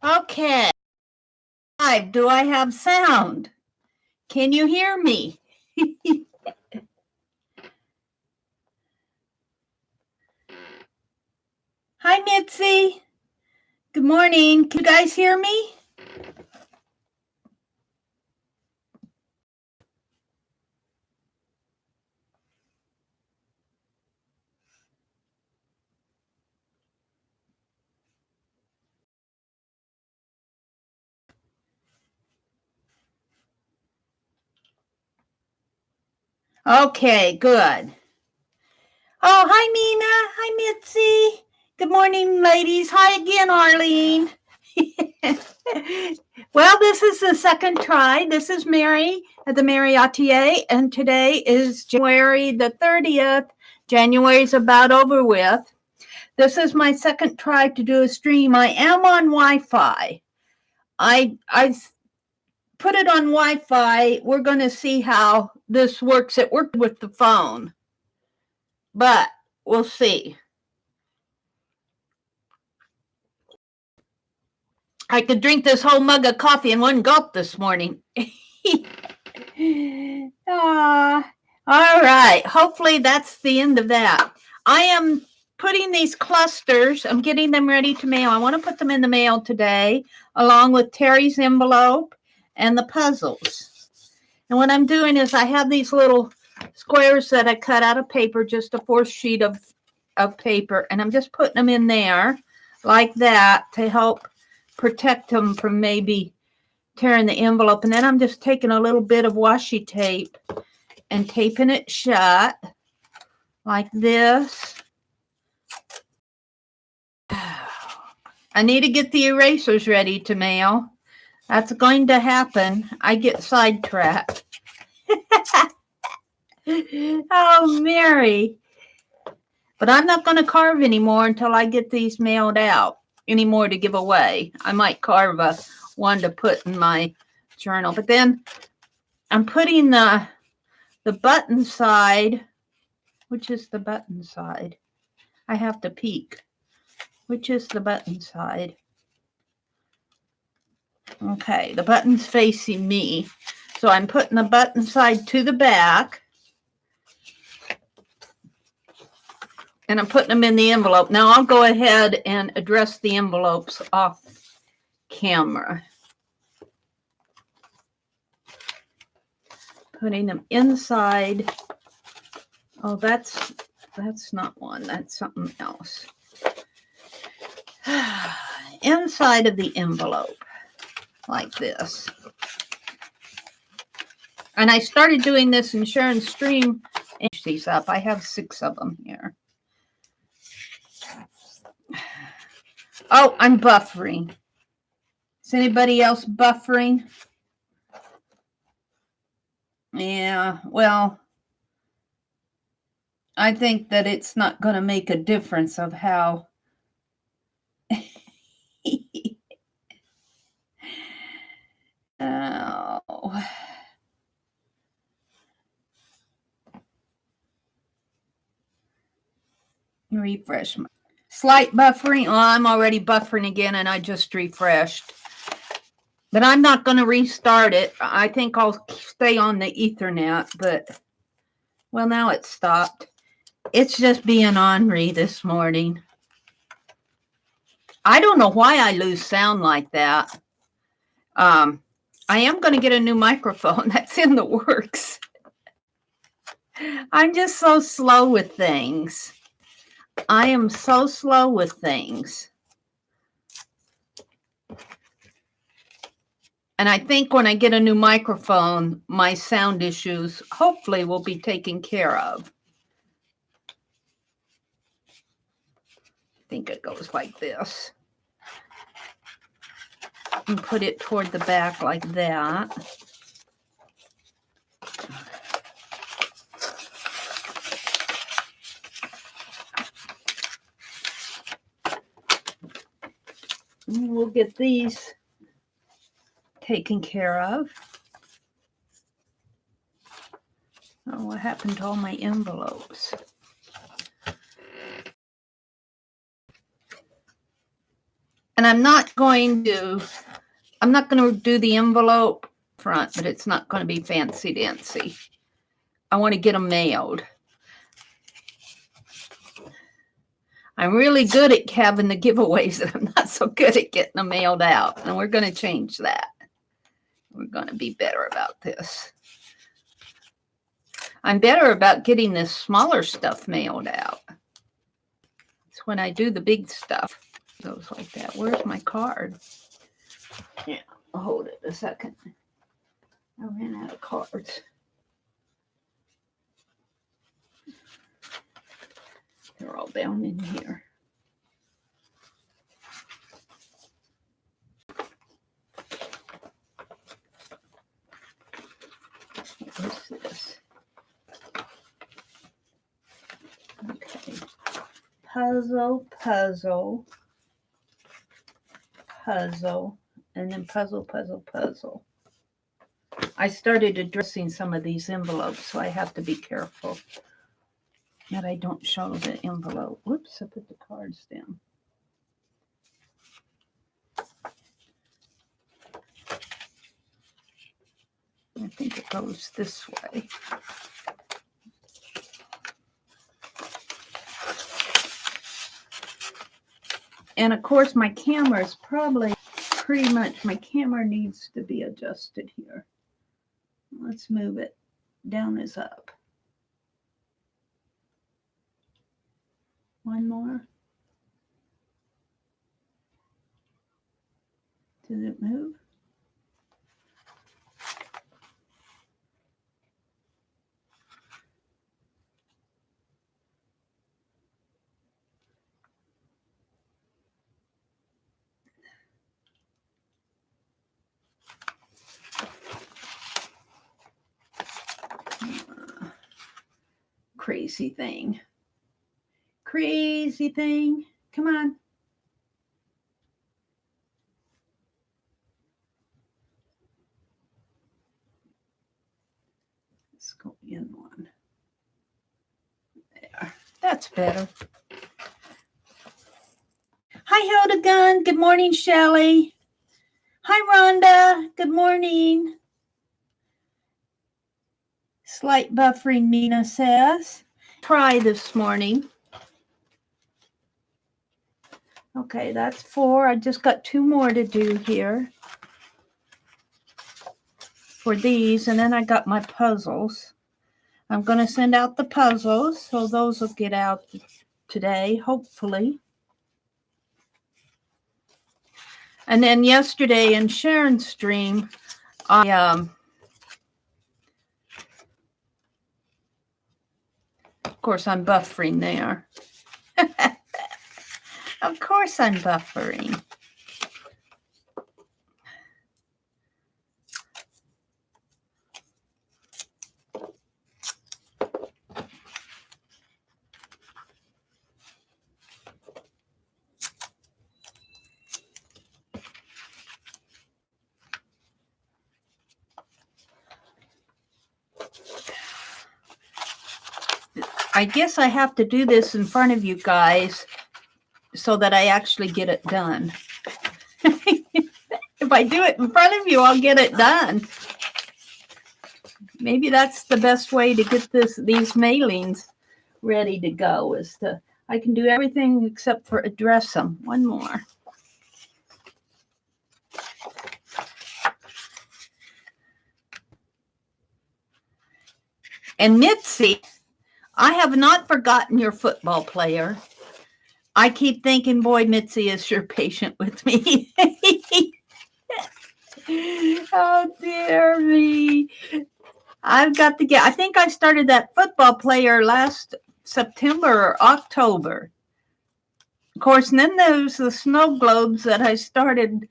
Okay. Do I have sound? Can you hear me? Hi, Mitzi. Good morning. Can you guys hear me? Okay, good. Oh, hi, Mina. Hi, Mitzi. Good morning, ladies. Hi again, Arlene. Well, this is the second try. This is Mary at the.meri.atelier, and today is January the 30th. January's about over with. This is my second try to do a stream. I am on Wi-Fi. I put it on Wi-Fi. We're going to see how this works. It worked with the phone, but we'll see. I could drink this whole mug of coffee in one gulp this morning. All right. Hopefully that's the end of that. I am putting these clusters, I'm getting them ready to mail. I want to put them in the mail today, along with Terry's envelope and the puzzles. And what I'm doing is I have these little squares that I cut out of paper, just a 4th sheet of paper, and I'm just putting them in there like that to help protect them from maybe tearing the envelope. And then I'm just taking a little bit of washi tape and taping it shut like this. I need to get the erasers ready to mail. That's going to happen. I get sidetracked. Oh, Mary. But I'm not going to carve anymore until I get these mailed out. Any more to give away. I might carve one to put in my journal. But then I'm putting the button side. Which is the button side? I have to peek. Which is the button side? Okay, the button's facing me. So I'm putting the button side to the back. And I'm putting them in the envelope. Now I'll go ahead and address the envelopes off camera. Putting them inside. Oh, that's not one. That's something else. Inside of the envelope, like this. And I started doing this in Sharon's stream. These up. I have 6 of them here. Oh, I'm buffering. Is anybody else buffering? Yeah, well, I think that it's not going to make a difference of how. Oh. Refresh. Slight buffering. Oh, I'm already buffering again, and I just refreshed. But I'm not going to restart it. I think I'll stay on the Ethernet, but, well, now it's stopped. It's just being ornery this morning. I don't know why I lose sound like that. I am going to get a new microphone. That's in the works. I'm just so slow with things. I am so slow with things. And I think when I get a new microphone, my sound issues hopefully will be taken care of. I think it goes like this. And put it toward the back like that. And we'll get these taken care of. Oh, what happened to all my envelopes? And I'm not going to do the envelope front, but it's not going to be fancy dancy. I want to get them mailed. I'm really good at having the giveaways, and I'm not so good at getting them mailed out. And we're going to change that. We're going to be better about this. I'm better about getting this smaller stuff mailed out. It's when I do the big stuff. It goes like that. Where's my card? Yeah, I'll hold it a second. I ran out of cards. They're all down in here. What's this? Okay. Puzzle, puzzle, puzzle, and then puzzle, puzzle, puzzle. I started addressing some of these envelopes, so I have to be careful that I don't show the envelope. Whoops, I put the cards down. I think it goes this way. And of course, my camera is probably pretty much, my camera needs to be adjusted here. Let's move it. Down is up. One more. Did it move? Crazy thing. Crazy thing. Come on. Let's go in one. There. That's better. Hi, Hildegun. Good morning, Shelley. Hi, Rhonda. Good morning. Slight buffering, Nina says. Try this morning. Okay, that's 4. I just got 2 more to do here for these, and then I got my puzzles. I'm going to send out the puzzles, so those will get out today, hopefully. And then yesterday in Sharon's stream, of course, I'm buffering there. Of course, I'm buffering. I guess I have to do this in front of you guys so that I actually get it done. If I do it in front of you, I'll get it done. Maybe that's the best way to get these mailings ready to go, is to, I can do everything except for address them. One more. And Mitzi, I have not forgotten your football player. I keep thinking, boy, Mitzi is sure patient with me. Oh, dear me. I've got to get, I think I started that football player last September or October. Of course, and then there's the snow globes that I started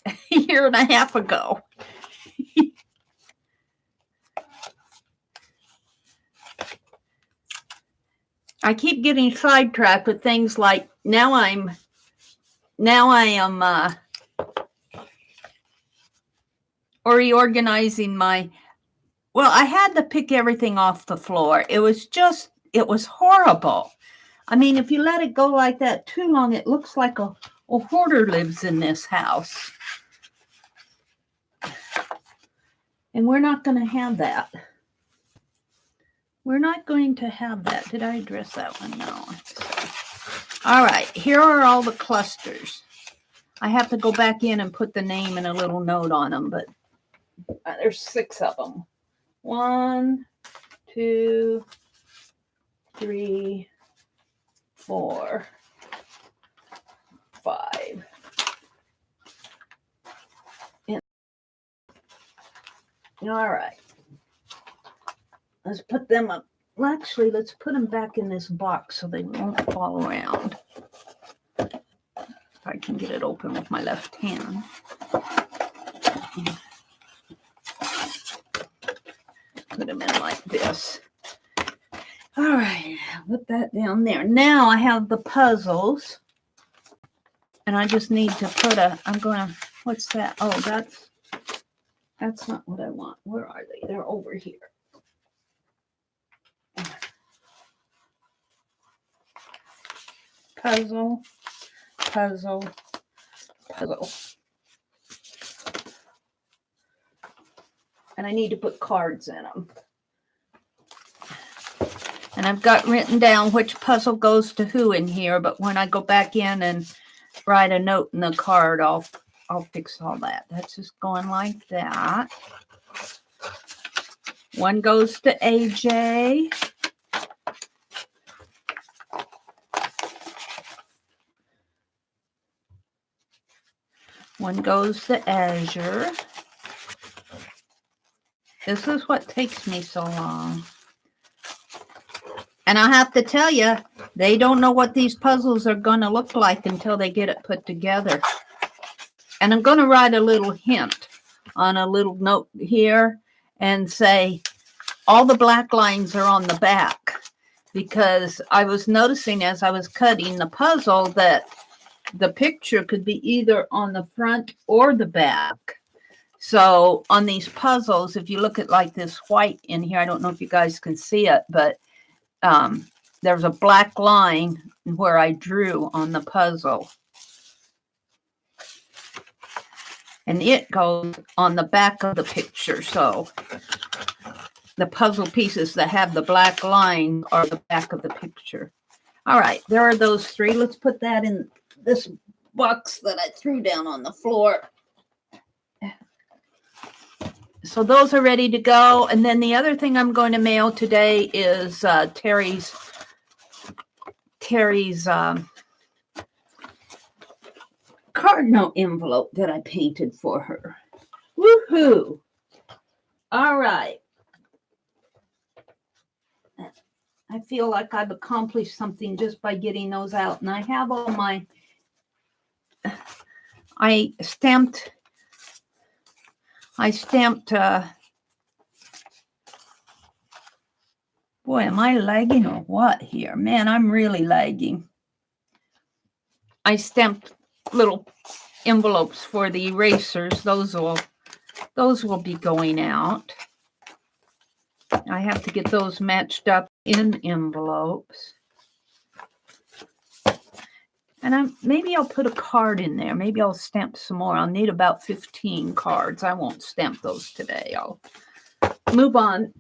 a year and a half ago. I keep getting sidetracked with things like now I am reorganizing my, well, I had to pick everything off the floor. It was horrible. I mean, if you let it go like that too long, it looks like a a hoarder lives in this house. And we're not going to have that. We're not going to have that. Did I address that one? No. All right, here are all the clusters. I have to go back in and put the name and a little note on them, but there's 6 of them. 1, 2, 3, 4, 5. All right. Let's put them up. Well, actually, let's put them back in this box so they won't fall around. If I can get it open with my left hand. Put them in like this. All right, put that down there. Now I have the puzzles. And I just need to put what's that? Oh, that's not what I want. Where are they? They're over here. Puzzle, puzzle, puzzle. And I need to put cards in them. And I've got written down which puzzle goes to who in here, but when I go back in and write a note in the card, I'll fix all that. That's just going like that. One goes to AJ. One goes to Azure. This is what takes me so long. And I have to tell you, they don't know what these puzzles are going to look like until they get it put together. And I'm going to write a little hint on a little note here and say, all the black lines are on the back. Because I was noticing as I was cutting the puzzle that the picture could be either on the front or the back. So on these puzzles, if you look at like this white in here, I don't know if you guys can see it, but there's a black line where I drew on the puzzle. And it goes on the back of the picture. So the puzzle pieces that have the black line are the back of the picture. All right, there are those 3. Let's put that in this box that I threw down on the floor. So those are ready to go. And then the other thing I'm going to mail today is Terry's card note envelope that I painted for her. Woohoo! All right. I feel like I've accomplished something just by getting those out. And I have all my, I stamped, boy, am I lagging or what here? Man, I'm really lagging. I stamped little envelopes for the erasers. Those will be going out. I have to get those matched up in envelopes. And maybe I'll put a card in there. Maybe I'll stamp some more. I'll need about 15 cards. I won't stamp those today. I'll move on.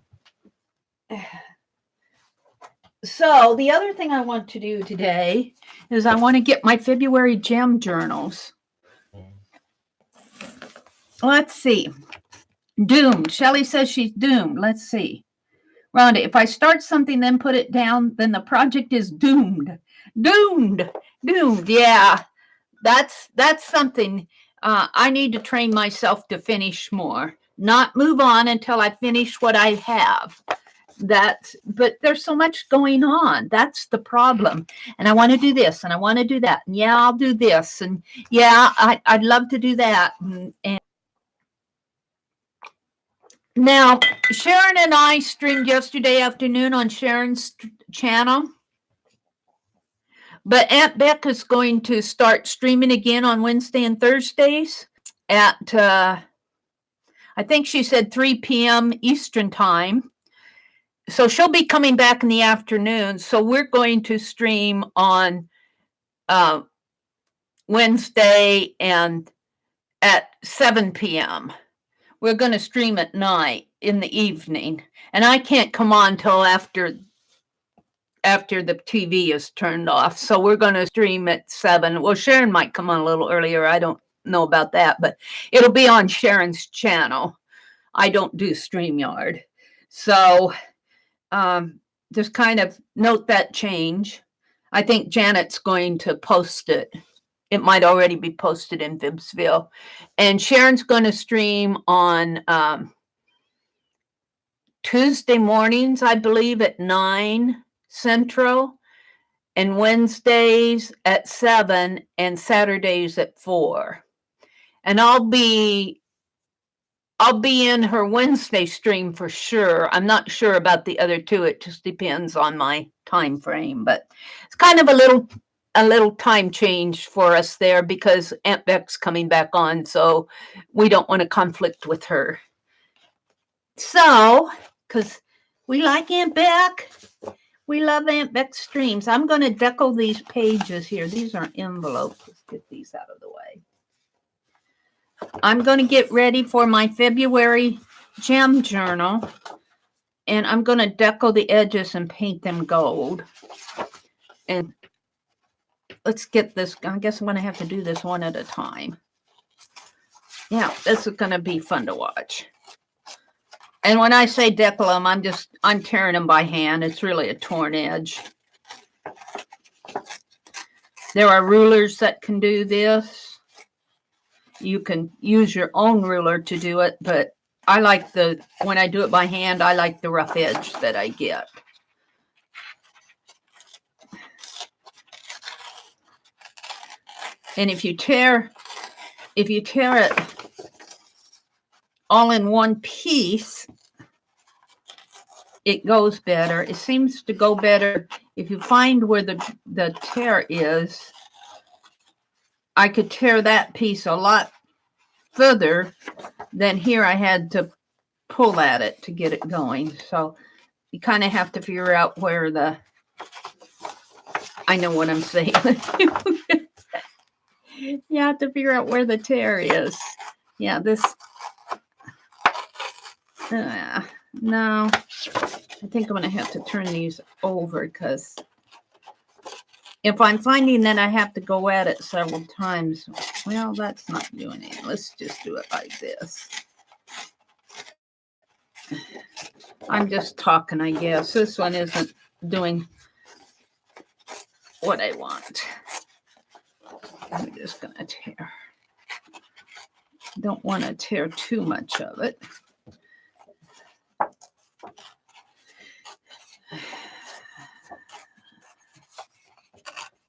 So the other thing I want to do today is I want to get my February gem journals. Let's see. Doomed. Shelley says she's doomed. Let's see. Rhonda, if I start something, then put it down, then the project is doomed. Doomed. Yeah, that's something I need to train myself to finish more. Not move on until I finish what I have. But there's so much going on. That's the problem. And I want to do this and I want to do that. And yeah, I'll do this. And yeah, I'd love to do that. And now, Sharon and I streamed yesterday afternoon on Sharon's channel. But Aunt Beck is going to start streaming again on Wednesday and Thursdays at, I think she said 3 p.m. Eastern time. So she'll be coming back in the afternoon. So we're going to stream on Wednesday and at 7 p.m. We're going to stream at night in the evening. And I can't come on till after the TV is turned off. So we're going to stream at 7. Well, Sharon might come on a little earlier. I don't know about that, but it'll be on Sharon's channel. I don't do StreamYard. So just kind of note that change. I think Janet's going to post it. It might already be posted in Vibbsville. And Sharon's going to stream on Tuesday mornings, I believe, at 9 Central, and Wednesdays at 7, and Saturdays at 4. And I'll be in her Wednesday stream for sure. I'm not sure about the other two. It just depends on my time frame. But it's kind of a little time change for us there because Aunt Beck's coming back on, so we don't want to conflict with her. So, because we like Aunt Beck, we love Aunt Beck's streams. I'm going to decal these pages here. These are envelopes. Let's get these out of the way. I'm going to get ready for my February gem journal, and I'm going to decal the edges and paint them gold. And let's get this. I guess I'm going to have to do this one at a time. Yeah, this is going to be fun to watch. And when I say decal them, I'm tearing them by hand. It's really a torn edge. There are rulers that can do this. You can use your own ruler to do it, but I like when I do it by hand, I like the rough edge that I get. And if you tear it all in one piece, it goes better. It seems to go better if you find where the tear is. I could tear that piece a lot further than here. I had to pull at it to get it going. So you kind of have to figure out where I know what I'm saying. You have to figure out where the tear is. Yeah, this. No, I think I'm going to have to turn these over because if I'm finding that I have to go at it several times, well, that's not doing it. Let's just do it like this. I'm just talking, I guess. This one isn't doing what I want. I'm just going to tear. Don't want to tear too much of it.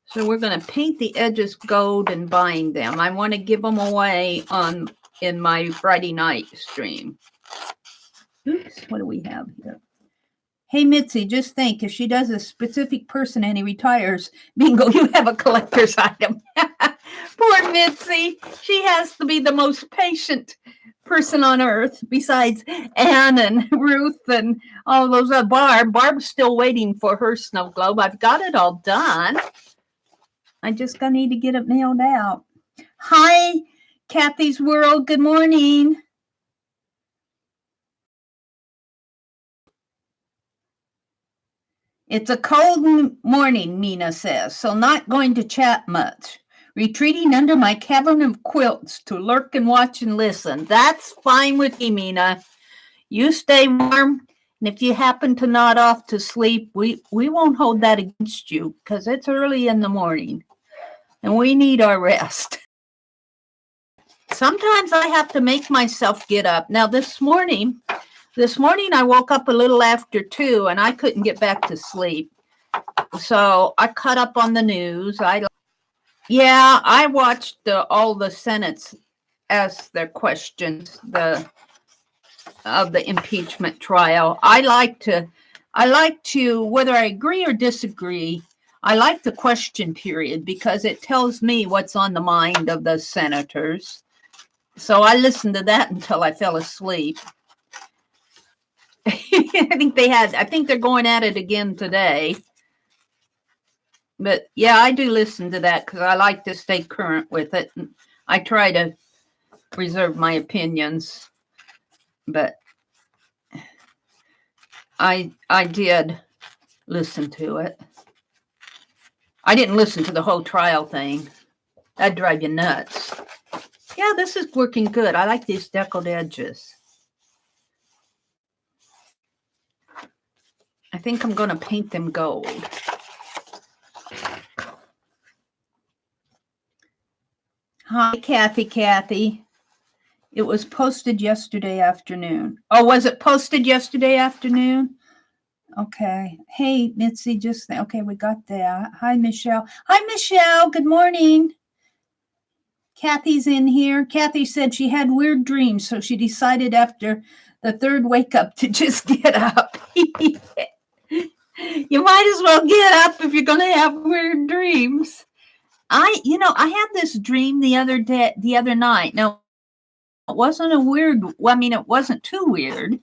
So we're going to paint the edges gold and bind them. I want to give them away in my Friday night stream. Oops, what do we have here? Hey, Mitzi, just think, if she does a specific person and he retires, bingo, you have a collector's item. Poor Mitzi. She has to be the most patient person on earth besides Anne and Ruth and all those other. Barb's still waiting for her snow globe. I've got it all done. I just gonna need to get it mailed out. Hi, Kathy's World. Good morning. It's a cold morning, Mina says, so not going to chat much. Retreating under my cavern of quilts to lurk and watch and listen. That's fine with me, Mina. You stay warm, and if you happen to nod off to sleep, we won't hold that against you because it's early in the morning. And we need our rest. Sometimes I have to make myself get up. Now, this morning I woke up a little after 2 and I couldn't get back to sleep. So I caught up on the news. I watched all the Senate's ask their questions of the impeachment trial. I like to, whether I agree or disagree, I like the question period because it tells me what's on the mind of the senators. So I listened to that until I fell asleep. I think they're going at it again today. But yeah, I do listen to that because I like to stay current with it. And I try to reserve my opinions, but I did listen to it. I didn't listen to the whole trial thing. That'd drive you nuts. Yeah, this is working good. I like these deckled edges. I think I'm going to paint them gold. Hi, Kathy. It was posted yesterday afternoon. Oh, was it posted yesterday afternoon? Okay. Hey, Mitzi, okay, we got that. Hi, Michelle. Hi, Michelle. Good morning. Kathy's in here. Kathy said she had weird dreams, so she decided after the third wake up to just get up. You might as well get up if you're going to have weird dreams. I had this dream the other night. Now, it wasn't a weird, it wasn't too weird,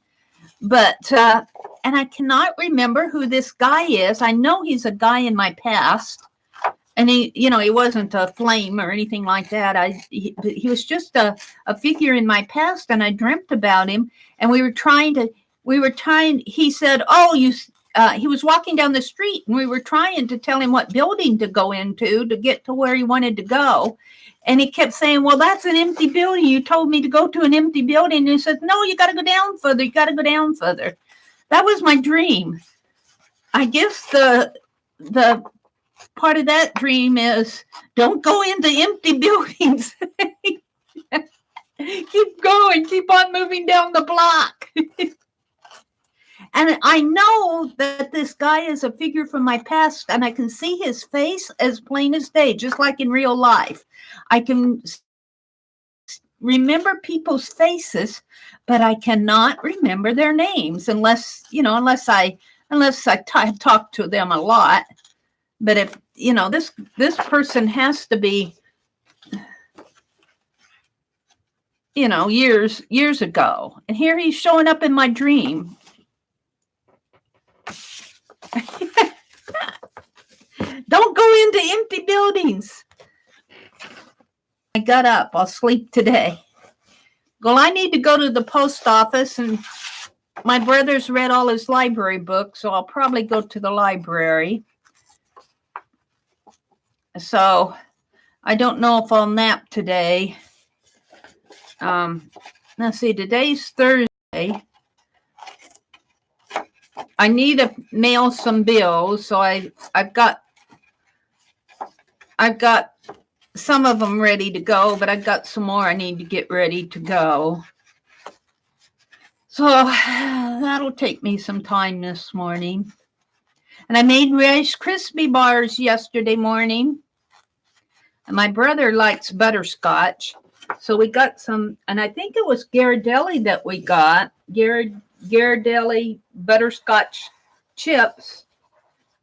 but, and I cannot remember who this guy is. I know he's a guy in my past, and he wasn't a flame or anything like that. He was just a figure in my past, and I dreamt about him, and he said, he was walking down the street, and we were trying to tell him what building to go into to get to where he wanted to go. And he kept saying, well, that's an empty building. You told me to go to an empty building. And he said, no, you got to go down further. You got to go down further. That was my dream. I guess the part of that dream is don't go into empty buildings. Keep going. Keep on moving down the block. And I know that this guy is a figure from my past, and I can see his face as plain as day, just like in real life. I can remember people's faces, but I cannot remember their names unless I talk to them a lot. But if, this person has to be, years ago. And here he's showing up in my dream. Don't go into empty buildings. I got up. I'll sleep today. Well, I need to go to the post office, and my brother's read all his library books, so I'll probably go to the library. So I don't know if I'll nap today. Let's see, today's Thursday. I need to mail some bills, so I've got some of them ready to go, but I've got some more I need to get ready to go. So that'll take me some time this morning. And I made Rice Krispie bars yesterday morning. And my brother likes butterscotch, so we got some, and I think it was Ghirardelli that we got. Ghirardelli butterscotch chips.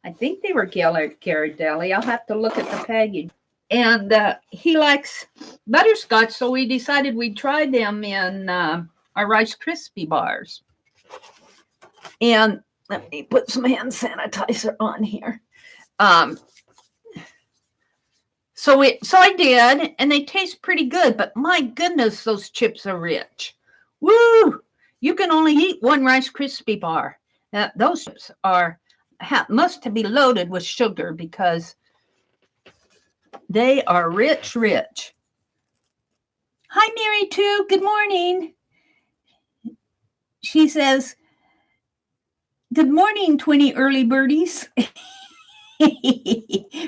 I think they were Ghirardelli. I'll have to look at the package. And he likes butterscotch, so we decided we'd try them in our Rice Krispie bars. And let me put some hand sanitizer on here. So I did, and they taste pretty good, but my goodness, those chips are rich. Woo! You can only eat one Rice Krispie bar. Now, those chips must be loaded with sugar because they are rich. Hi, Mary, too. Good morning. She says, good morning, 20 early birdies.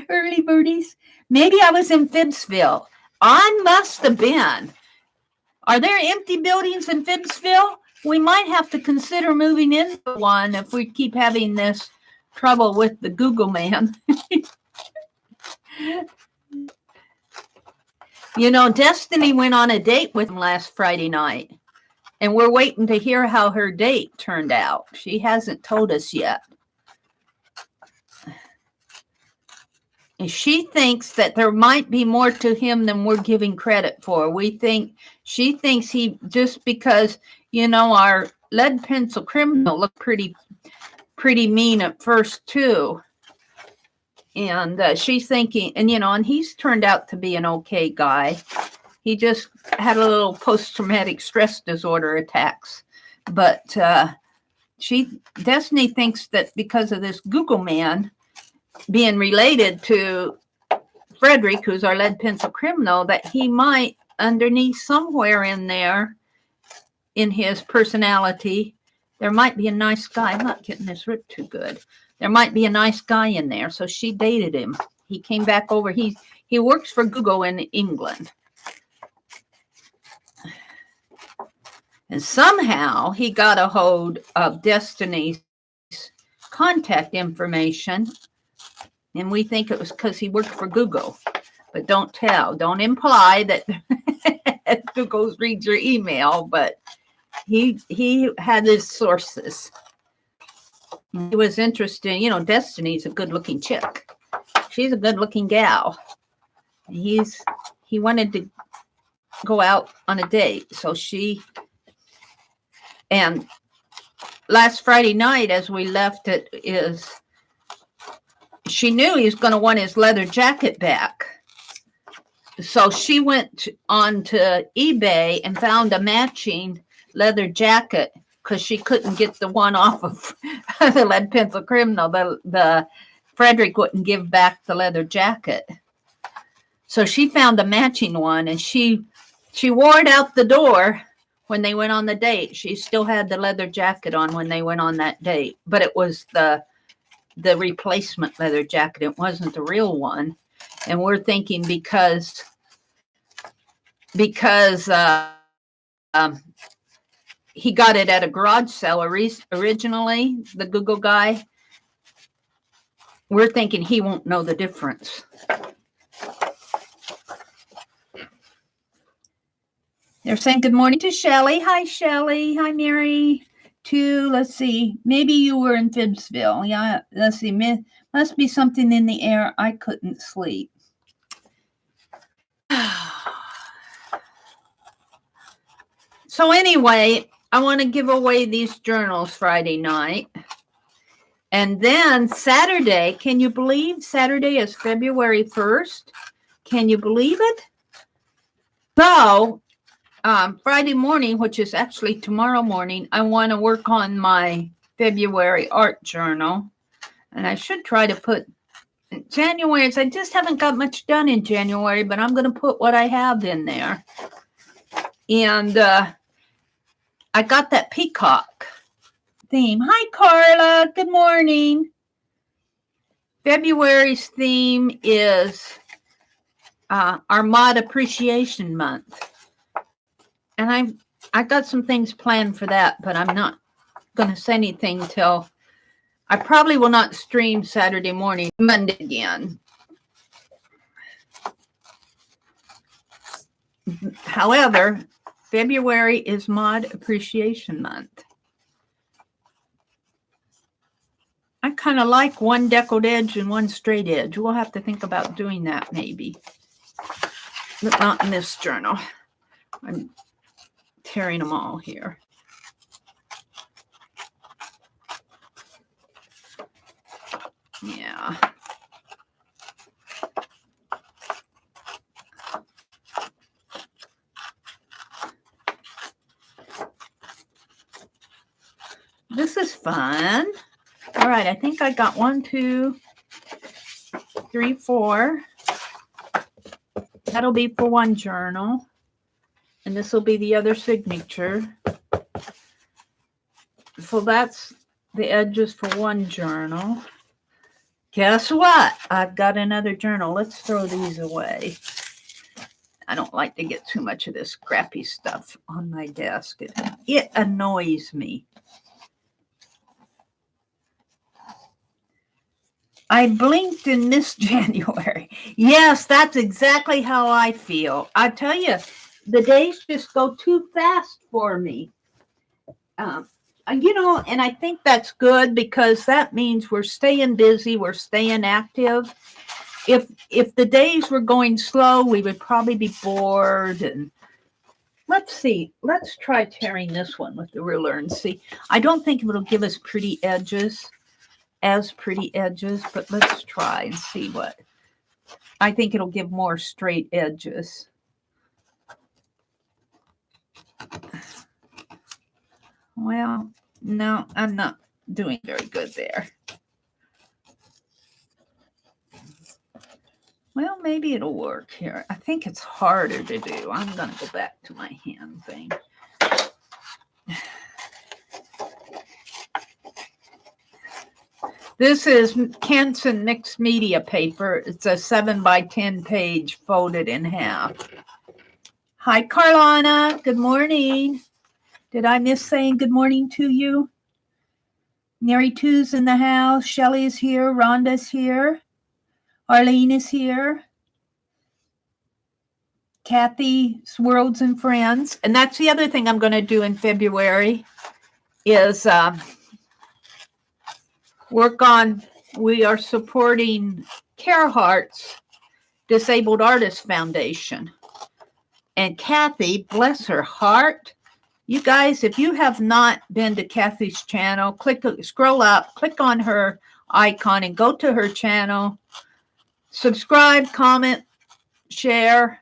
Early birdies. Maybe I was in Phibbsville. I must have been. Are there empty buildings in Phibbsville? We might have to consider moving into one if we keep having this trouble with the Google man. Destiny went on a date with him last Friday night, and we're waiting to hear how her date turned out. She hasn't told us yet. And she thinks that there might be more to him than we're giving credit for. She thinks he, just because, our lead pencil criminal looked pretty mean at first too. And she's thinking, and and he's turned out to be an okay guy. He just had a little post-traumatic stress disorder attacks. But Destiny thinks that because of this Google man being related to Frederick, who's our lead pencil criminal, that he might, underneath somewhere in there, in his personality, there might be a nice guy. I'm not getting this ripped too good. There might be a nice guy in there. So she dated him. He came back over. He works for Google in England. And somehow he got a hold of Destiny's contact information. And we think it was because he worked for Google. But don't tell. Don't imply that Google reads your email. But he had his sources. It was interesting. Destiny's a good-looking chick. She's a good-looking gal. He wanted to go out on a date. So and last Friday night as we left she knew he was going to want his leather jacket back. So she went on to eBay and found a matching leather jacket because she couldn't get the one off of the lead pencil criminal. The Frederick wouldn't give back the leather jacket. So she found a matching one, and she wore it out the door when they went on the date. She still had the leather jacket on when they went on that date, but it was the replacement leather jacket. It wasn't the real one. And we're thinking because he got it at a garage sale originally, the Google guy, we're thinking he won't know the difference. They're saying good morning to Shelly. Hi, Shelly. Hi, Mary. Let's see. Maybe you were in Phibbsville. Yeah, let's see. Must be something in the air. I couldn't sleep. So anyway, I want to give away these journals Friday night. And then Saturday, can you believe Saturday is February 1st? Can you believe it? So Friday morning, which is actually tomorrow morning, I want to work on my February art journal. And I should try to put January. I just haven't got much done in January, but I'm going to put what I have in there. And I got that peacock theme. Hi, Carla. Good morning. February's theme is our Mod Appreciation Month. And I got some things planned for that, but I'm not going to say anything till I probably will not stream Saturday morning, Monday again. However, February is Mod Appreciation Month. I kind of like one deckled edge and one straight edge. We'll have to think about doing that maybe. But not in this journal. I'm tearing them all here. Yeah. This is fun. All right, I think I got 1, 2, 3, 4. That'll be for one journal. And this will be the other signature. So that's the edges for one journal. Guess what? I've got another journal. Let's throw these away. I don't like to get too much of this crappy stuff on my desk. It annoys me. I blinked in this January. Yes, that's exactly how I feel. I tell you, the days just go too fast for me. And I think that's good because that means we're staying busy, we're staying active. If the days were going slow, we would probably be bored. And let's see. Let's try tearing this one with the ruler and see. I don't think it'll give us pretty edges. as pretty edges, but let's try and see what. I think it'll give more straight edges. Well, no, I'm not doing very good there. Well, maybe it'll work here. I think it's harder to do. I'm going to go back to my hand thing. This is Canson mixed media paper. It's a 7 by 10 page folded in half. Hi, Carlana. Good morning. Did I miss saying good morning to you? Mary 2's in the house. Shelly's here. Rhonda's here. Arlene is here. Kathy's Worlds and Friends. And that's the other thing I'm going to do in February is work on, we are supporting Care Heart's Disabled Artists Foundation. And Kathy, bless her heart, you guys, if you have not been to Kathy's channel, scroll up, click on her icon and go to her channel. Subscribe, comment, share,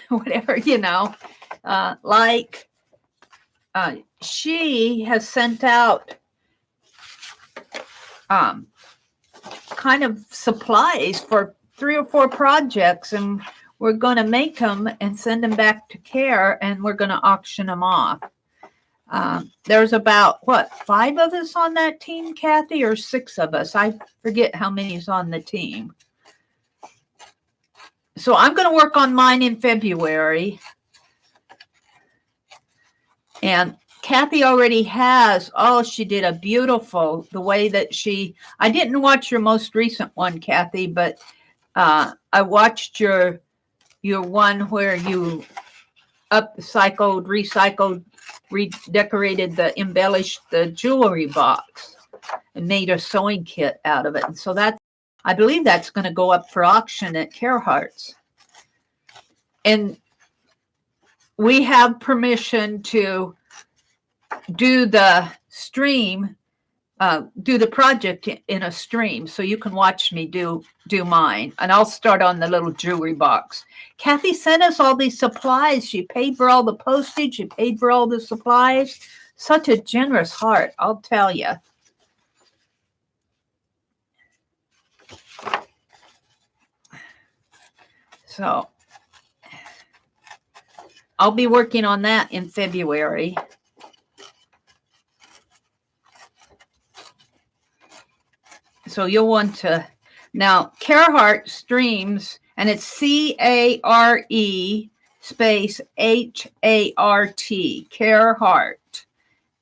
whatever, you know, like. She has sent out kind of supplies for 3 or 4 projects, and we're going to make them and send them back to Care, and we're going to auction them off. There's about, what, 5 of us on that team, Kathy, or 6 of us? I forget how many's on the team. So I'm going to work on mine in February. And Kathy already has, oh, she did a beautiful, the way that she, I didn't watch your most recent one, Kathy, but I watched your one where you upcycled, recycled, redecorated, embellished the jewelry box and made a sewing kit out of it. And so that, I believe that's going to go up for auction at Care Hearts. And we have permission to do the stream, do the project in a stream, so you can watch me do mine. And I'll start on the little jewelry box. Kathy sent us all these supplies. She paid for all the postage. She paid for all the supplies. Such a generous heart, I'll tell you. So I'll be working on that in February. So you'll want to, now Care Heart streams, and it's CARE space HART, Care Heart.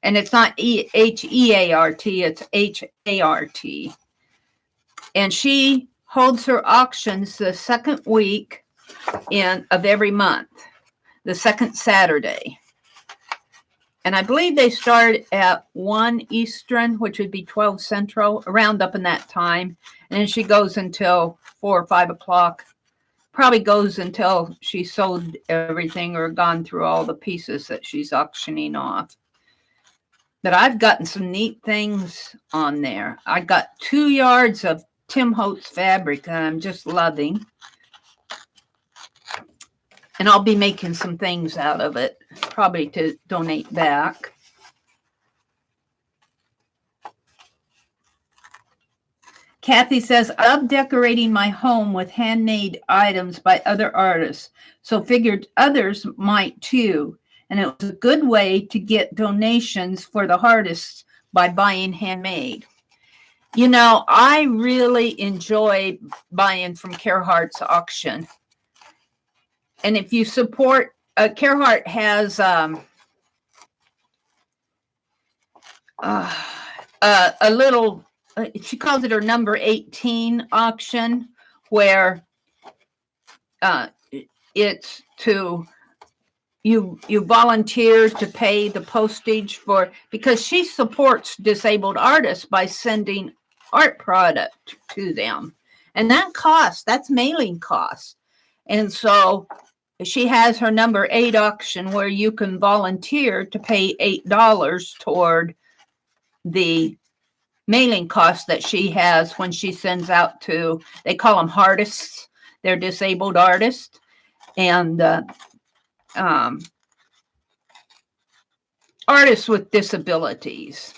And it's not HEART, it's HART. And she holds her auctions the second week of every month, the second Saturday. And I believe they start at 1 Eastern, which would be 12 Central, around up in that time. And then she goes until 4 or 5 o'clock. Probably goes until she's sold everything or gone through all the pieces that she's auctioning off. But I've gotten some neat things on there. I got 2 yards of Tim Holtz fabric that I'm just loving. And I'll be making some things out of it, probably to donate back. Kathy says, I love decorating my home with handmade items by other artists, so figured others might too. And it was a good way to get donations for the artists by buying handmade. You know, I really enjoy buying from Care Heart's auction. And if you support, Care Heart has a little, she calls it her number 18 auction, where it's to, you volunteer to pay the postage for, because she supports disabled artists by sending art product to them. And that costs, that's mailing costs. And so she has her number 8 auction where you can volunteer to pay $8 toward the mailing costs that she has when she sends out to, they call them artists. They're disabled artists. And artists with disabilities.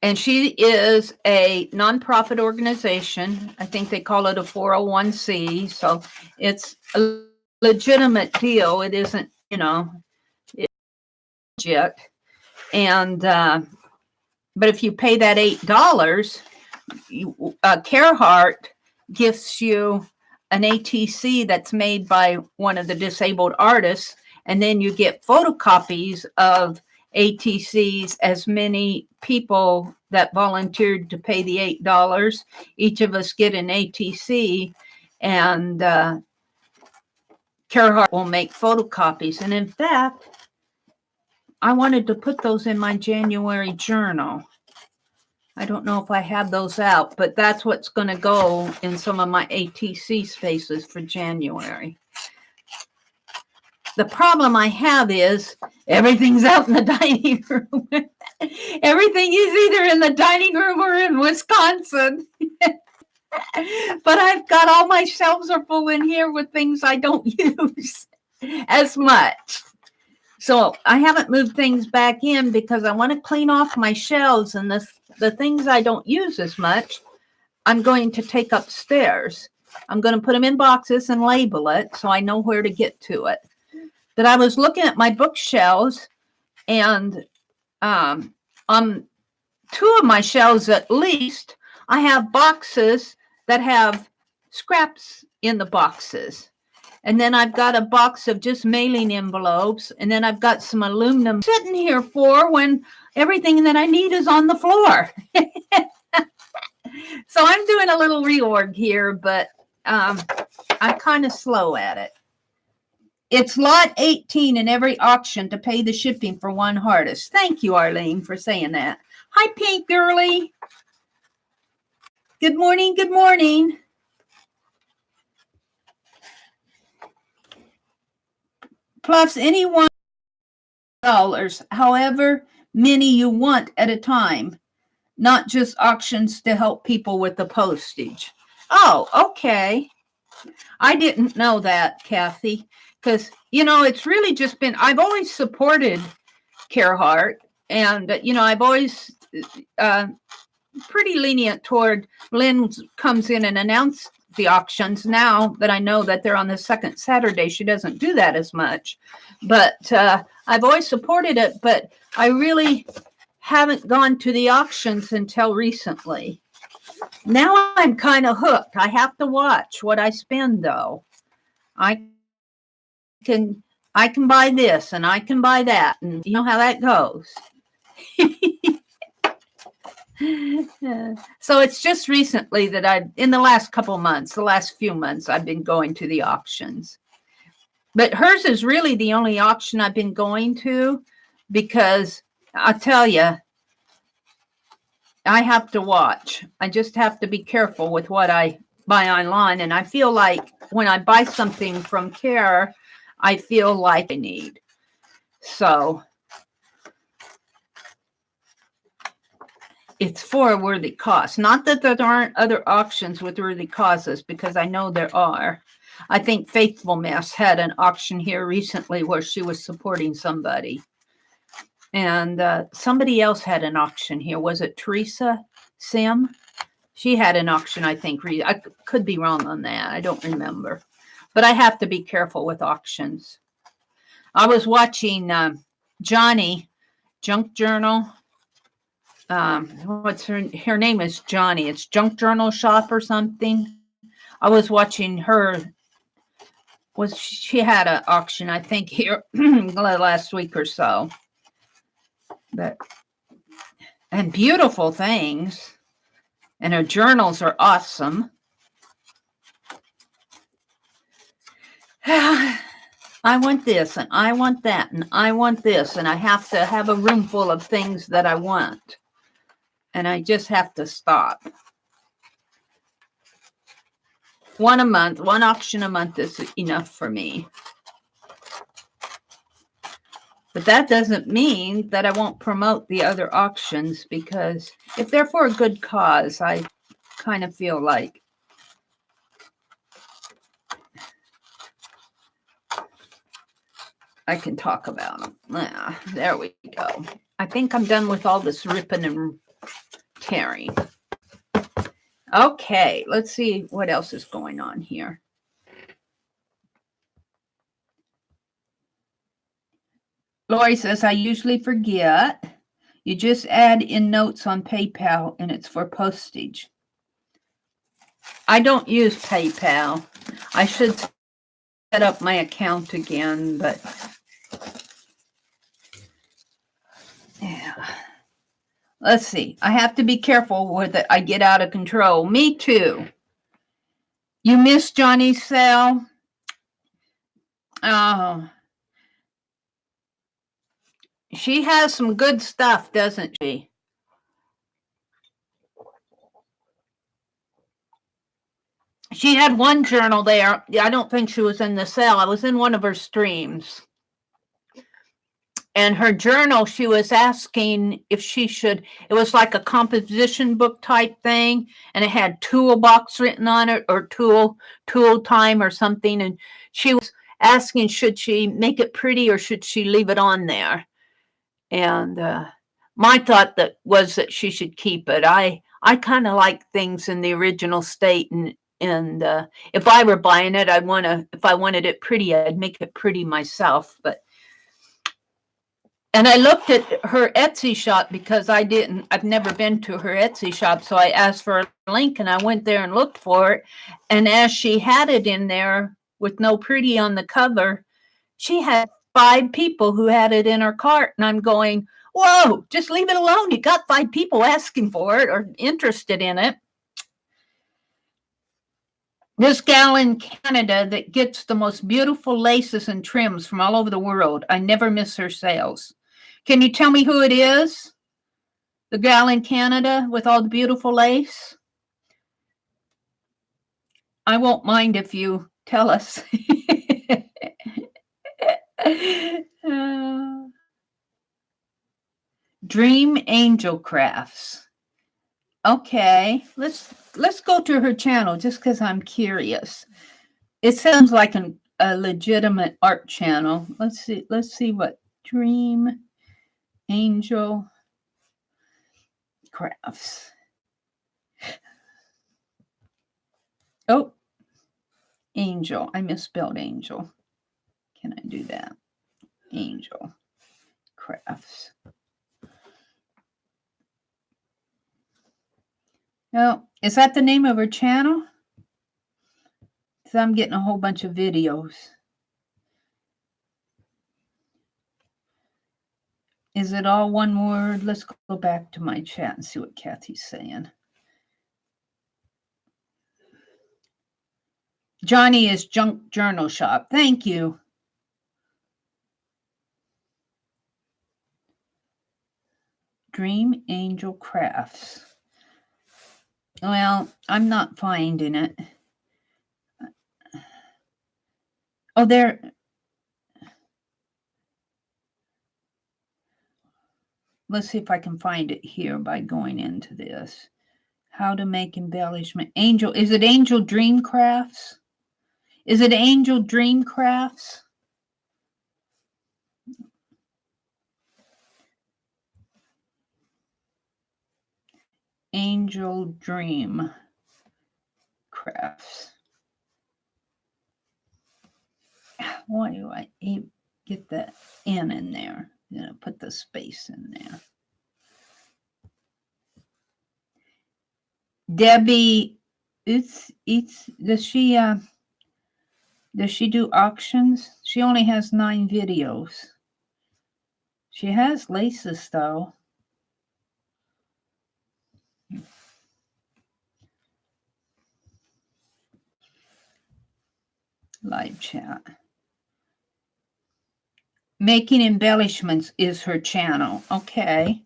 And she is a nonprofit organization. I think they call it a 401c. So it's a legitimate deal. It isn't, it's legit. And, but if you pay that $8, Carehart gives you an ATC that's made by one of the disabled artists. And then you get photocopies of ATCs, as many people that volunteered to pay the $8. Each of us get an ATC, and Carehart will make photocopies. And in fact, I wanted to put those in my January journal. I don't know if I have those out, but that's what's going to go in some of my ATC spaces for January. The problem I have is everything's out in the dining room. Everything is either in the dining room or in Wisconsin. But I've got all my shelves are full in here with things I don't use as much. So I haven't moved things back in because I want to clean off my shelves, and the things I don't use as much, I'm going to take upstairs. I'm going to put them in boxes and label it so I know where to get to it. But I was looking at my bookshelves, and on 2 of my shelves at least, I have boxes that have scraps in the boxes. And then I've got a box of just mailing envelopes. And then I've got some aluminum sitting here for when everything that I need is on the floor. So I'm doing a little reorg here, but I'm kind of slow at it. It's lot 18 in every auction to pay the shipping for one artist. Thank you, Arlene, for saying that. Hi, Pink Girly. Good morning. Good morning. Plus any $1, however many you want at a time, not just auctions to help people with the postage. Oh, okay. I didn't know that, Kathy, because, it's really just been, I've always supported Carehart, and, I've always pretty lenient toward Lynn comes in and announces the auctions. Now that I know that they're on the second Saturday, she doesn't do that as much, but I've always supported it, but I really haven't gone to the auctions until recently. Now I'm kind of hooked. I have to watch what I spend, though. I can buy this and I can buy that, and you know how that goes. So it's just recently that in the last few months, I've been going to the auctions. But hers is really the only auction I've been going to, because I'll tell you, I have to watch. I just have to be careful with what I buy online. And I feel like when I buy something from Care, I feel like I need. So it's for a worthy cause. Not that there aren't other auctions with worthy causes, because I know there are. I think Faithful Mess had an auction here recently where she was supporting somebody. And somebody else had an auction here. Was it Teresa Sim? She had an auction, I think. I could be wrong on that. I don't remember. But I have to be careful with auctions. I was watching Johnny, Junk Journal. What's her name is Johnny. It's Junk Journal Shop or something. I was watching her. She had an auction, I think, here last week or so. And beautiful things. And her journals are awesome. I want this, and I want that, and I want this, and I have to have a room full of things that I want. And I just have to stop. One auction a month is enough for me. But that doesn't mean that I won't promote the other auctions, because if they're for a good cause, I kind of feel like I can talk about them. There we go. I think I'm done with all this ripping and tearing. Okay, let's see what else is going on here. Lori says, I usually forget. You just add in notes on PayPal and it's for postage. I don't use PayPal. I should set up my account again, but yeah. Let's see. I have to be careful with it. I get out of control. Me too. You missed Johnny's sale? Oh. She has some good stuff, doesn't she? She had one journal there. I don't think she was in the sale. I was in one of her streams. And her journal, she was asking if she should, it was like a composition book type thing, and it had toolbox written on it, or tool time or something. And she was asking, should she make it pretty or should she leave it on there? And my thought was that she should keep it. I kind of like things in the original state, and if I were buying it, if I wanted it pretty, I'd make it pretty myself. And I looked at her Etsy shop because I've never been to her Etsy shop. So I asked for a link and I went there and looked for it. And as she had it in there with no pretty on the cover, she had 5 people who had it in her cart. And I'm going, whoa, just leave it alone. You got 5 people asking for it or interested in it. This gal in Canada that gets the most beautiful laces and trims from all over the world. I never miss her sales. Can you tell me who it is? The gal in Canada with all the beautiful lace? I won't mind if you tell us. Dream Angel Crafts. Okay, let's go to her channel just because I'm curious. It sounds like a legitimate art channel. Let's see what Dream Angel Crafts. Oh, Angel. I misspelled Angel. Can I do that? Angel Crafts. Oh, is that the name of her channel? Because I'm getting a whole bunch of videos. Is it all one word? Let's go back to my chat and see what Kathy's saying. Johnny is Junk Journal Shop. Thank you. Dream Angel Crafts. Well, I'm not finding it. Oh, there. Let's see if I can find it here by going into this. How to make embellishment. Angel. Is it Angel Dream Crafts? Is it Angel Dream Crafts? Angel Dream Crafts. Why do I get the N in there? I'm gonna put the space in there. Debbie, does she do auctions? She only has 9 videos. She has laces though. Live chat. Making Embellishments is her channel. Okay.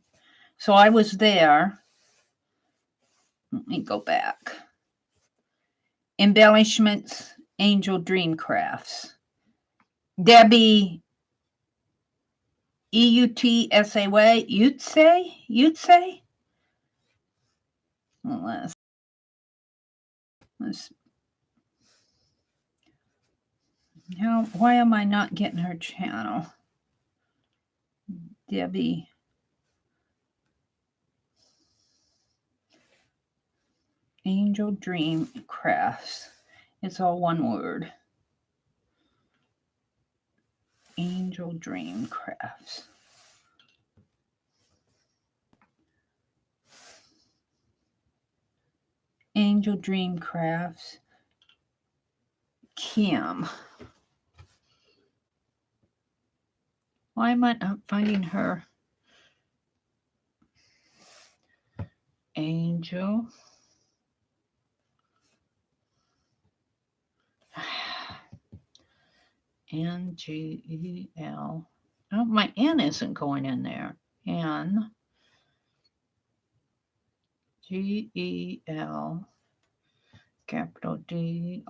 So I was there. Let me go back. Embellishments, Angel Dream Crafts. Debbie E-U-T-S-A-Y, Utse? Well, why am I not getting her channel? Debbie. Angel Dream Crafts. It's all one word. Angel Dream Crafts. Angel Dream Crafts. Kim. Why am I not finding her? Angel. N-G-E-L. Oh, my N isn't going in there. N. G-E-L. Capital D-R-E-A-M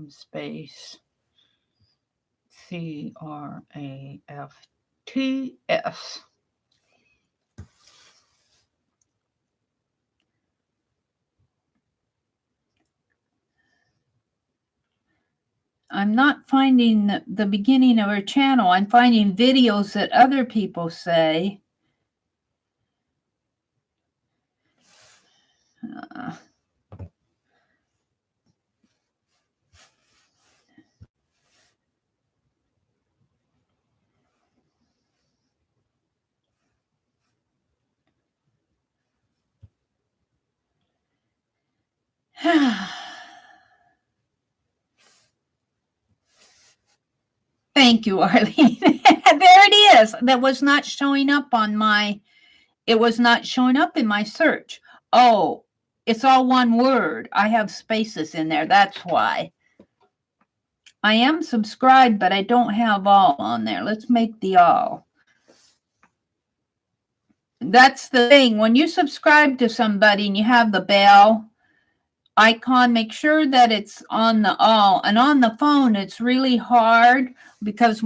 space C-R-A-F-T-S. I'm not finding the beginning of her channel. I'm finding videos that other people say. Thank you, Arlene. There it is. That was not showing up on my, it was not showing up in my search. Oh, it's all one word. I have spaces in there. That's why. I am subscribed, but I don't have all on there. Let's make the all. That's the thing. When you subscribe to somebody and you have the bell icon, make sure that it's on the all. And on the phone, it's really hard because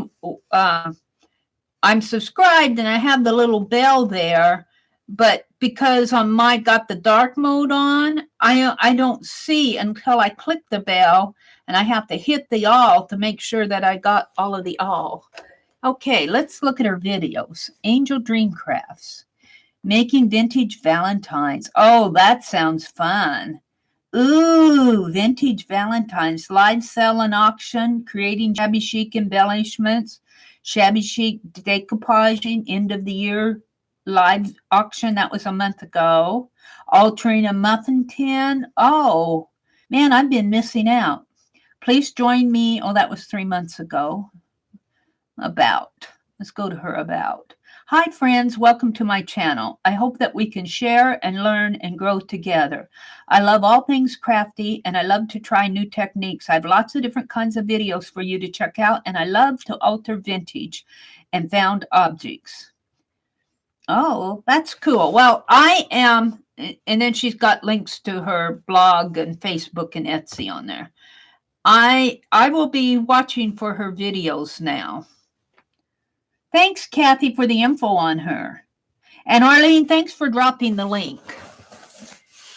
I'm subscribed and I have the little bell there, but because on my got the dark mode on, I don't see until I click the bell, and I have to hit the all to make sure that I got all of the all. Okay, let's look at her videos. Angel Dream Crafts. Making vintage Valentines. Oh, that sounds fun. Ooh, vintage Valentines. Live sell and auction. Creating shabby chic embellishments. Shabby chic decoupaging. End of the year live auction. That was a month ago. Altering a muffin tin. Oh, man, I've been missing out. Please join me. Oh, that was 3 months ago. About. Let's go to her about. Hi, friends. Welcome to my channel. I hope that we can share and learn and grow together. I love all things crafty, and I love to try new techniques. I have lots of different kinds of videos for you to check out, and I love to alter vintage and found objects. Oh, that's cool. Well, I am, and then she's got links to her blog and Facebook and Etsy on there. I will be watching for her videos now. Thanks, Kathy, for the info on her. And Arlene, thanks for dropping the link.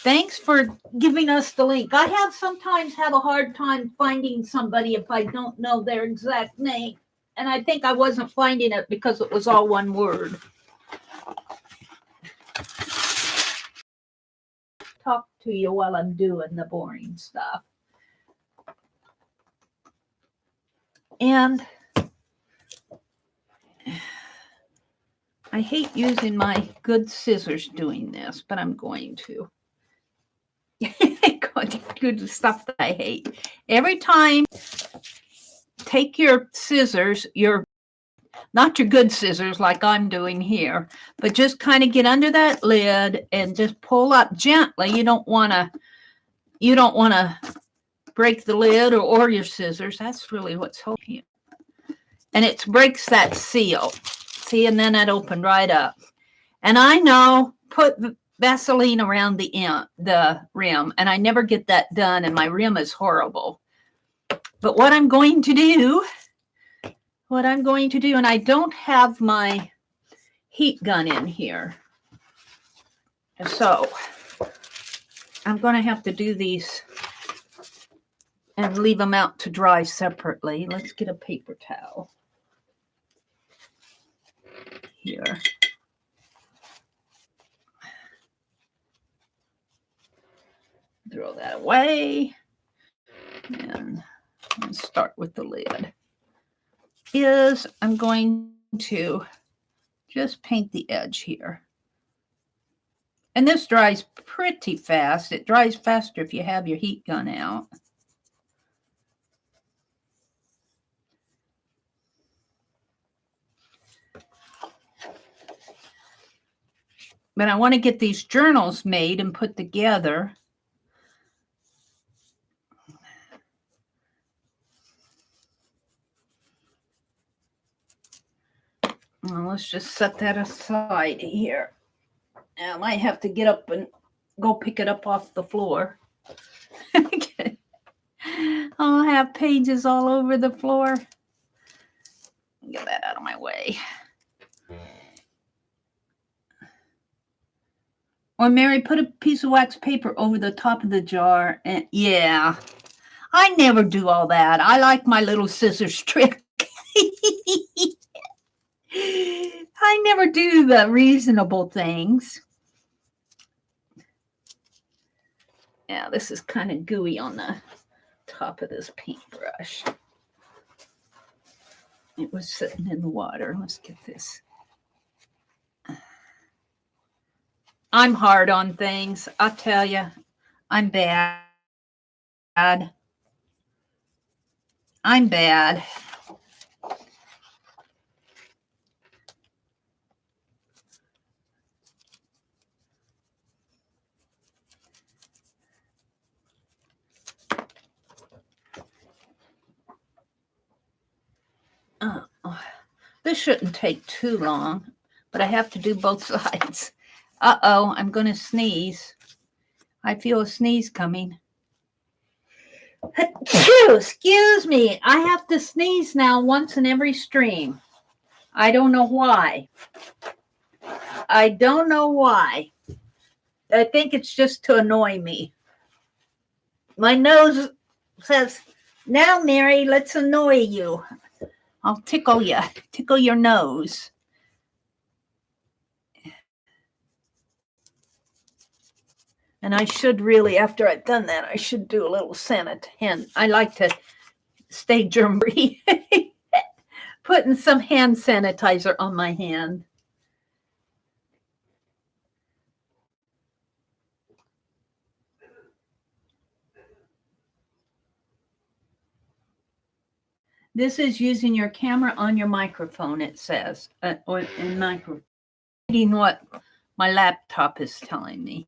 Thanks for giving us the link. I sometimes have a hard time finding somebody if I don't know their exact name. And I think I wasn't finding it because it was all one word. Talk to you while I'm doing the boring stuff. And I hate using my good scissors doing this, but I'm going to. Going to do the stuff that I hate. Every time, take your scissors, not your good scissors like I'm doing here, but just kind of get under that lid and just pull up gently. You don't want to break the lid or your scissors. That's really what's holding you. And it breaks that seal. See, and then that opened right up. And I know, put Vaseline around the rim, and I never get that done, and my rim is horrible. But what I'm going to do, what I'm going to do, and I don't have my heat gun in here. So I'm going to have to do these and leave them out to dry separately. Let's get a paper towel here. Throw that away. And let's start with the lid. I'm going to just paint the edge here. And this dries pretty fast. It dries faster if you have your heat gun out. But I want to get these journals made and put together. Well, let's just set that aside here. I might have to get up and go pick it up off the floor. I'll have pages all over the floor. Get that out of my way. Or Mary, put a piece of wax paper over the top of the jar. And yeah, I never do all that. I like my little scissors trick. I never do the reasonable things. Yeah, this is kind of gooey on the top of this paintbrush. It was sitting in the water. Let's get this. I'm hard on things. I'll tell you, I'm bad. I'm bad. This shouldn't take too long, but I have to do both sides. Uh-oh, I'm going to sneeze. I feel a sneeze coming. Excuse me. I have to sneeze now once in every stream. I don't know why. I don't know why. I think it's just to annoy me. My nose says, now, Mary, let's annoy you. I'll tickle you. Tickle your nose. And I should really, after I've done that, I should do a little sanitizer. I like to stay germ-free. Putting some hand sanitizer on my hand. This is using your camera on your microphone, it says. Or in micro. Reading what my laptop is telling me.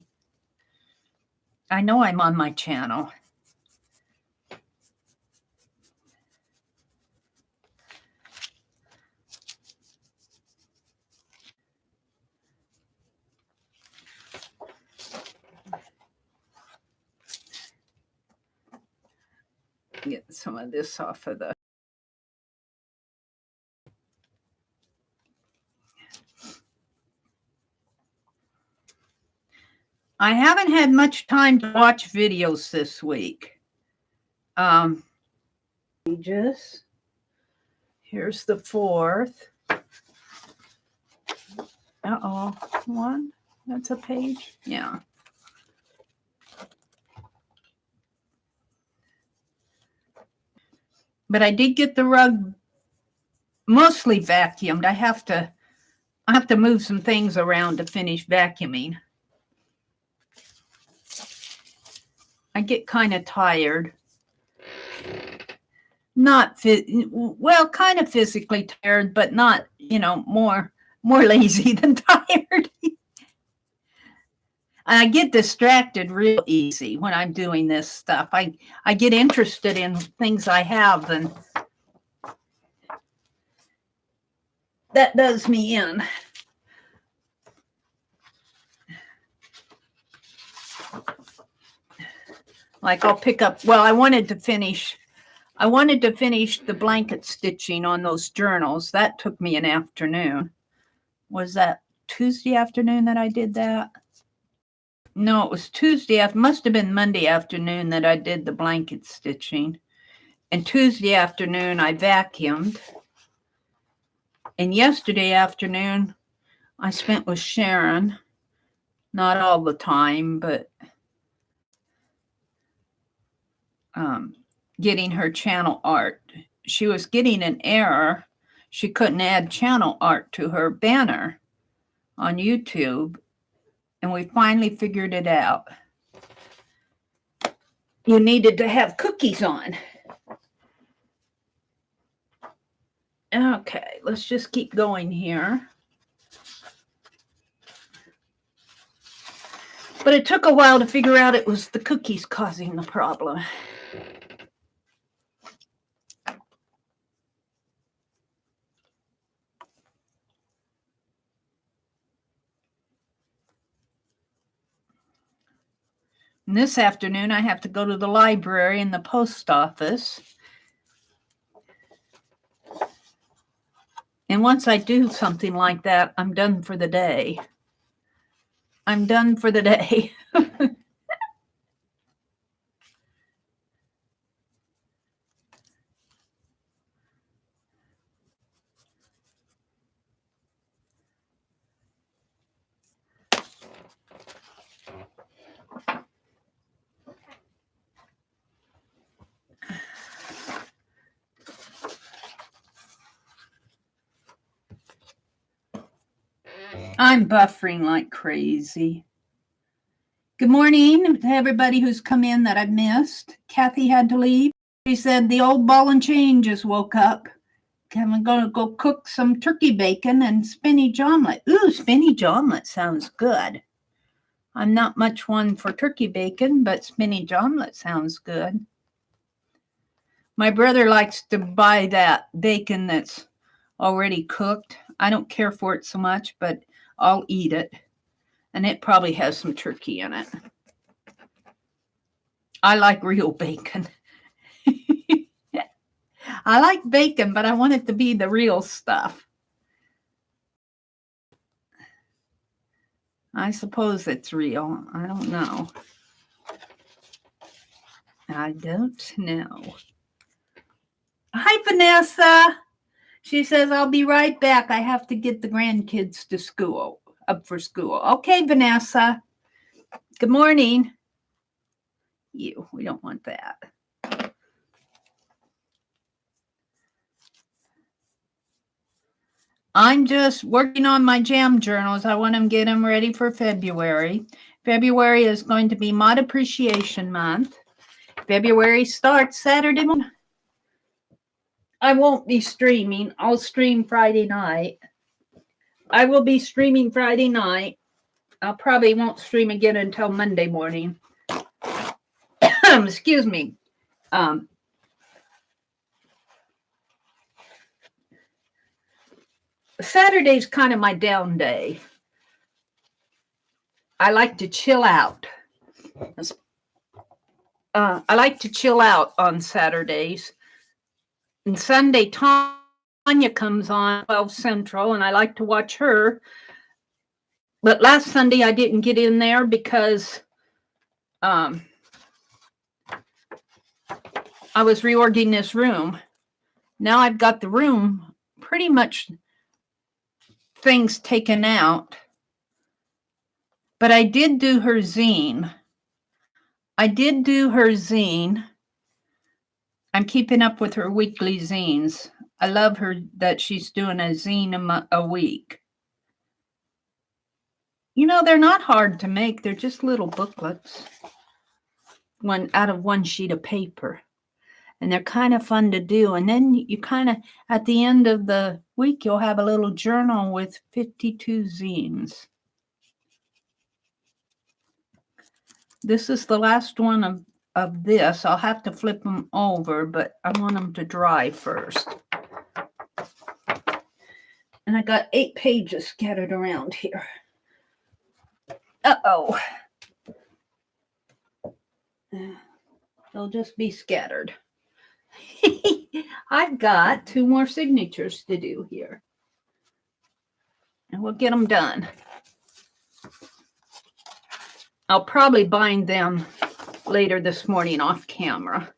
I know I'm on my channel. Get some of this off of the. I haven't had much time to watch videos this week. Pages. Here's the fourth. Uh-oh. One. That's a page. Yeah. But I did get the rug mostly vacuumed. I have to move some things around to finish vacuuming. I get kind of tired. Not well, kind of physically tired, but not, more lazy than tired. And I get distracted real easy when I'm doing this stuff. I get interested in things I have, and that does me in. Like I'll pick up, well, I wanted to finish I wanted to finish the blanket stitching on those journals. That took me an afternoon. Was that Tuesday afternoon that I did that? No, it was Tuesday. It must have been Monday afternoon that I did the blanket stitching. And Tuesday afternoon, I vacuumed. And yesterday afternoon, I spent with Sharon. Not all the time, but getting her channel art. She was getting an error. She couldn't add channel art to her banner on YouTube. And we finally figured it out. You needed to have cookies on. Okay, let's just keep going here. But it took a while to figure out it was the cookies causing the problem. And this afternoon, I have to go to the library and the post office. And once I do something like that, I'm done for the day. I'm done for the day. I'm buffering like crazy. Good morning to everybody who's come in that I've missed. Kathy had to leave. She said the old ball and chain just woke up. I'm going to go cook some turkey bacon and spinach omelet. Ooh, spinach omelet sounds good. I'm not much one for turkey bacon, but spinach omelet sounds good. My brother likes to buy that bacon that's already cooked. I don't care for it so much, but I'll eat it. And it probably has some turkey in it. I like real bacon. I like bacon, but I want it to be the real stuff. I suppose it's real. I don't know. I don't know. Hi, Vanessa. She says, I'll be right back. I have to get the grandkids to school, up for school. Okay, Vanessa. Good morning. We don't want that. I'm just working on my jam journals. I want to get them ready for February. February is going to be Mod Appreciation Month. February starts Saturday morning. I won't be streaming. I'll stream Friday night. I will be streaming Friday night. I probably won't stream again until Monday morning. Excuse me. Saturday's kind of my down day. I like to chill out. I like to chill out on Saturdays. And Sunday, Tanya comes on 12 Central, and I like to watch her. But last Sunday, I didn't get in there because I was reorganizing this room. Now I've got the room pretty much things taken out. But I did do her zine. I'm keeping up with her weekly zines. I love her that she's doing a zine a week. You know, they're not hard to make. They're just little booklets, one out of one sheet of paper. And they're kind of fun to do. And then you kind of, at the end of the week, you'll have a little journal with 52 zines. This is the last one of this. I'll have to flip them over, but I want them to dry first. And I got 8 pages scattered around here. Uh-oh. They'll just be scattered. I've got 2 more signatures to do here. And we'll get them done. I'll probably bind them later this morning off camera.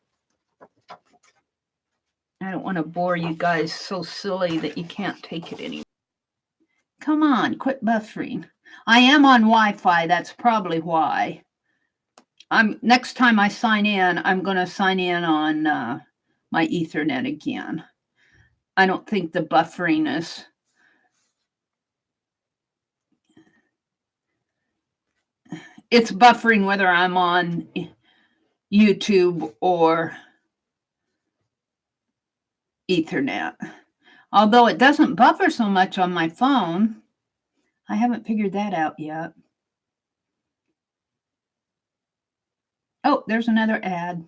I don't want to bore you guys so silly that you can't take it anymore. Come on, quit buffering. I am on Wi-Fi. That's probably why. Next time I sign in, I'm going to sign in on my Ethernet again. I don't think the buffering is... It's buffering whether I'm on YouTube or Ethernet. Although it doesn't buffer so much on my phone. I haven't figured that out yet. Oh, there's another ad.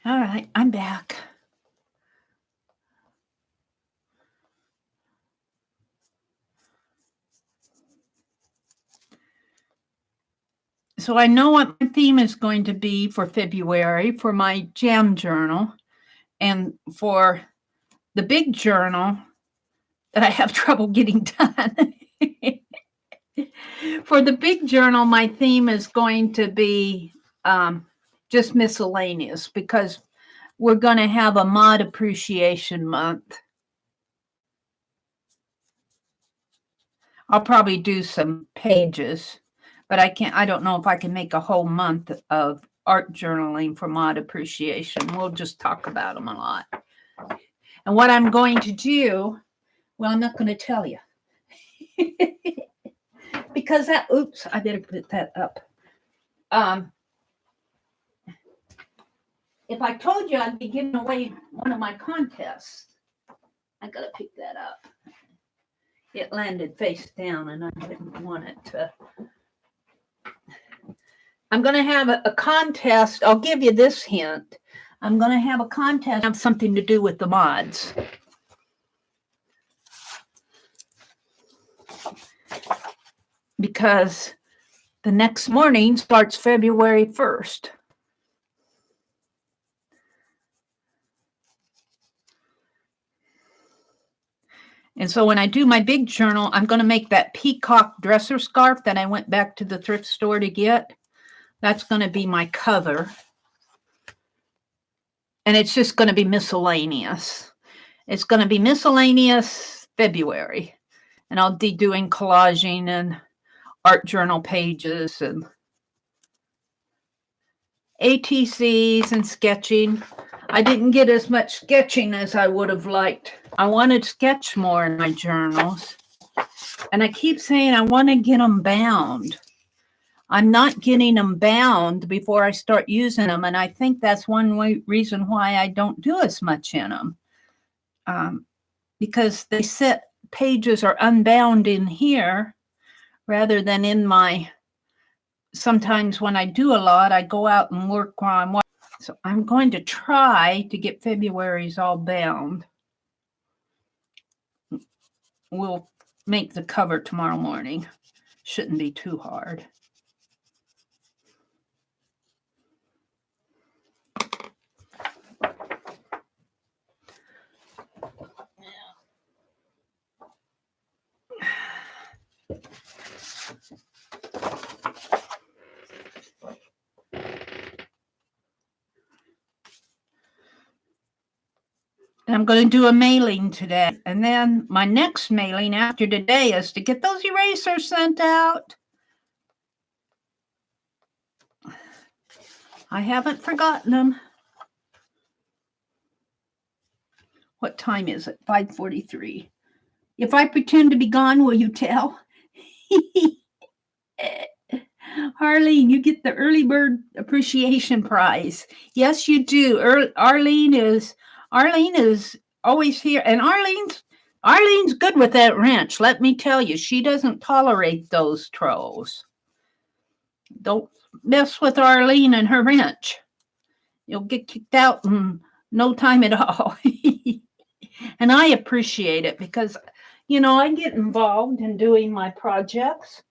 All right, I'm back. So I know what my theme is going to be for February for my jam journal, and for the big journal that I have trouble getting done. For the big journal, my theme is going to be just miscellaneous, because we're going to have a mod appreciation month. I'll probably do some pages, but I don't know if I can make a whole month of art journaling for mod appreciation. We'll just talk about them a lot. And what I'm going to do, well, I'm not going to tell you. Because oops, I better put that up. If I told you I'd be giving away one of my contests, I got to pick that up. It landed face down and I didn't want it to. I'm going to have a contest. I'll give you this hint. I'm going to have a contest have something to do with the mods. Because the next morning starts February 1st. And so when I do my big journal, I'm going to make that peacock dresser scarf that I went back to the thrift store to get. That's going to be my cover. And it's just going to be miscellaneous. It's going to be miscellaneous February. And I'll be doing collaging and art journal pages and ATCs and sketching. I didn't get as much sketching as I would have liked. I wanted to sketch more in my journals. And I keep saying I want to get them bound. I'm not getting them bound before I start using them. And I think that's one reason why I don't do as much in them. Because they sit pages are unbound in here rather than in my, sometimes when I do a lot, I go out and work while I'm watching. So I'm going to try to get February's all bound. We'll make the cover tomorrow morning. Shouldn't be too hard. And I'm going to do a mailing today. And then my next mailing after today is to get those erasers sent out. I haven't forgotten them. What time is it? 5:43. If I pretend to be gone, will you tell? Arlene, you get the early bird appreciation prize. Yes, you do. Arlene is always here. And Arlene's good with that wrench. Let me tell you, she doesn't tolerate those trolls. Don't mess with Arlene and her wrench. You'll get kicked out in no time at all. And I appreciate it because, you know, I get involved in doing my projects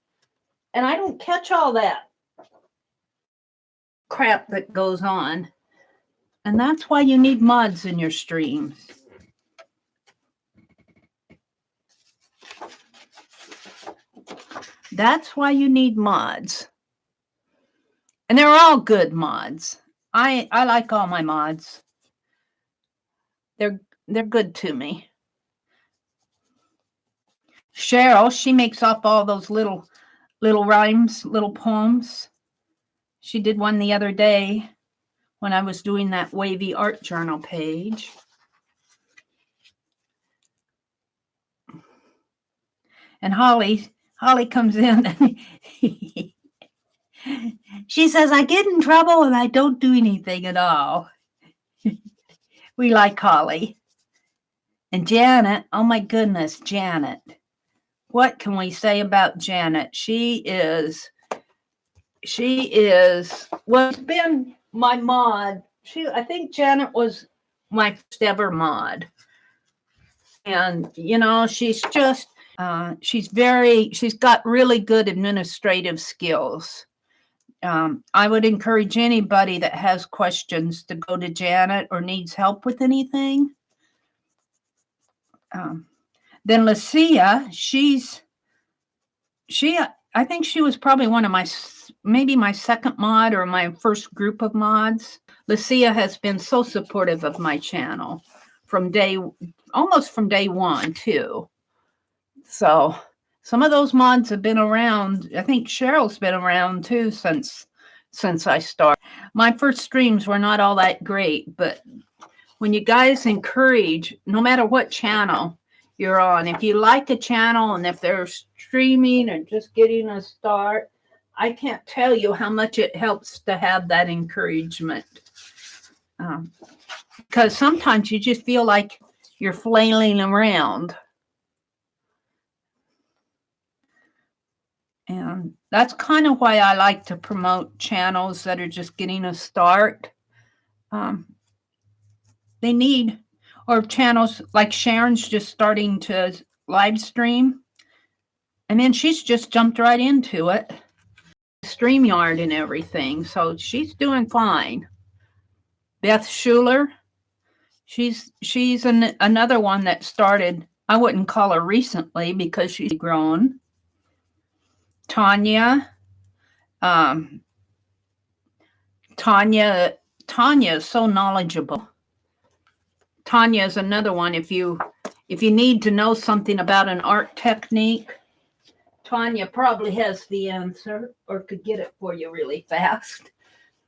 and I don't catch all that. crap that goes on. And that's why you need mods in your streams. That's why you need mods. And they're all good mods. I like all my mods. They're good to me. Cheryl, she makes up all those little rhymes, little poems. She did one the other day when I was doing that wavy art journal page. And Holly comes in and she says, I get in trouble and I don't do anything at all. We like Holly. And Janet, oh my goodness, Janet. What can we say about Janet? She is what's been my mod. I think Janet was my first ever mod. And, you know, she's just, she's got really good administrative skills. I would encourage anybody that has questions to go to Janet or needs help with anything. Then Lucia, I think she was probably one of maybe my second mod or my first group of mods. Lucia has been so supportive of my channel almost from day one too. So some of those mods have been around. I think Cheryl's been around too since I started. My first streams were not all that great, but when you guys encourage, no matter what channel you're on, if you like a channel and if they're streaming or just getting a start, I can't tell you how much it helps to have that encouragement. Because sometimes you just feel like you're flailing around. And that's kind of why I like to promote channels that are just getting a start. They need, or channels like Sharon's just starting to live stream. And then she's just jumped right into it. StreamYard and everything. So she's doing fine. Beth Schuler, she's another one that started. I wouldn't call her recently because she's grown. Tanya is so knowledgeable. Tanya is another one. If you need to know something about an art technique, Tanya probably has the answer or could get it for you really fast.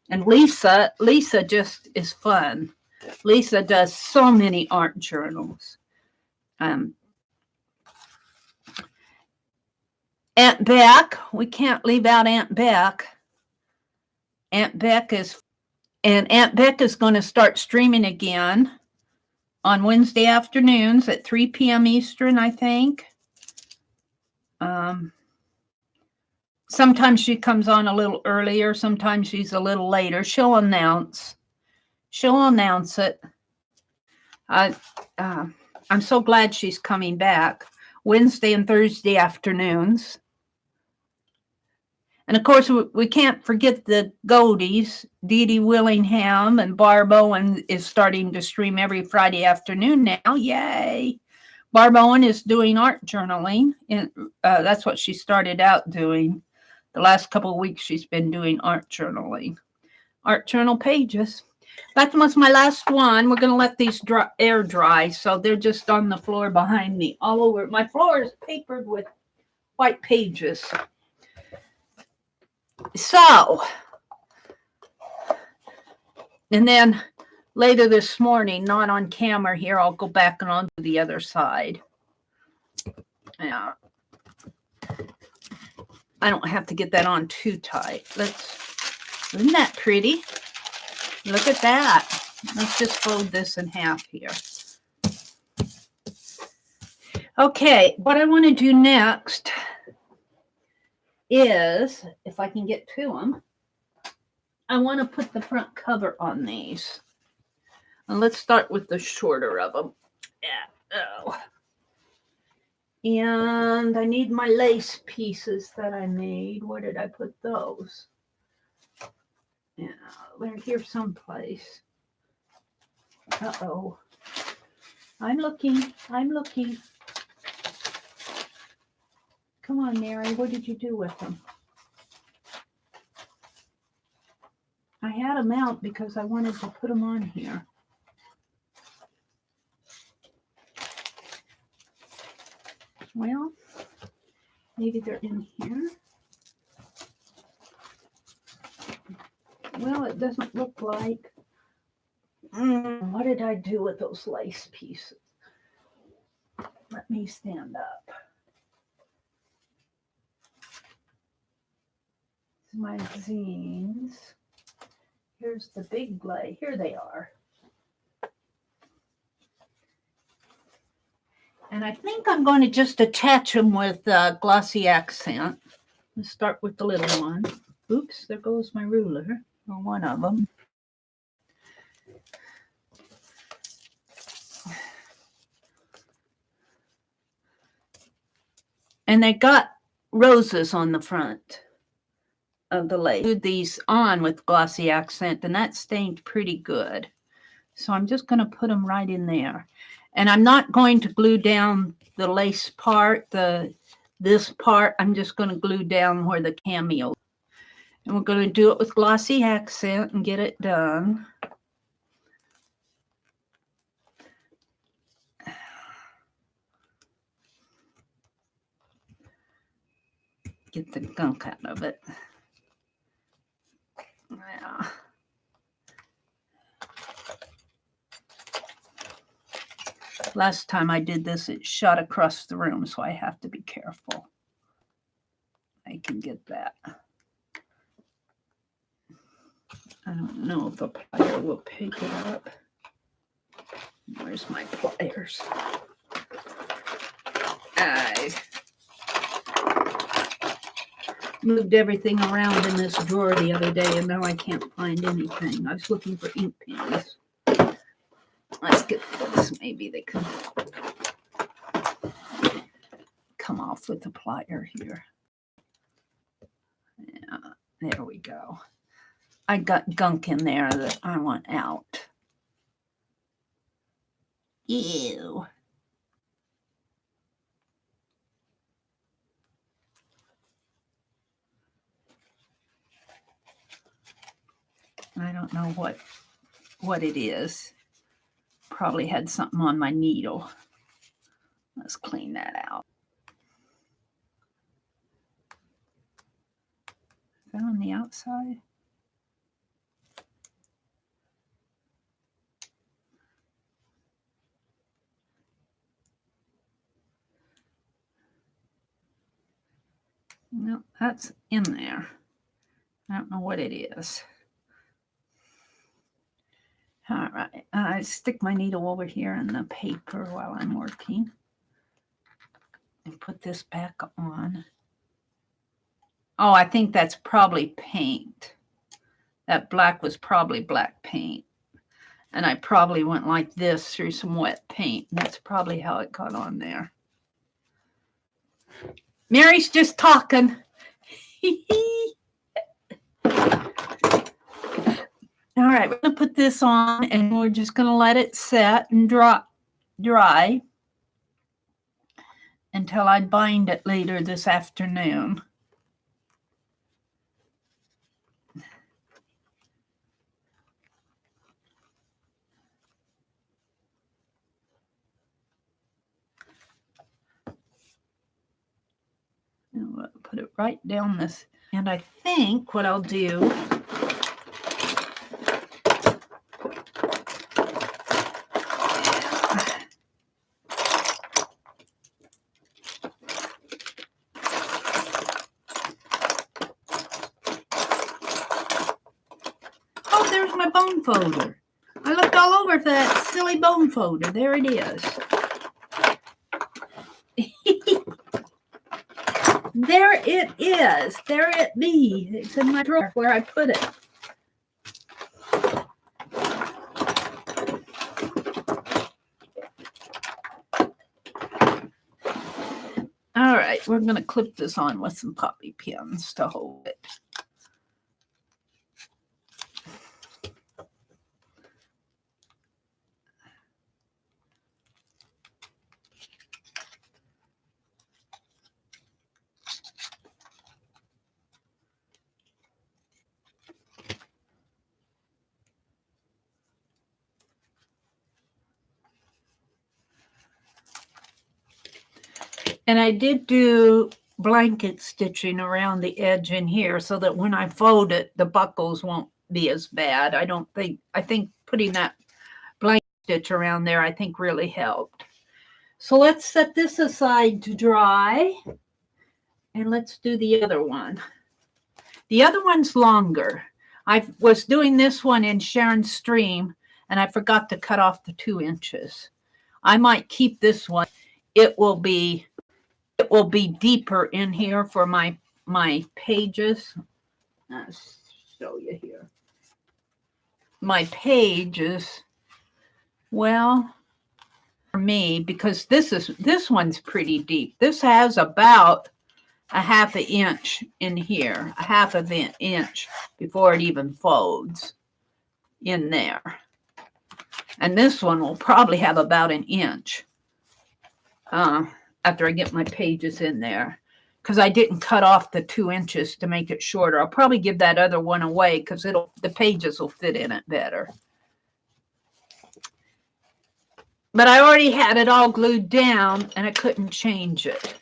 And Lisa just is fun. Lisa does so many art journals. Aunt Beck, we can't leave out Aunt Beck. Aunt Beck is going to start streaming again on Wednesday afternoons at 3 p.m. Eastern, I think. Sometimes she comes on a little earlier. Sometimes she's a little later. She'll announce it. I'm so glad she's coming back. Wednesday and Thursday afternoons. And of course, we can't forget the Goldies. Dee Dee Willingham and Barb Owen is starting to stream every Friday afternoon now. Yay! Barb Owen is doing art journaling. And that's what she started out doing. The last couple of weeks, she's been doing art journaling. Art journal pages. That was my last one. We're going to let these air dry. So they're just on the floor behind me. All over. My floor is papered with white pages. So, and then later this morning, not on camera here, I'll go back and on to the other side. Yeah. I don't have to get that on too tight. Isn't that pretty? Look at that. Let's just fold this in half here. Okay, what I want to do next is, if I can get to them, I want to put the front cover on these. And let's start with the shorter of them. Yeah. Oh. And I need my lace pieces that I made. Where did I put those? Yeah, they're here someplace. Uh-oh. I'm looking. I'm looking. Come on, Mary. What did you do with them? I had them out because I wanted to put them on here. Well, maybe they're in here. Well, it doesn't look like. What did I do with those lace pieces? Let me stand up. My zines. Here's the big lace. Here they are. And I think I'm going to just attach them with glossy accent. Let's start with the little one. Oops, there goes my ruler. Or one of them. And they got roses on the front of the lace. I glued these on with glossy accent, and that stained pretty good. So I'm just going to put them right in there. And I'm not going to glue down the lace part, this part. I'm just going to glue down where the cameo. And we're going to do it with glossy accent and get it done. Get the gunk out of it. Yeah. Last time I did this, it shot across the room, so I have to be careful. I can get that. I don't know if the plier will pick it up. Where's my pliers? I moved everything around in this drawer the other day, and now I can't find anything. I was looking for ink pens. Let's get this. Maybe they can come off with the plier here. Yeah, there we go. I got gunk in there that I want out. Ew. I don't know what it is. Probably had something on my needle. Let's clean that out. Is that on the outside? No, that's in there. I don't know what it is. All right, I stick my needle over here in the paper while I'm working. And put this back on. Oh, I think that's probably paint. That black was probably black paint. And I probably went like this through some wet paint. And that's probably how it got on there. Mary's just talking. All right, we're going to put this on, and we're just going to let it set and dry until I bind it later this afternoon. And we'll put it right down this. And I think what I'll do my bone folder. I looked all over for that silly bone folder. There it is. There it is. There it be. It's in my drawer where I put it. All right, we're going to clip this on with some bobby pins to hold it. And I did do blanket stitching around the edge in here so that when I fold it, the buckles won't be as bad. I think putting that blanket stitch around there, I think really helped. So let's set this aside to dry. And let's do the other one. The other one's longer. I was doing this one in Sharon's stream, and I forgot to cut off the 2 inches. I might keep this one. It will be deeper in here for my pages. I'll show you here. My pages, well, for me, because this one's pretty deep. This has about a 1/2 inch in here, a 1/2 inch before it even folds in there. And this one will probably have about 1 inch after I get my pages in there, because I didn't cut off the 2 inches to make it shorter. I'll probably give that other one away because the pages will fit in it better. But I already had it all glued down and I couldn't change it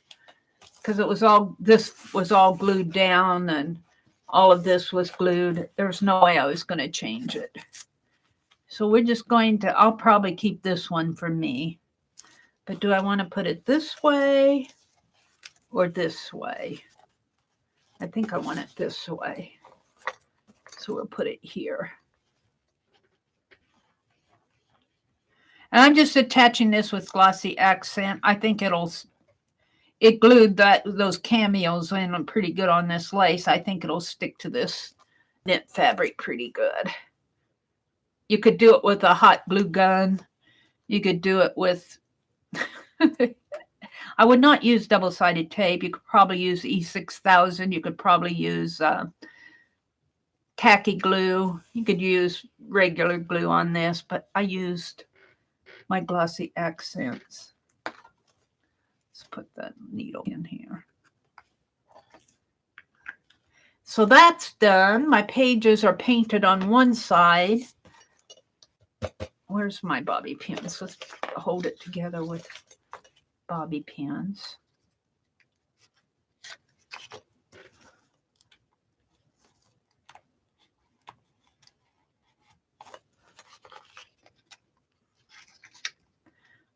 because this was all glued down and all of this was glued. There's no way I was going to change it. So we're just I'll probably keep this one for me. But do I want to put it this way or this way? I think I want it this way. So we'll put it here. And I'm just attaching this with glossy accent. I think it glued those cameos in pretty good on this lace. I think it'll stick to this knit fabric pretty good. You could do it with a hot glue gun. You could do it with, I would not use double-sided tape. You could probably use E6000. You could probably use khaki glue. You could use regular glue on this, but I used my glossy accents. Let's put that needle in here. So that's done. My pages are painted on one side. Where's my bobby pins? Let's hold it together with bobby pins.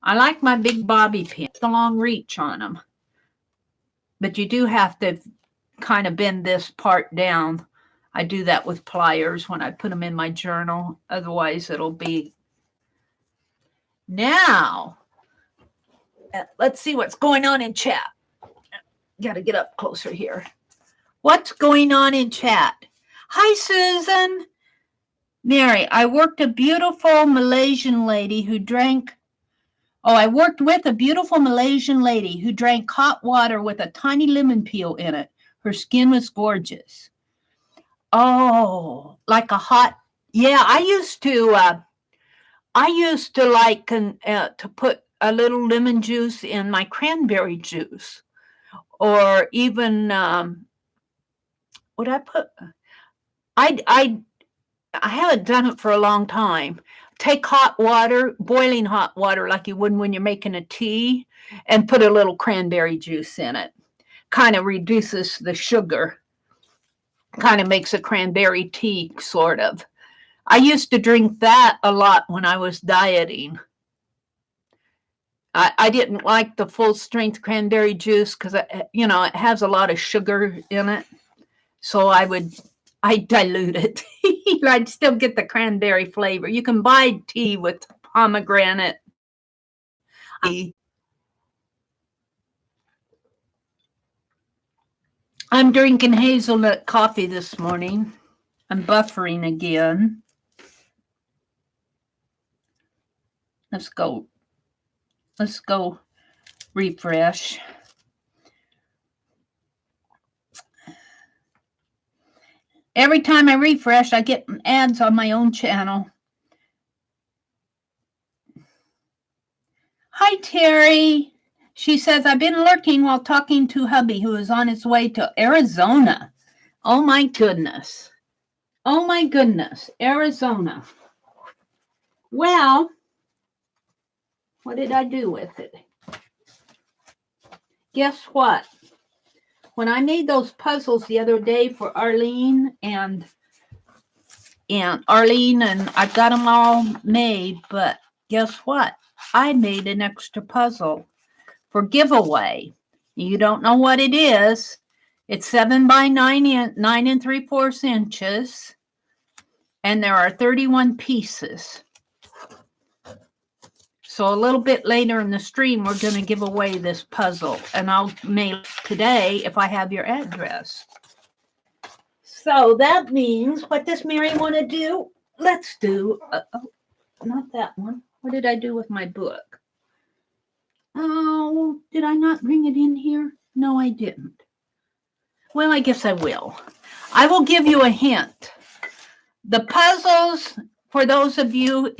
I like my big bobby pins, the long reach on them. But you do have to kind of bend this part down. I do that with pliers when I put them in my journal. Otherwise, it'll be. Now, let's see what's going on in chat. Got to get up closer here. What's going on in chat? Hi, Susan. Mary, I worked with a beautiful Malaysian lady who drank hot water with a tiny lemon peel in it. Her skin was gorgeous. Oh, like a hot, yeah, I used to like to put a little lemon juice in my cranberry juice, or even what I put. I haven't done it for a long time. Take hot water, boiling hot water, like you would when you're making a tea, and put a little cranberry juice in it. Kind of reduces the sugar. Kind of makes a cranberry tea, sort of. I used to drink that a lot when I was dieting. I didn't like the full strength cranberry juice because, it has a lot of sugar in it. So I dilute it. I'd still get the cranberry flavor. You can buy tea with pomegranate. I'm drinking hazelnut coffee this morning. I'm buffering again. Let's go refresh. Every time I refresh, I get ads on my own channel. Hi, Terry. She says, I've been lurking while talking to hubby who is on his way to Arizona. Oh, my goodness. Oh, my goodness. Arizona. Well, what did I do with it? guess what? When I made those puzzles the other day for Arlene and I've got them all made, but guess what? I made an extra puzzle for giveaway. You don't know what it is. It's 7 by 9 3/4 inches, and there are 31 pieces. So a little bit later in the stream, we're going to give away this puzzle, and I'll mail it today if I have your address. So that means, what does Mary want to do? Let's do, not that one. What did I do with my book? Oh, did I not bring it in here? No, I didn't. Well, I guess I will. I will give you a hint. The puzzles, for those of you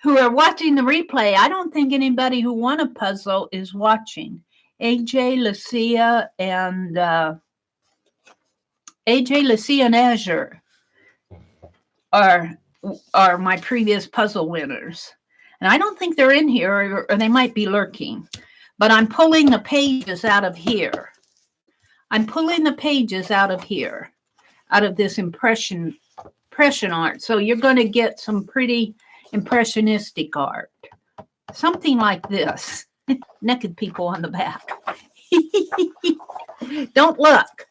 who are watching the replay, I don't think anybody who won a puzzle is watching. AJ, Lucia, and Azure are my previous puzzle winners. And I don't think they're in here, or they might be lurking. But I'm pulling the pages out of here. I'm pulling the pages out of here, out of this impression art. So you're going to get some pretty impressionistic art. Something like this. Naked people on the back. Don't look.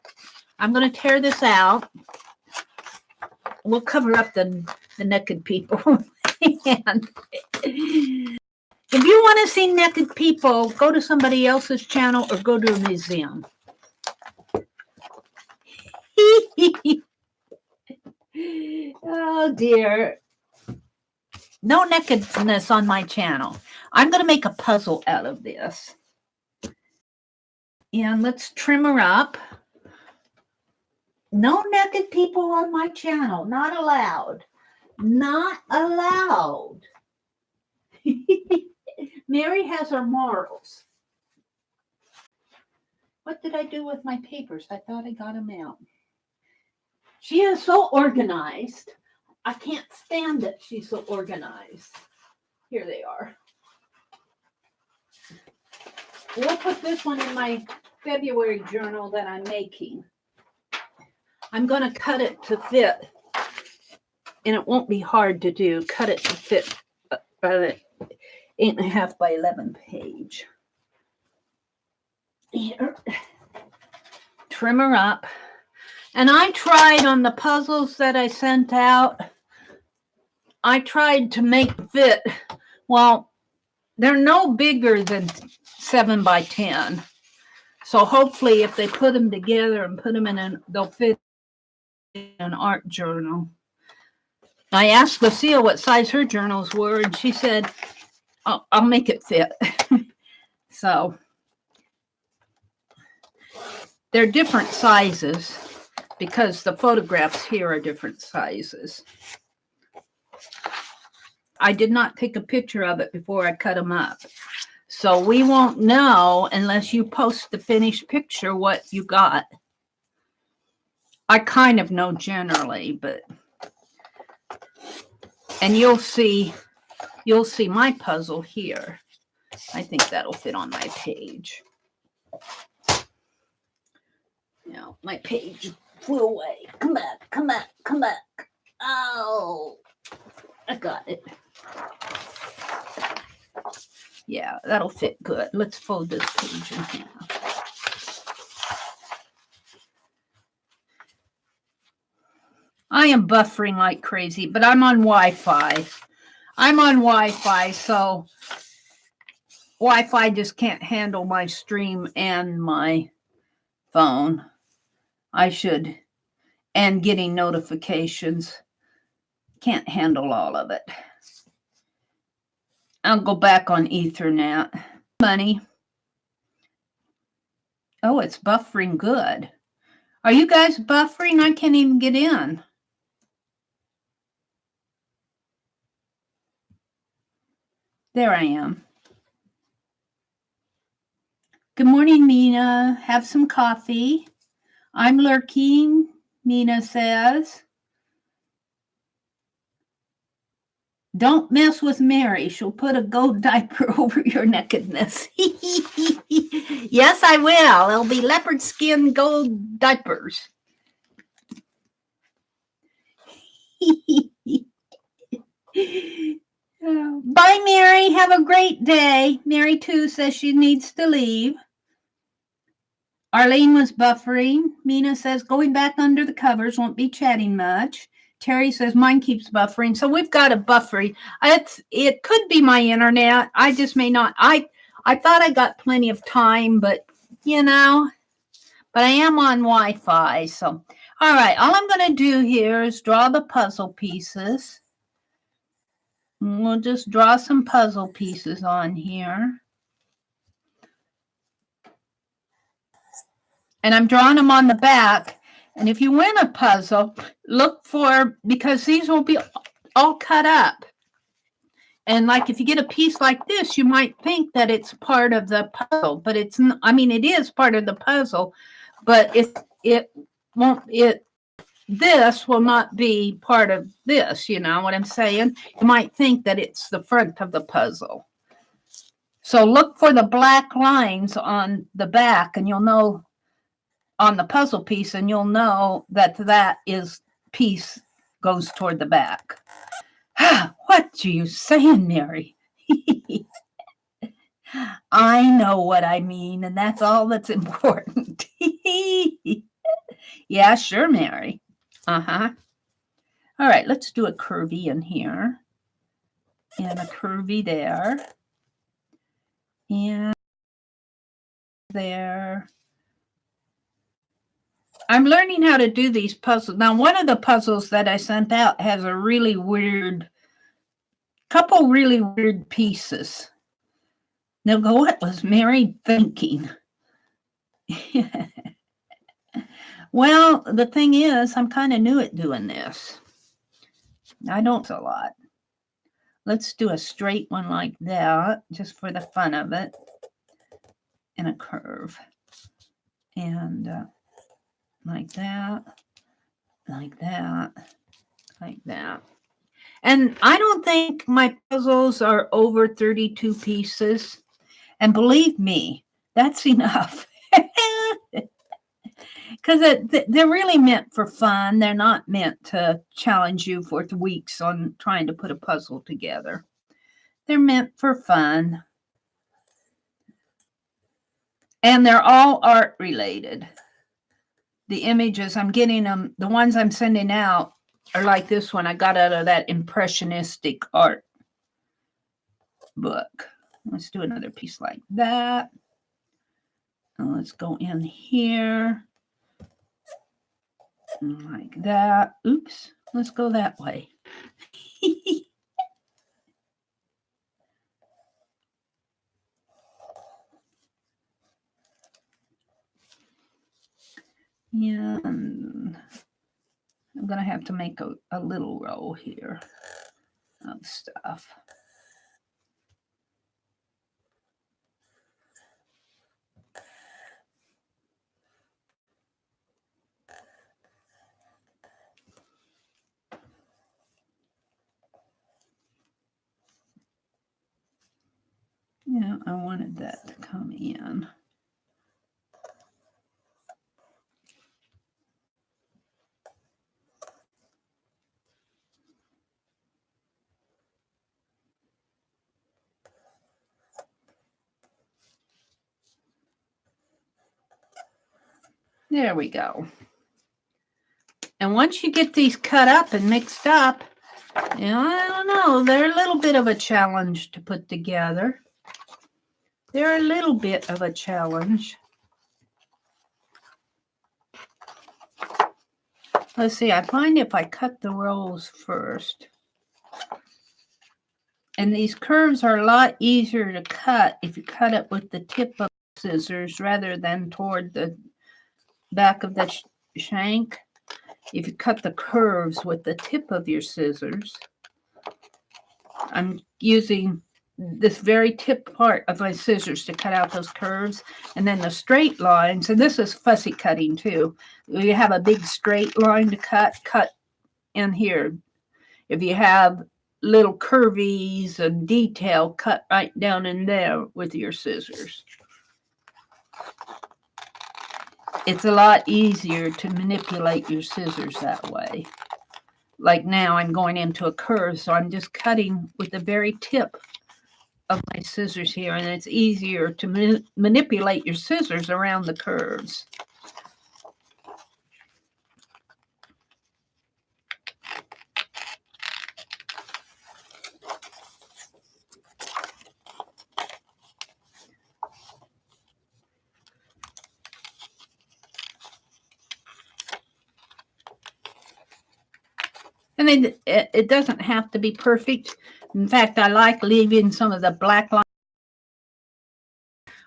I'm going to tear this out. We'll cover up the naked people. And if you want to see naked people, go to somebody else's channel or go to a museum. Oh dear. No nakedness on my channel. I'm going to make a puzzle out of this. And let's trim her up. No naked people on my channel. Not allowed. Not allowed. Mary has her morals. What did I do with my papers? I thought I got them out. She is so organized. I can't stand it. She's so organized. Here they are. We'll put this one in my February journal that I'm making. I'm going to cut it to fit, and it won't be hard to do. Cut it to fit the 8.5 by 11 page. Here. Trim her up. And I tried on the puzzles that I sent out, I tried to make fit. Well, they're no bigger than 7 by 10. So hopefully if they put them together and put them in they'll fit in an art journal. I asked Lucille what size her journals were, and she said, I'll make it fit. So they're different sizes because the photographs here are different sizes. I did not take a picture of it before I cut them up. So we won't know unless you post the finished picture what you got. I kind of know generally, but and you'll see my puzzle here. I think that'll fit on my page. Now my page flew away. Come back, come back, come back. Oh, I got it. Yeah, that'll fit good. Let's fold this page in half. I am buffering like crazy, but I'm on Wi-Fi. I'm on Wi-Fi, so Wi-Fi just can't handle my stream and my phone. And getting notifications. Can't handle all of it. I'll go back on Ethernet. Money. Oh, it's buffering good. Are you guys buffering? I can't even get in. There I am. Good morning, Mina. Have some coffee. I'm lurking, Mina says. Don't mess with Mary. She'll put a gold diaper over your nakedness. Yes, I will. It'll be leopard skin gold diapers. Bye, Mary. Have a great day. Mary, too, says she needs to leave. Arlene was buffering. Mina says going back under the covers, won't be chatting much. Terry says mine keeps buffering. So we've got a buffering. It could be my internet. I just may not. I thought I got plenty of time, but but I am on Wi-Fi. So, all right. All I'm going to do here is draw the puzzle pieces. We'll just draw some puzzle pieces on here. And I'm drawing them on the back. And if you win a puzzle, look for, because these will be all cut up. And like if you get a piece like this, you might think that it's part of the puzzle, but it's not. I mean, it is part of the puzzle, but this will not be part of this, you know what I'm saying? You might think that it's the front of the puzzle. So look for the black lines on the back, and you'll know on the puzzle piece, and you'll know that piece goes toward the back. What are you saying, Mary? I know what I mean, and that's all that's important. Yeah, sure, Mary. Uh-huh. All right, let's do a curvy in here. And a curvy there. And there. I'm learning how to do these puzzles. Now, one of the puzzles that I sent out has a couple really weird pieces. Now go, what was Mary thinking? Well, the thing is, I'm kind of new at doing this. I don't a lot. Let's do a straight one like that, just for the fun of it. And a curve. And like that, like that, like that. And I don't think my puzzles are over 32 pieces. And believe me, that's enough. Because they're really meant for fun. They're not meant to challenge you for weeks on trying to put a puzzle together. They're meant for fun. And they're all art related. The images I'm getting them, the ones I'm sending out are like this one I got out of that impressionistic art book. Let's do another piece like that. And let's go in here. Like that. Oops. Let's go that way. Yeah, and I'm going to have to make a little row here of stuff. Yeah, I wanted that to come in. There we go. And once you get these cut up and mixed up, I don't know, they're a little bit of a challenge to put together. They're a little bit of a challenge. Let's see, I find if I cut the rows first. And these curves are a lot easier to cut if you cut it with the tip of the scissors rather than toward the back of the shank. If you cut the curves with the tip of your scissors, I'm using this very tip part of my scissors to cut out those curves, and then the straight lines, and this is fussy cutting too. You have a big straight line to cut in here. If you have little curvies and detail cut right down in there with your scissors. It's a lot easier to manipulate your scissors that way. Like now I'm going into a curve, so I'm just cutting with the very tip of my scissors here, and it's easier to manipulate your scissors around the curves. And then it doesn't have to be perfect. In fact, I like leaving some of the black lines.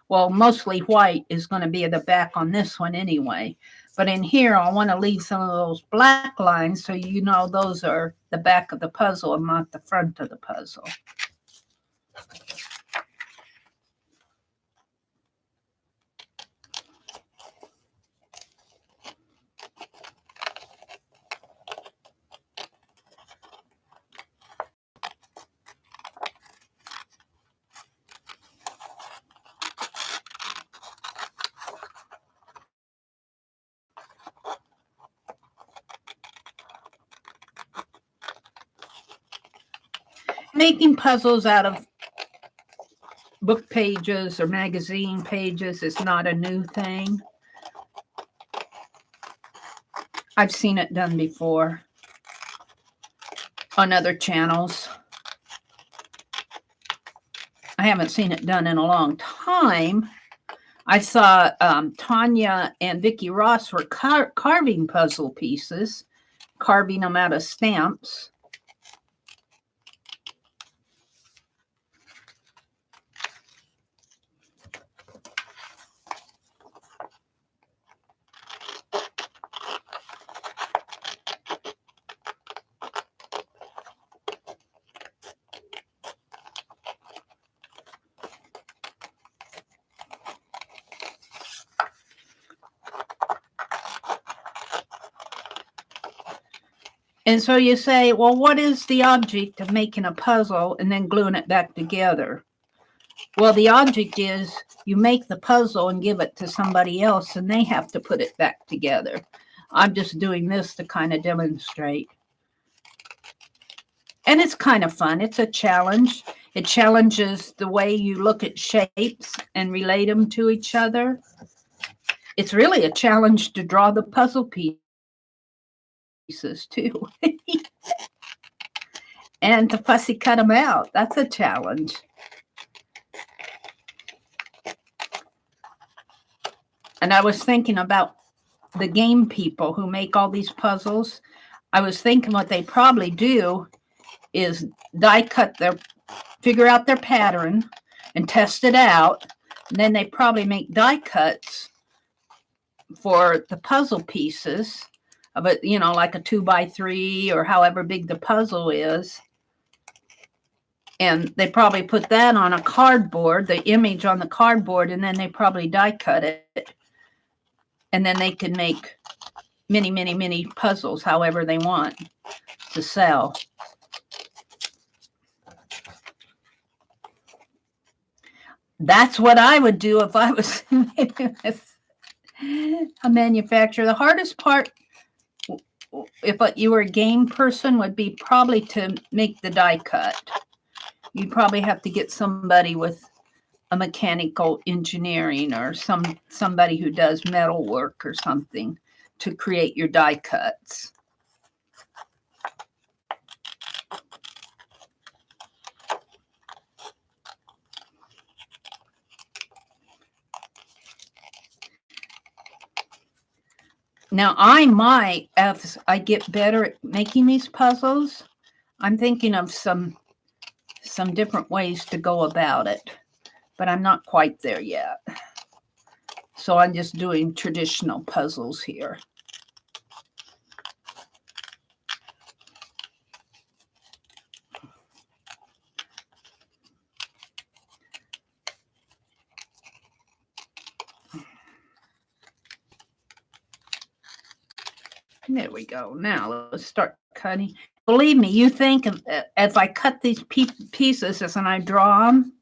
Well, mostly white is going to be the back on this one anyway. But in here, I want to leave some of those black lines so you know those are the back of the puzzle and not the front of the puzzle. Making puzzles out of book pages or magazine pages is not a new thing. I've seen it done before on other channels. I haven't seen it done in a long time. I saw Tanya and Vicki Ross were carving puzzle pieces, carving them out of stamps. And so you say, well, what is the object of making a puzzle and then gluing it back together? Well, the object is you make the puzzle and give it to somebody else, and they have to put it back together. I'm just doing this to kind of demonstrate. And it's kind of fun. It's a challenge. It challenges the way you look at shapes and relate them to each other. It's really a challenge to draw the puzzle pieces too. And to fussy cut them out. That's a challenge. And I was thinking about the game people who make all these puzzles. I was thinking what they probably do is die cut figure out their pattern and test it out. And then they probably make die cuts for the puzzle pieces of it, you know, like a 2x3 or however big the puzzle is. And they probably put that on a cardboard, the image on the cardboard, and then they probably die cut it. And then they can make many, many, many puzzles however they want to sell. That's what I would do if I was a manufacturer. The hardest part, if you were a game person, would be probably to make the die cut. You'd probably have to get somebody with a mechanical engineering or somebody who does metal work or something to create your die cuts. Now, I might, as I get better at making these puzzles, I'm thinking of some different ways to go about it, but I'm not quite there yet. So I'm just doing traditional puzzles here. There we go. Now let's start cutting. believe me, you think if I cut these pieces and I draw them,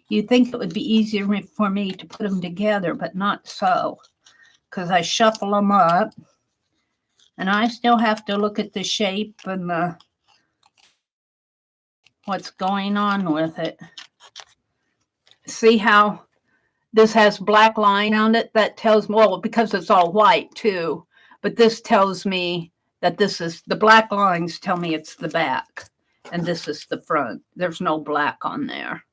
you think it would be easier for me to put them together, but not so, because I shuffle them up, and I still have to look at the shape and what's going on with it. See how this has black line on it? That tells me, well, because it's all white too, but this tells me that this is, the black lines tell me it's the back, and this is the front. There's no black on there.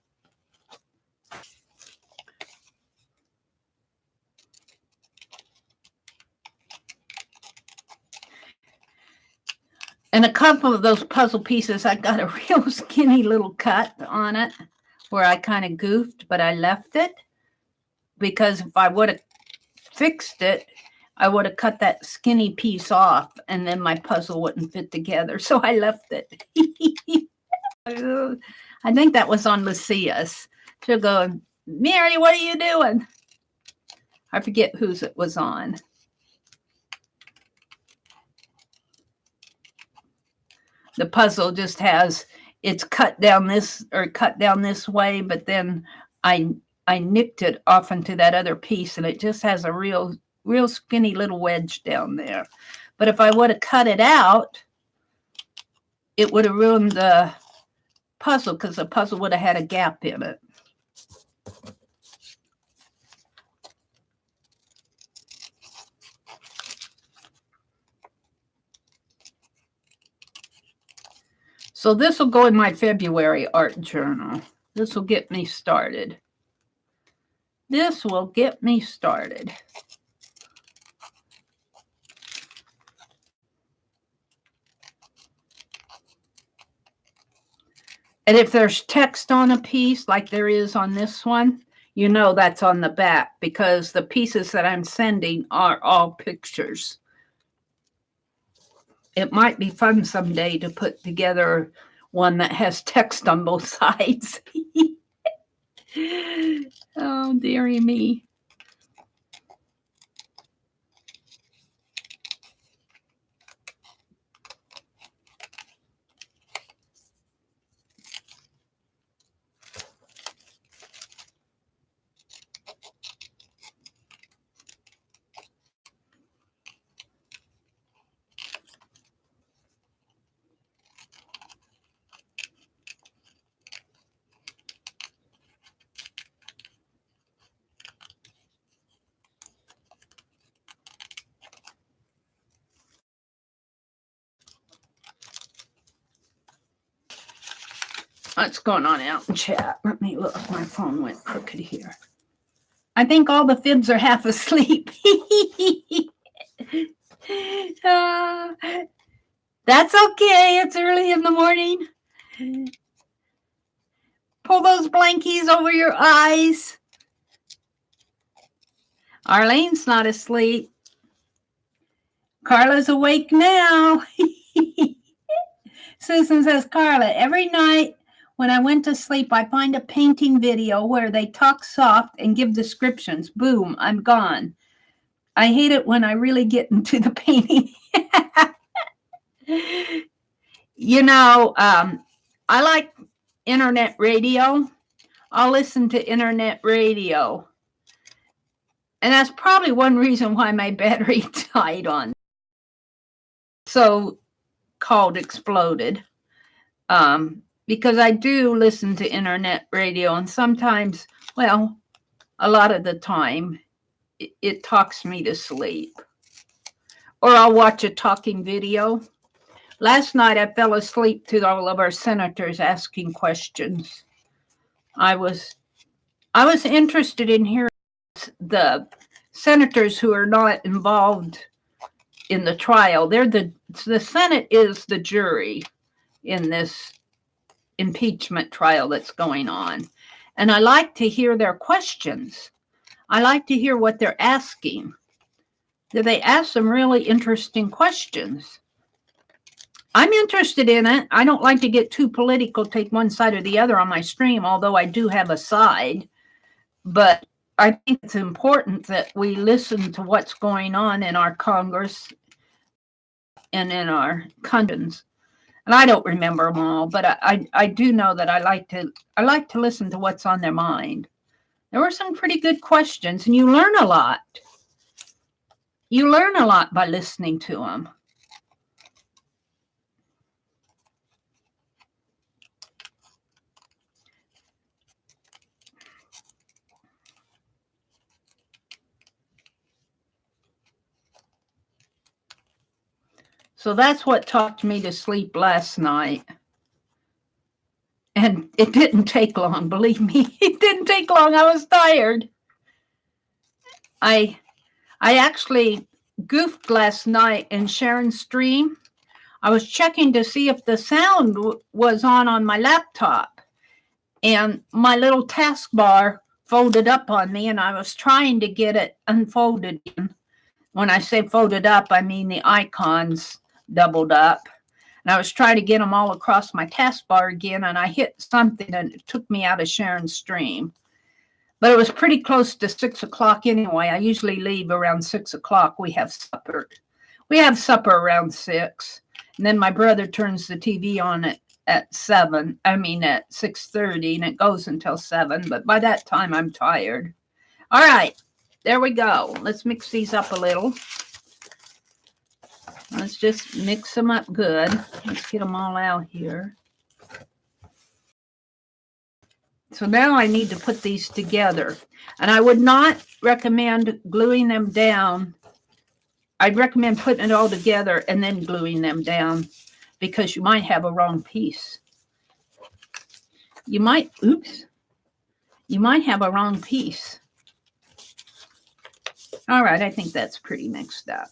And a couple of those puzzle pieces, I got a real skinny little cut on it where I kind of goofed, but I left it because if I would have fixed it, I would have cut that skinny piece off and then my puzzle wouldn't fit together. So I left it. I think that was on Lucia's. She'll go, Mary, what are you doing? I forget whose it was on. The puzzle just has, it's cut down this or cut down this way, but then I nicked it off into that other piece and it just has a real skinny little wedge down there. But if I would have cut it out, it would have ruined the puzzle because the puzzle would have had a gap in it. So this will go in my February art journal. This will get me started. This will get me started. And if there's text on a piece like there is on this one, you know that's on the back because the pieces that I'm sending are all pictures. It might be fun someday to put together one that has text on both sides. Oh, dearie me. What's going on out in chat? Let me look. My phone went crooked here. I think all the fibs are half asleep. That's okay. It's early in the morning. Pull those blankies over your eyes. Arlene's not asleep. Carla's awake now. Susan says, Carla, every night when I went to sleep, I find a painting video where they talk soft and give descriptions. Boom, I'm gone. I hate it when I really get into the painting. You know, I like internet radio. I'll listen to internet radio. And that's probably one reason why my battery died on. So called exploded. Because I do listen to internet radio, and sometimes, well, a lot of the time, it talks me to sleep. Or I'll watch a talking video. Last night, I fell asleep to all of our senators asking questions. I was interested in hearing the senators who are not involved in the trial. They're the Senate is the jury in this impeachment trial that's going on. And I like to hear their questions. I like to hear what they're asking. They ask some really interesting questions. I'm interested in it. I don't like to get too political, take one side or the other on my stream, although I do have a side. But I think it's important that we listen to what's going on in our Congress and in our countries. And I don't remember them all, but I do know that I like to listen to what's on their mind. There were some pretty good questions, and you learn a lot. You learn a lot by listening to them. So that's what talked me to sleep last night. And it didn't take long, believe me. It didn't take long. I was tired. I actually goofed last night in Sharon's stream. I was checking to see if the sound was on my laptop. And my little taskbar folded up on me, and I was trying to get it unfolded in. When I say folded up, I mean the icons doubled up. And I was trying to get them all across my taskbar again, and I hit something, and it took me out of Sharon's stream. But it was pretty close to 6 o'clock anyway. I usually leave around 6 o'clock. We have supper. We have supper around 6. And then my brother turns the TV on at 6:30, and it goes until 7. But by that time, I'm tired. All right, there we go. Let's mix these up a little. Let's just mix them up good. Let's get them all out here. So now I need to put these together. And I would not recommend gluing them down. I'd recommend putting it all together and then gluing them down, because you might have a wrong piece. You might have a wrong piece. All right, I think that's pretty mixed up.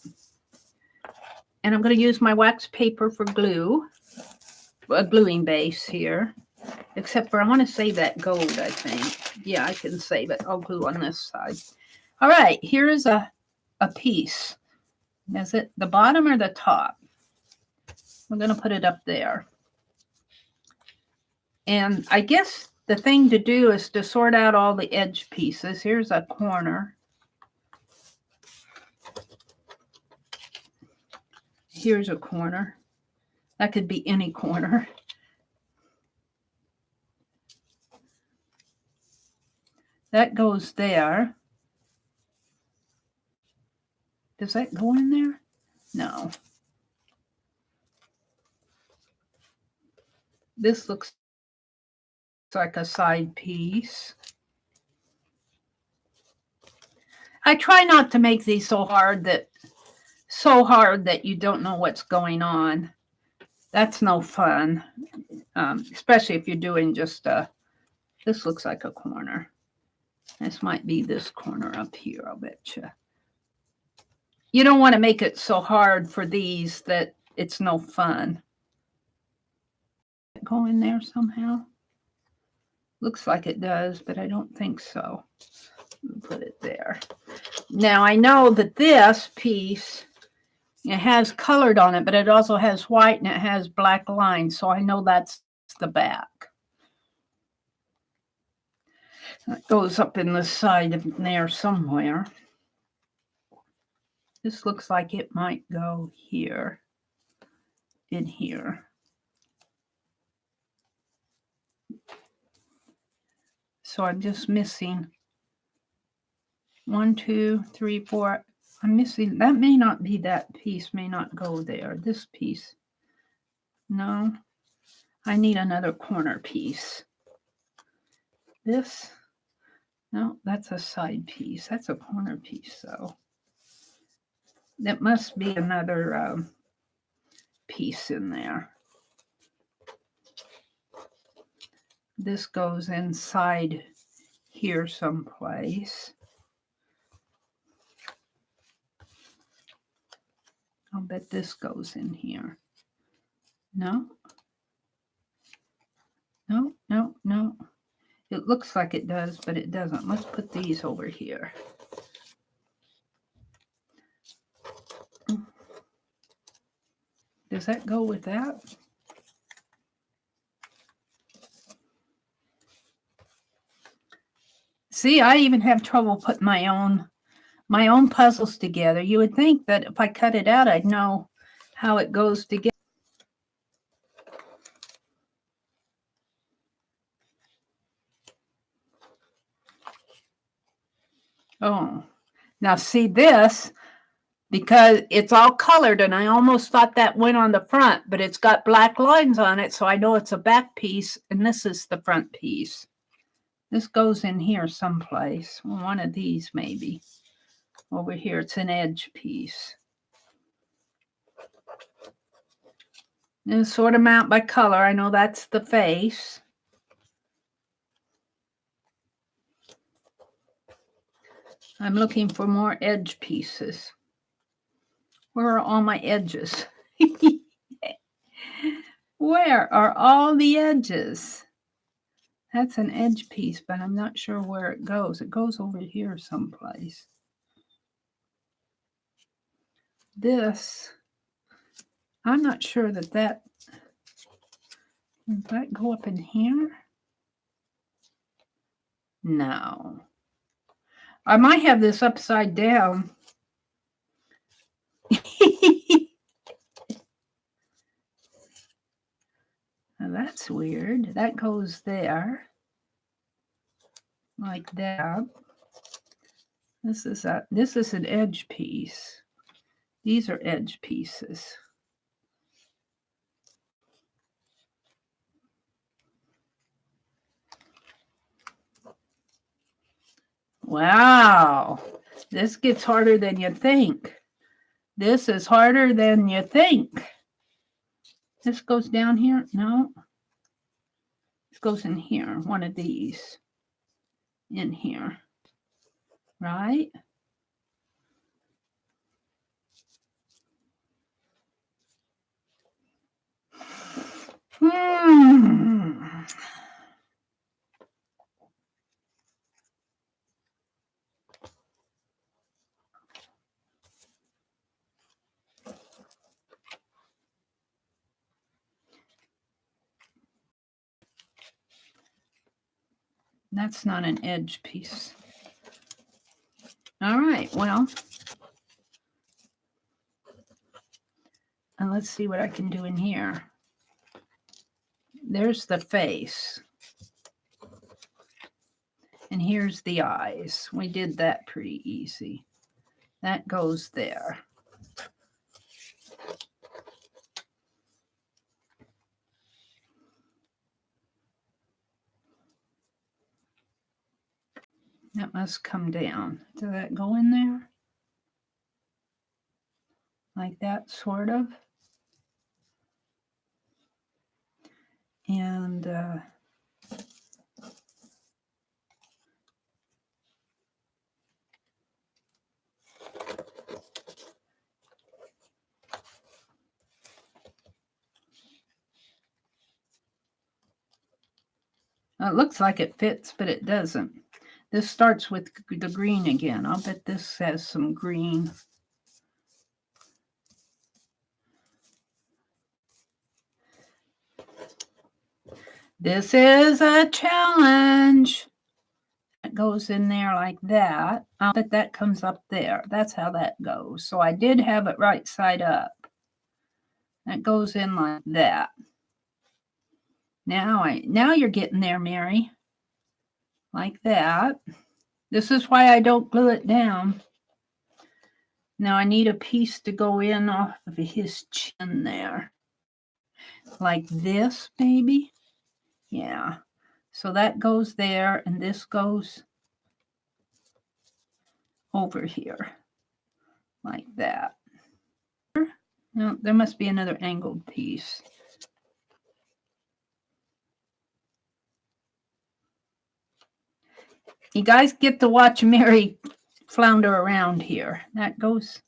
And I'm going to use my wax paper for glue, a gluing base here. Except for I want to save that gold, I think. Yeah, I can save it. I'll glue on this side. All right, here's a piece. Is it the bottom or the top? We're going to put it up there. And I guess the thing to do is to sort out all the edge pieces. Here's a corner. Here's a corner. That could be any corner. That goes there. Does that go in there? No. This looks like a side piece. I try not to make these so hard that you don't know what's going on. That's no fun, especially if you're doing just this looks like a corner. This might be this corner up here, I'll bet you. You don't want to make it so hard for these that it's no fun. Go in there somehow? Looks like it does, but I don't think so. Put it there. Now I know that this piece, it has colored on it, but it also has white and it has black lines, so I know that's the back. That goes up in the side of there somewhere. This looks like it might go here, in here. So I'm just missing 1, 2, 3, 4. I'm missing, that may not be, that piece may not go there. This piece, no. I need another corner piece. This, no, that's a side piece. That's a corner piece, though. That must be another piece in there. This goes inside here someplace. I'll bet this goes in here. No. No, no, no. It looks like it does, but it doesn't. Let's put these over here. Does that go with that? See, I even have trouble putting my own puzzles together. You would think that if I cut it out, I'd know how it goes together. Oh, now see this, because it's all colored, and I almost thought that went on the front, but it's got black lines on it, so I know it's a back piece, and this is the front piece. This goes in here someplace. One of these maybe. Over here, it's an edge piece. And sort them out by color. I know that's the face. I'm looking for more edge pieces. Where are all my edges? Where are all the edges? That's an edge piece, but I'm not sure where it goes. It goes over here someplace. This, I'm not sure that does that go up in here? No. I might have this upside down. Now that's weird. That goes there. Like that. This is an edge piece. These are edge pieces. Wow. This gets harder than you think. This is harder than you think. This goes down here? No. This goes in here. One of these. In here. Right? That's not an edge piece. All right, well, and let's see what I can do in here. There's the face. And here's the eyes. We did that pretty easy. That goes there. That must come down. Does that go in there? Like that, sort of. And it looks like it fits, but it doesn't. This starts with the green again. I'll bet this has some green. This is a challenge. It goes in there like that. I'll bet that comes up there. That's how that goes. So I did have it right side up. That goes in like that. Now you're getting there, Mary. Like that. This is why I don't glue it down. Now I need a piece to go in off of his chin there. Like this, maybe? Yeah. So that goes there, and this goes over here. Like that. No, there must be another angled piece. You guys get to watch Mary flounder around here. That goes.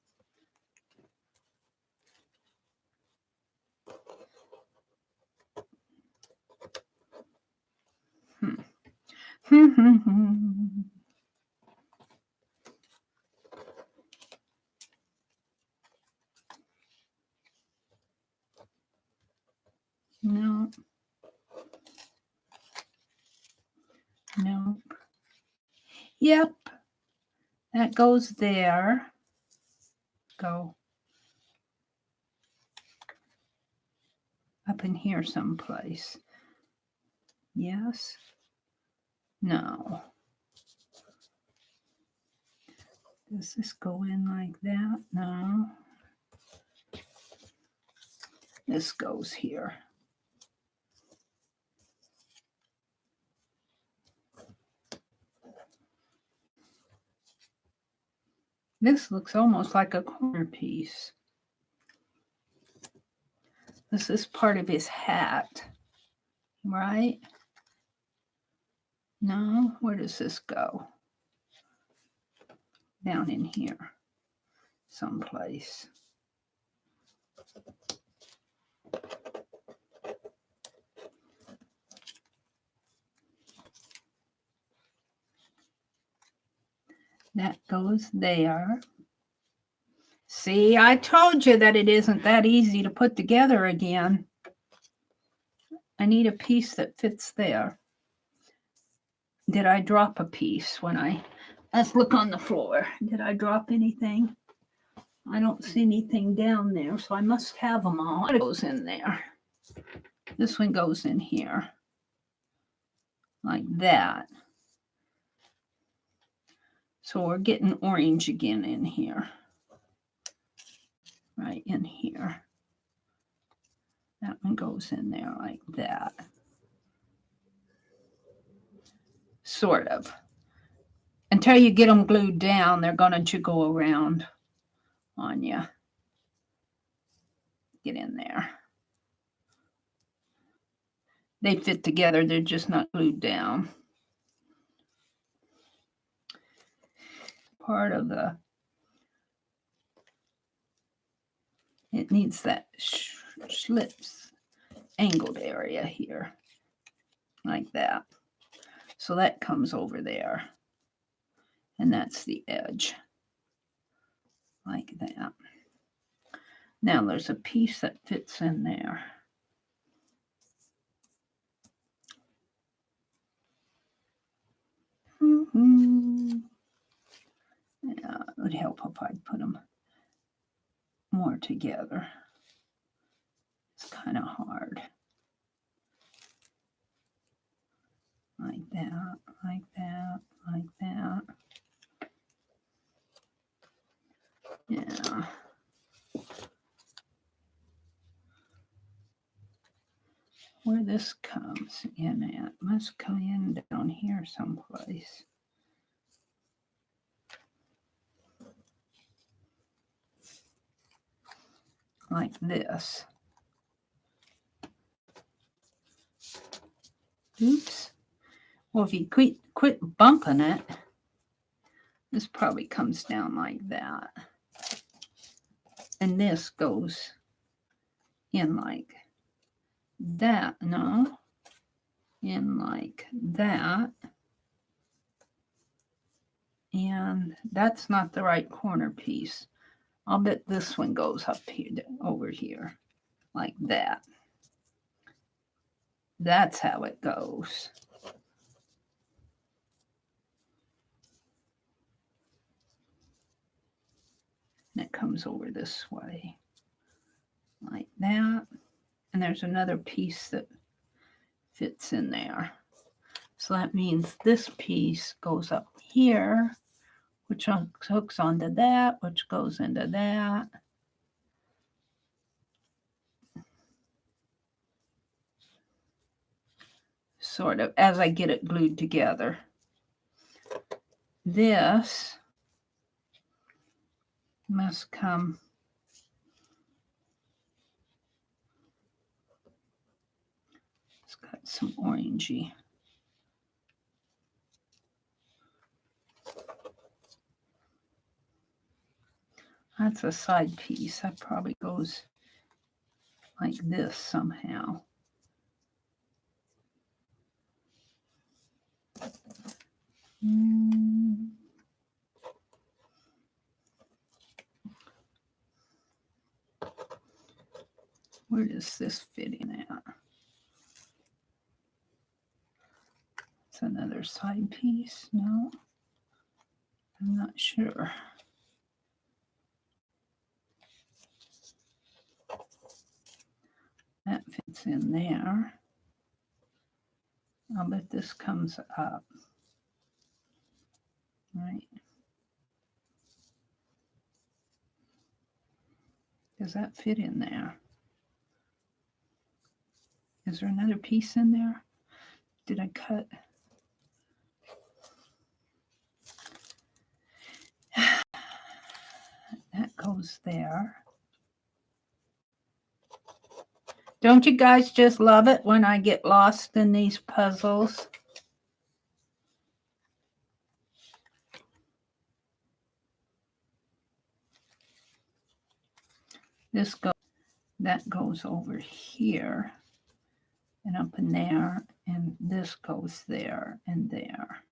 No. No. Yep. That goes there. Go up in here someplace. Yes. No. Does this go in like that? No. This goes here. This looks almost like a corner piece. This is part of his hat, right? No, where does this go? Down in here, someplace. That goes there. See, I told you that it isn't that easy to put together again. I need a piece that fits there. Did I drop a piece when let's look on the floor. Did I drop anything? I don't see anything down there, so I must have them all. It goes in there. This one goes in here, like that. So we're getting orange again in here. Right in here. That one goes in there like that. Sort of. Until you get them glued down, they're going to go around on you. Get in there. They fit together, they're just not glued down. Part of it needs that slips angled area here, like that. So that comes over there, and that's the edge, like that. Now there's a piece that fits in there. Yeah, it would help if I'd put them more together. It's kind of hard. Like that, like that, like that. Yeah. Where this comes in at must come in down here someplace. Like this. Oops. Well, if you quit bumping it, this probably comes down like that. And this goes in like that. No. In like that. And that's not the right corner piece. I'll bet this one goes up here, over here, like that. That's how it goes. And it comes over this way, like that. And there's another piece that fits in there. So that means this piece goes up here, which hooks onto that, which goes into that. Sort of, as I get it glued together. This must come it's got some orangey. That's a side piece. That probably goes like this somehow. Where does this fit in at? It's another side piece. No, I'm not sure. That fits in there. I'll bet this comes up. Right. Does that fit in there? Is there another piece in there? Did I cut? That goes there. Don't you guys just love it when I get lost in these puzzles? That goes over here and up in there, and this goes there and there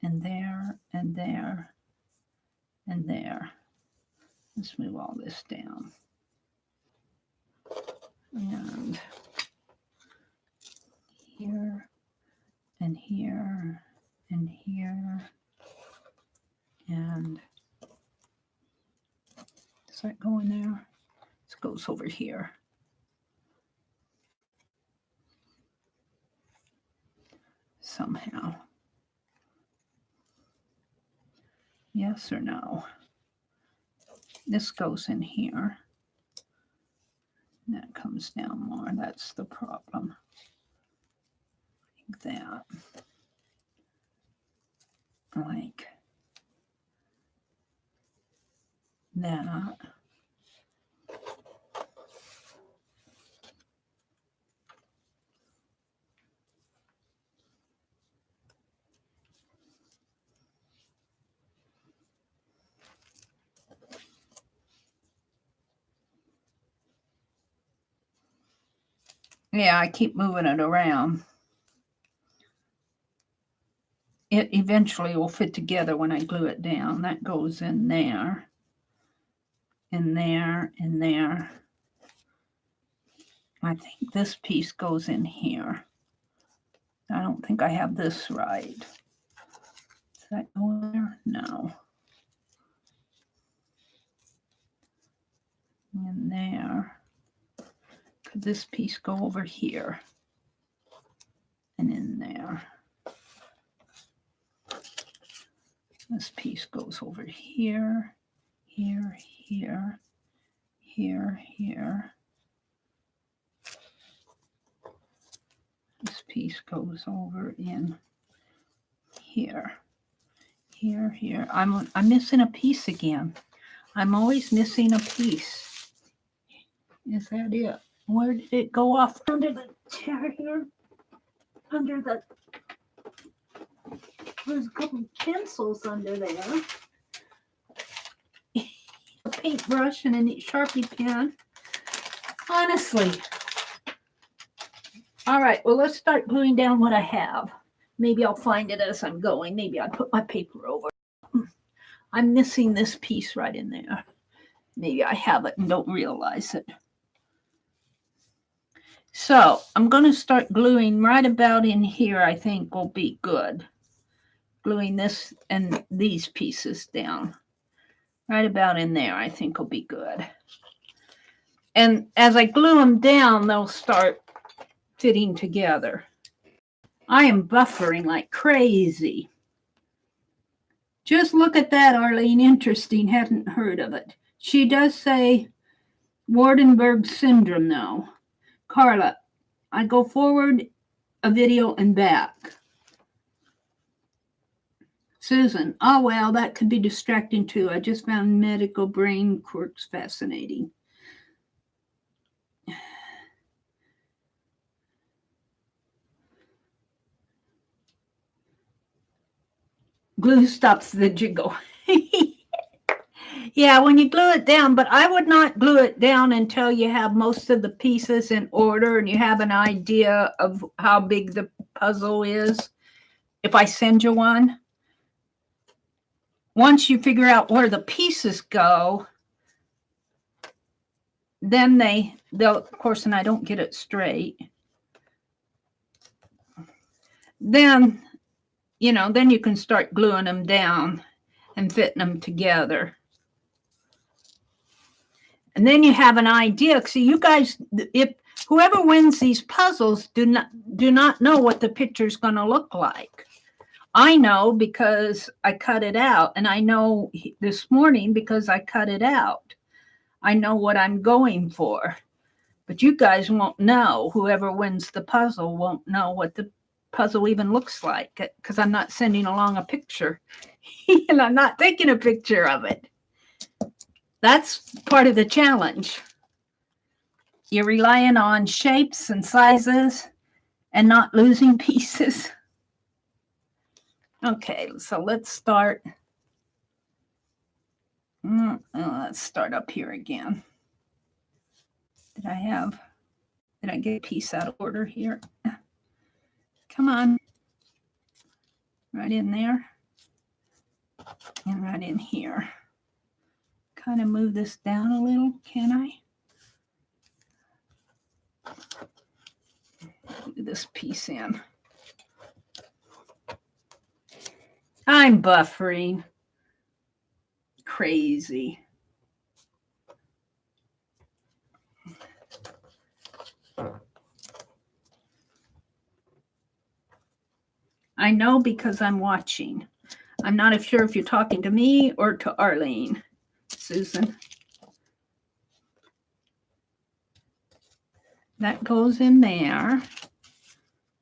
and there and there and there. Let's move all this down. And here and here and here. And does that go in there? This goes over here. Somehow. Yes or no? This goes in here. That comes down more. That's the problem. Like that. Like that. Yeah, I keep moving it around. It eventually will fit together when I glue it down. That goes in there, in there, in there. I think this piece goes in here. I don't think I have this right. Does that go in there? No. In there. Could this piece go over here? And in there. This piece goes over here, here, here, here, here. This piece goes over in here, here, here. I'm missing a piece again. I'm always missing a piece. Is that it? Where did it go off? Under the chair here? Under the... There's a couple of pencils under there. A paintbrush and a neat Sharpie pen. Honestly. All right, well, let's start gluing down what I have. Maybe I'll find it as I'm going. Maybe I'll put my paper over. I'm missing this piece right in there. Maybe I have it and don't realize it. So I'm going to start gluing right about in here, I think will be good. Gluing this and these pieces down. Right about in there, I think will be good. And as I glue them down, they'll start fitting together. I am buffering like crazy. Just look at that, Arlene. Interesting. Hadn't heard of it. She does say Waardenburg syndrome, though. Carla, I go forward a video and back. Susan, oh, well, that could be distracting too. I just found medical brain quirks fascinating. Glue stops the jiggle. Yeah, when you glue it down, but I would not glue it down until you have most of the pieces in order and you have an idea of how big the puzzle is. If I send you one, once you figure out where the pieces go, then they'll, of course, and I don't get it straight. Then, you know, then you can start gluing them down and fitting them together. And then you have an idea. See, you guys, if whoever wins these puzzles do not know what the picture is going to look like. I know because I cut it out, and I know this morning because I cut it out. I know what I'm going for. But you guys won't know. Whoever wins the puzzle won't know what the puzzle even looks like because I'm not sending along a picture and I'm not taking a picture of it. That's part of the challenge. You're relying on shapes and sizes and not losing pieces. Okay, so let's start. Let's start up here again. Did I get a piece out of order here? Come on. Right in there. And right in here. Kind of move this down a little, can I? Move this piece in. I'm buffering. Crazy. I know because I'm watching. I'm not sure if you're talking to me or to Arlene, Susan. That goes in there.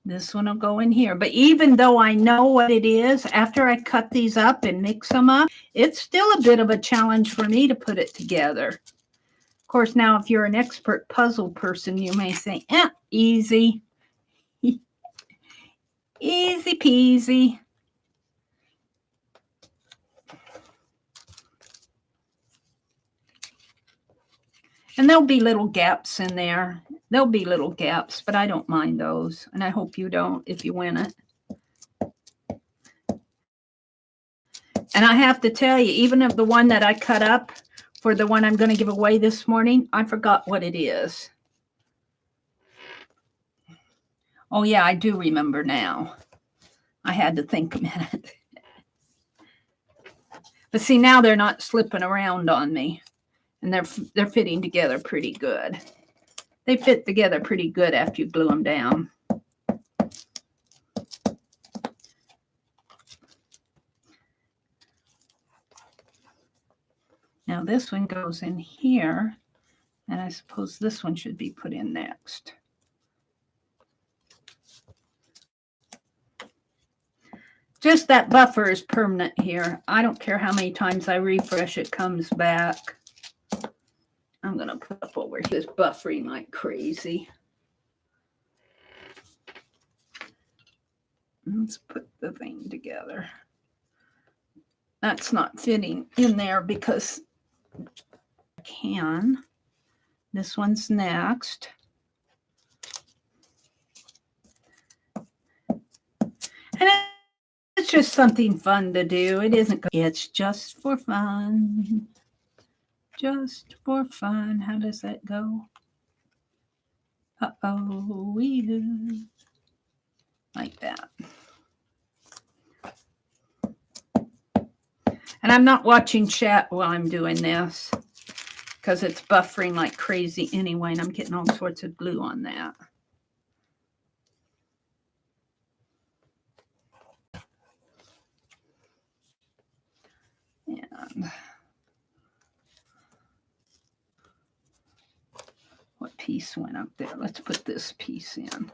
This one will go in here. But even though I know what it is, after I cut these up and mix them up, it's still a bit of a challenge for me to put it together. Of course, now if you're an expert puzzle person, you may say, easy. Easy peasy. And there'll be little gaps in there. There'll be little gaps, but I don't mind those. And I hope you don't if you win it. And I have to tell you, even of the one that I cut up for the one I'm going to give away this morning, I forgot what it is. Oh, yeah, I do remember now. I had to think a minute. But see, now they're not slipping around on me. And they're fitting together pretty good. They fit together pretty good after you glue them down. Now this one goes in here, and I suppose this one should be put in next. Just that buffer is permanent here. I don't care how many times I refresh, it comes back. I'm going to put up over here this buffering like crazy. Let's put the thing together. That's not fitting in there because I can. This one's next. And it's just something fun to do. It isn't. It's just for fun. Just for fun. How does that go? Uh-oh, we like that. And I'm not watching chat while I'm doing this because it's buffering like crazy anyway, and I'm getting all sorts of glue on that. And what piece went up there? Let's put this piece in.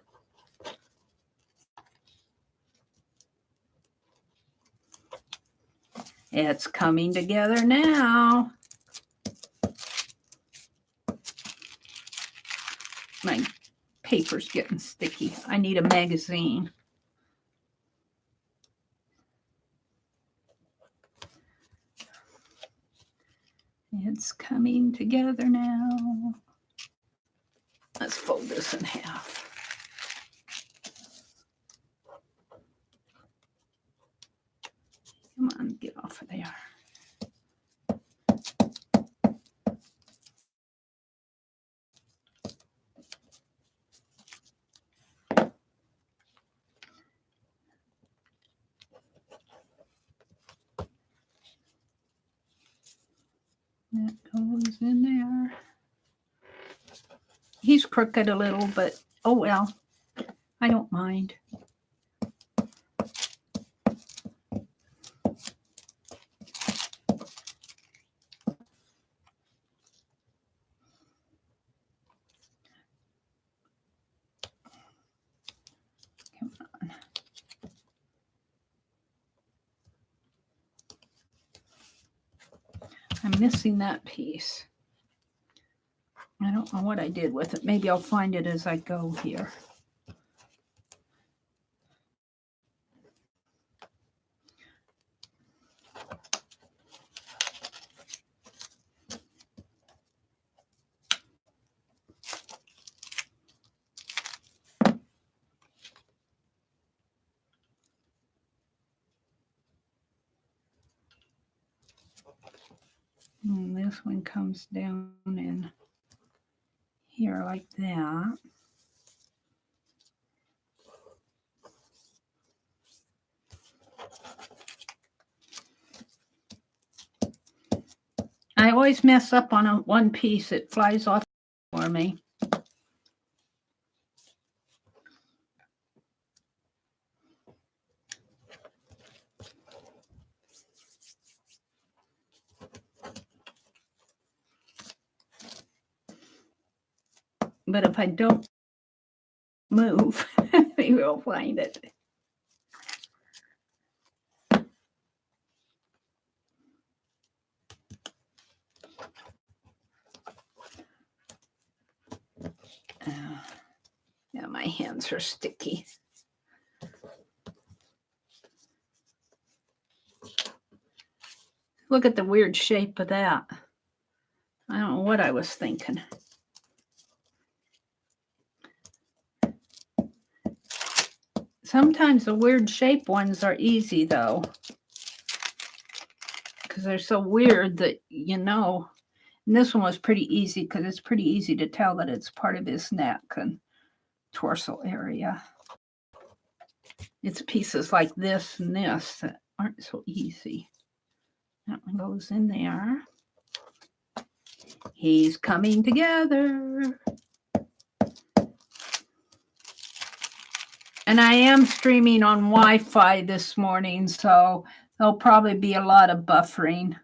It's coming together now. My paper's getting sticky. I need a magazine. It's coming together now. Let's fold this in half. Come on, get off of there. That goes in there. He's crooked a little, but oh well. I don't mind. I'm missing that piece. I don't know what I did with it. Maybe I'll find it as I go here. And this one comes down in here like that. I always mess up on one piece. It flies off for me. But if I don't move, maybe we'll find it. Yeah, my hands are sticky. Look at the weird shape of that. I don't know what I was thinking. Sometimes the weird shape ones are easy though, because they're so weird that you know. And this one was pretty easy because it's pretty easy to tell that it's part of his neck and torso area. It's pieces like this and this that aren't so easy. That one goes in there. He's coming together. And I am streaming on Wi-Fi this morning, so there'll probably be a lot of buffering.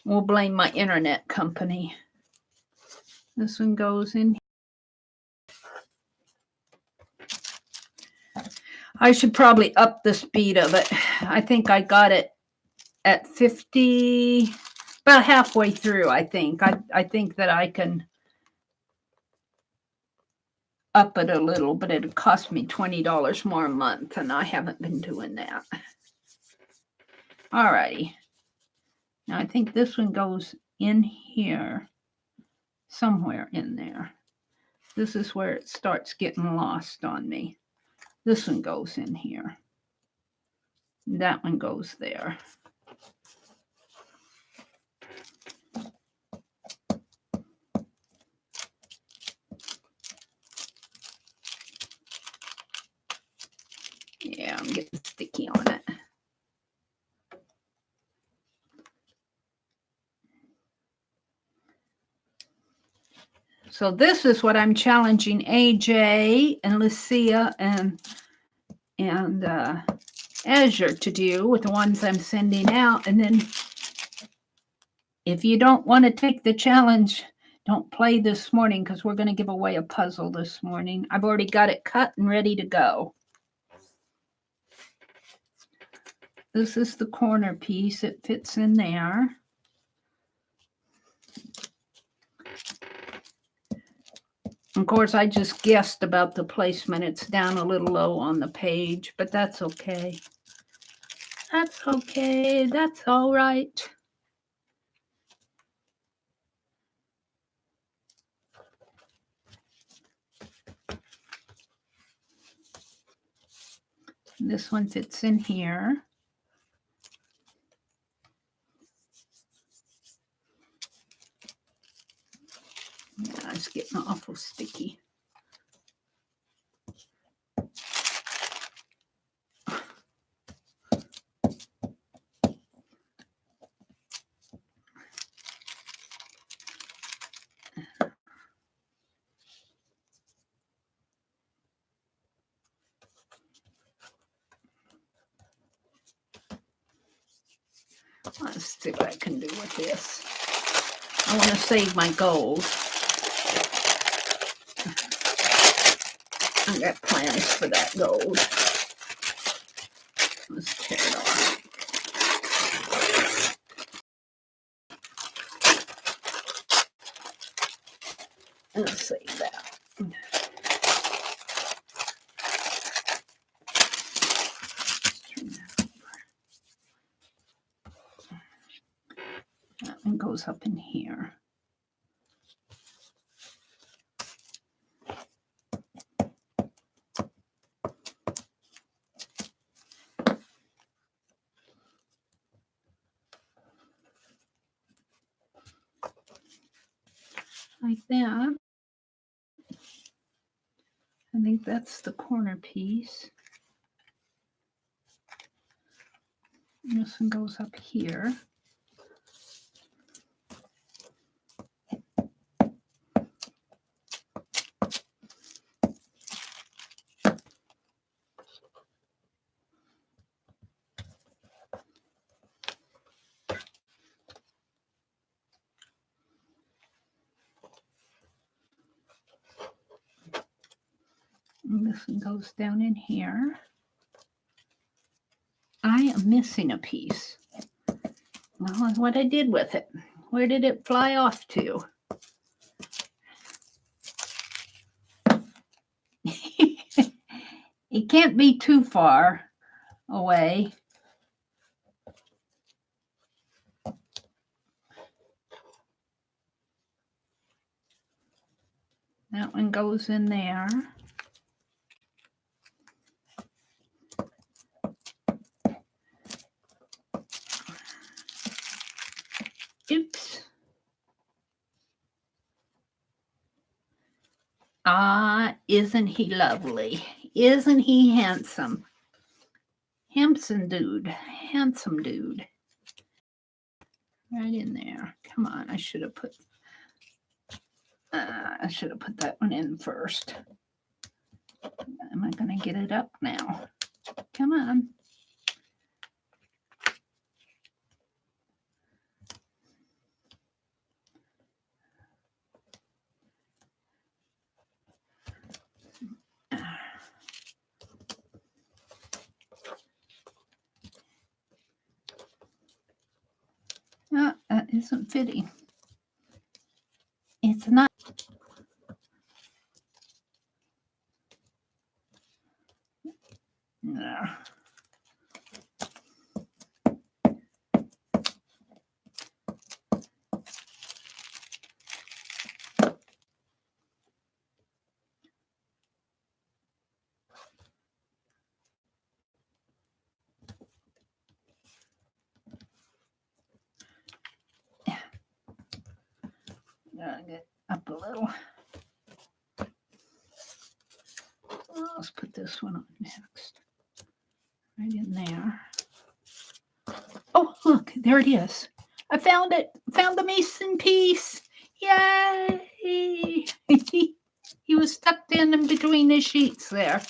We'll blame my internet company. This one goes in. I should probably up the speed of it. I think I got it at 50, about halfway through, I think. I think that I can up it a little, but it'd cost me $20 more a month, and I haven't been doing that. All righty. Now I think this one goes in here, somewhere in there. This is where it starts getting lost on me. This one goes in here. That one goes there. Yeah, I'm getting sticky on it. So this is what I'm challenging AJ and Lucia and Azure to do with the ones I'm sending out. And then if you don't want to take the challenge, don't play this morning because we're going to give away a puzzle this morning. I've already got it cut and ready to go. This is the corner piece. It fits in there. Of course, I just guessed about the placement. It's down a little low on the page, but that's okay. That's okay. That's all right. This one fits in here. Yeah, it's getting awful sticky. Let's see what I can do with this. I want to save my gold. I got plans for that gold. Let's tear it off. Let's see that. That one goes up in here. Like that. I think that's the corner piece. And this one goes up here. And this one goes down in here. I am missing a piece. Well, what I did with it. Where did it fly off to? It can't be too far away. That one goes in there. Oops. Ah, isn't he lovely? Isn't he handsome? Handsome dude. Handsome dude. Right in there. Come on, I should have put that one in first. Am I going to get it up now? Come on. No, that isn't fitting. It's not. No. Gotta get up a little. Let's put this one on next. Right in there. Oh, look, there it is. I found it. Found the mason piece. Yay! He was stuck in between the sheets there.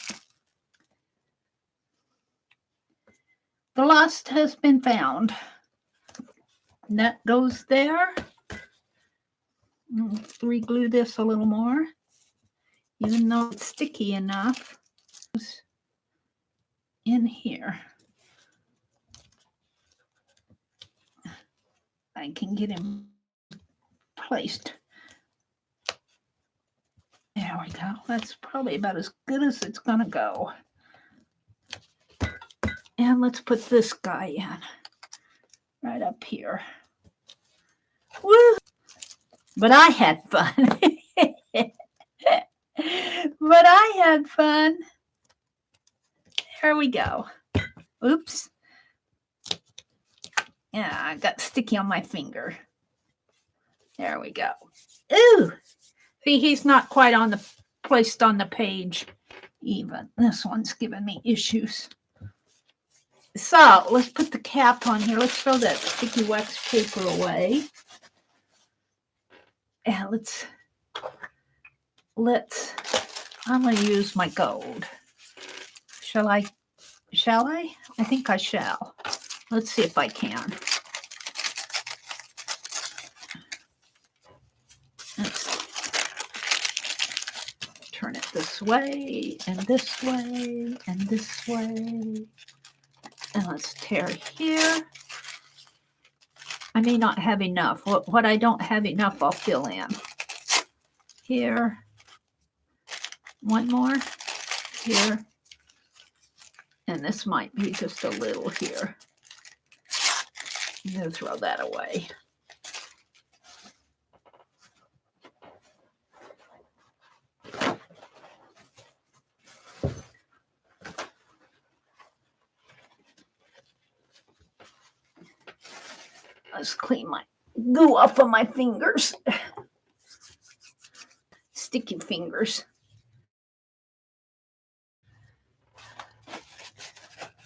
The lost has been found. And that goes there. Let's re-glue this a little more. Even though it's sticky enough. In here. I can get him placed. There we go. That's probably about as good as it's going to go. And let's put this guy in. Right up here. Woo! But I had fun. But I had fun. There we go. Oops. Yeah, I got sticky on my finger. There we go. Ooh. See, he's not quite on the placed on the page even. This one's giving me issues. So let's put the cap on here. Let's throw that sticky wax paper away. And I'm going to use my gold. Shall I? I think I shall. Let's see if I can. Let's turn it this way, and this way, and this way. And let's tear here. I may not have enough. What I don't have enough, I'll fill in. here. One more here. And this might be just a little here. I'm going to throw that away. Let's clean my goo off of my fingers. Sticky fingers.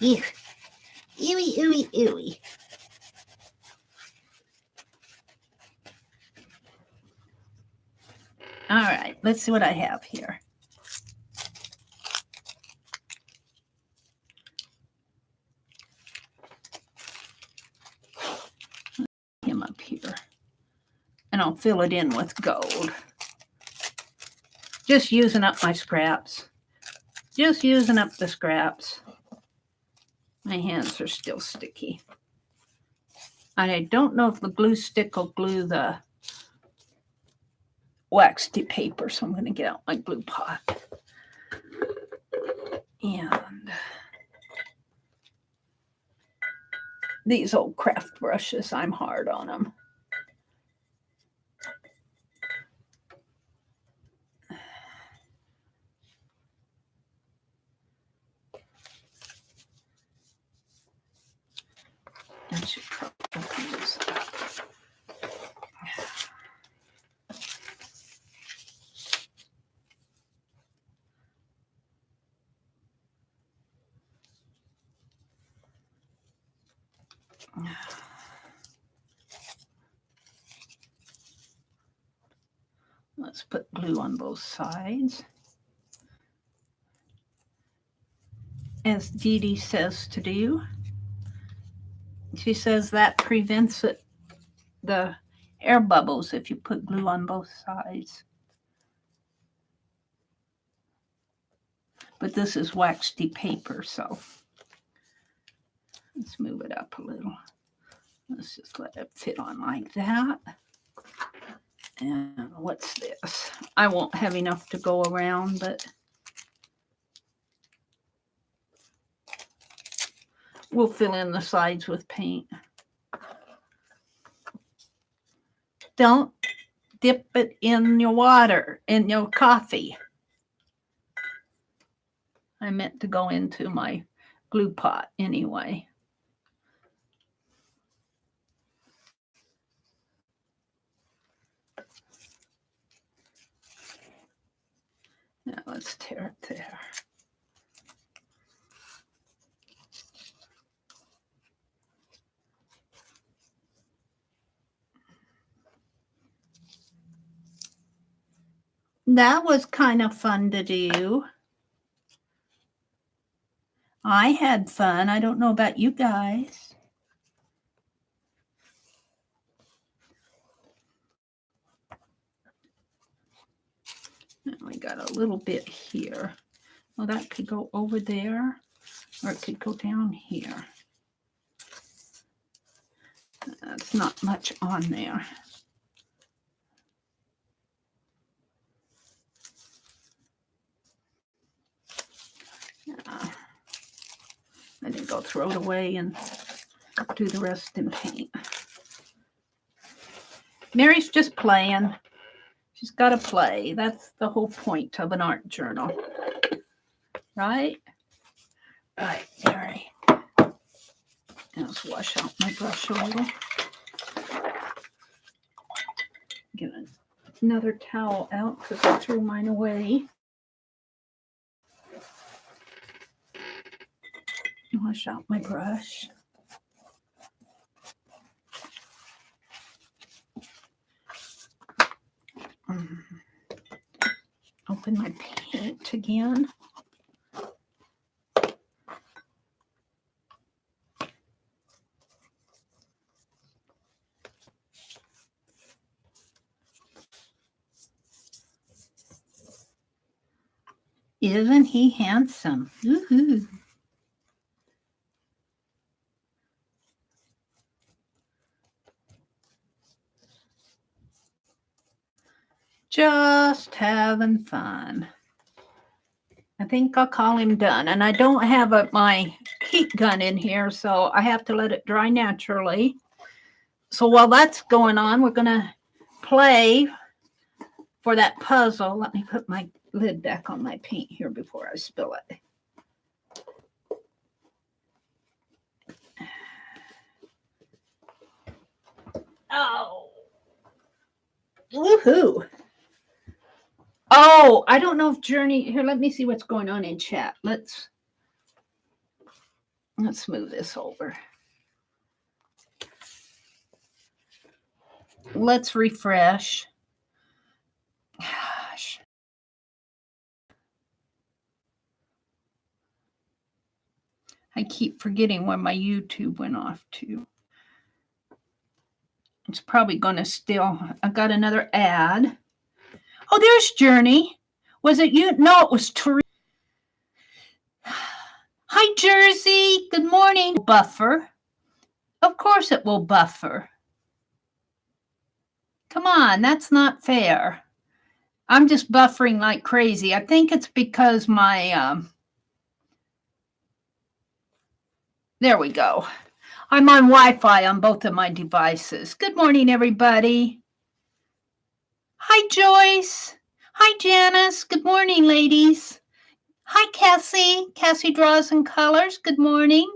Ew. Ewy, ewy, ewy. All right, let's see what I have here. Him up here. And I'll fill it in with gold. Just using up my scraps. Just using up the scraps. My hands are still sticky. I don't know if the glue stick will glue the waxy paper, so I'm going to get out my glue pot. And these old craft brushes, I'm hard on them. I should probably use that. Let's put glue on both sides. As Dee Dee says to do. She says that prevents it, the air bubbles if you put glue on both sides. But this is waxy paper, so let's move it up a little. Let's just let it fit on like that. And what's this? I won't have enough to go around, but we'll fill in the sides with paint. Don't dip it in your water, in your coffee. I meant to go into my glue pot anyway. Now let's tear it there. That was kind of fun to do. I had fun. I don't know about you guys. And we got a little bit here. Well, that could go over there, or it could go down here. That's not much on there. I didn't go throw it away and do the rest in paint. Mary's just playing. She's got to play. That's the whole point of an art journal. Right? All right, Mary. Let's wash out my brush a little. Get another towel out because I threw mine away. Wash out my brush. Open my paint again. Isn't he handsome? Woohoo. Just having fun. I think I'll call him done. And I don't have my heat gun in here, so I have to let it dry naturally. So while that's going on, we're going to play for that puzzle. Let me put my lid back on my paint here before I spill it. Oh. Woohoo. Oh, I don't know if Journey here. Let me see what's going on in chat. Let's move this over. Let's refresh. Gosh. I keep forgetting where my YouTube went off to. It's probably going to still. I got another ad. Oh, there's Journey. Was it you? No, it was Teresa. Hi, Jersey. Good morning. Buffer. Of course it will buffer. Come on, that's not fair. I'm just buffering like crazy. I think it's because my, there we go. I'm on Wi-Fi on both of my devices. Good morning, everybody. Hi, Joyce. Hi, Janice. Good morning, ladies. Hi, Cassie. Cassie Draws and Colors. Good morning.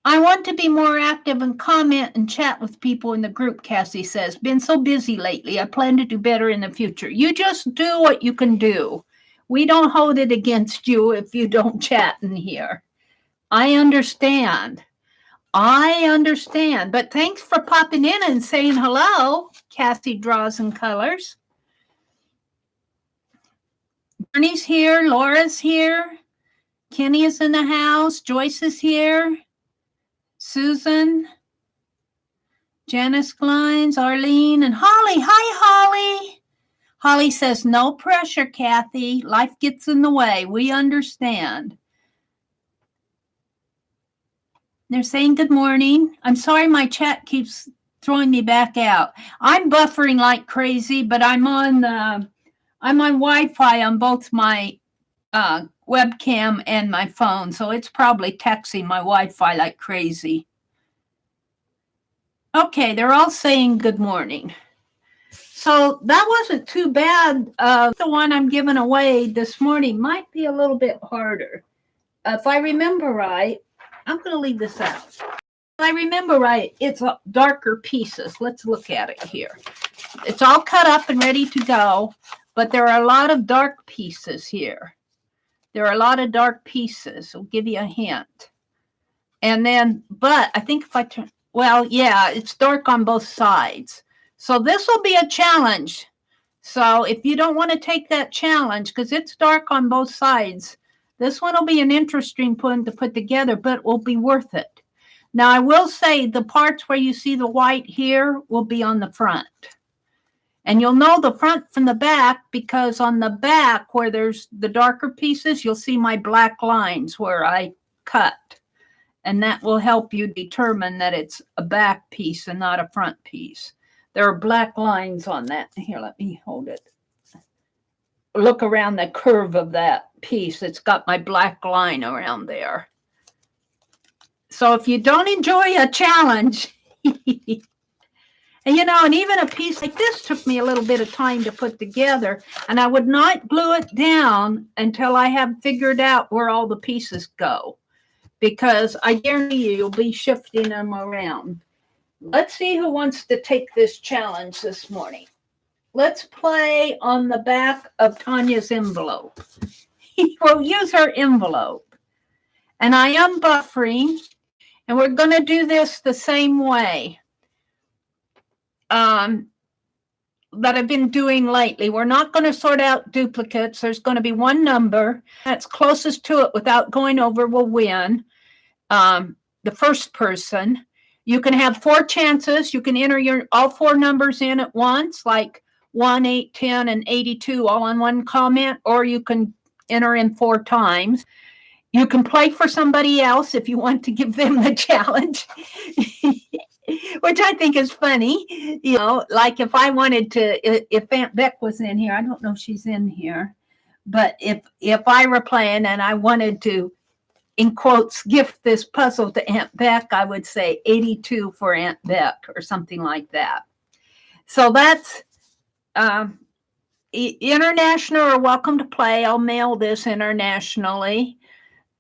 I want to be more active and comment and chat with people in the group, Cassie says. Been so busy lately. I plan to do better in the future. You just do what you can do. We don't hold it against you if you don't chat in here. I understand. I understand. But thanks for popping in and saying hello, Cassie Draws and Colors. Bernie's here. Laura's here. Kenny is in the house. Joyce is here. Susan, Janice Glines, Arlene, and Holly. Hi, Holly. Holly says, no pressure, Kathy. Life gets in the way. We understand. They're saying good morning. I'm sorry my chat keeps throwing me back out. I'm buffering like crazy, but I'm on Wi-Fi on both my webcam and my phone, so it's probably texting my Wi-Fi like crazy. Okay, they're all saying good morning. So that wasn't too bad. The one I'm giving away this morning might be a little bit harder. If I remember right, I'm going to leave this out. If I remember right, it's darker pieces. Let's look at it here. It's all cut up and ready to go, but there are a lot of dark pieces here. There are a lot of dark pieces. I'll give you a hint. And then, but I think if I turn, well, yeah, it's dark on both sides. So this will be a challenge. So if you don't want to take that challenge, because it's dark on both sides, this one will be an interesting one to put together, but will be worth it. Now, I will say the parts where you see the white here will be on the front. And you'll know the front from the back because on the back where there's the darker pieces, you'll see my black lines where I cut. And that will help you determine that it's a back piece and not a front piece. There are black lines on that. Here, let me hold it. Look around the curve of that piece. It's got my black line around there. So if you don't enjoy a challenge, and you know, and even a piece like this took me a little bit of time to put together, and I would not glue it down until I have figured out where all the pieces go, because I guarantee you'll be shifting them around. Let's see who wants to take this challenge this morning. Let's play on the back of Tanya's envelope. We'll use her envelope. And I am buffering, and we're going to do this the same way that I've been doing lately. We're not going to sort out duplicates. There's going to be one number that's closest to it without going over will win. The first person. You can have 4 chances. You can enter all 4 numbers in at once, like 1, 8, 10, and 82 all on one comment, or you can enter in 4 times. You can play for somebody else if you want to give them the challenge. which I think is funny. You know, like if I wanted to, if Aunt Beck was in here, I don't know if she's in here, but if I were playing and I wanted to, in quotes, gift this puzzle to Aunt Beck, I would say 82 for Aunt Beck or something like that. So that's international or welcome to play. I'll mail this internationally.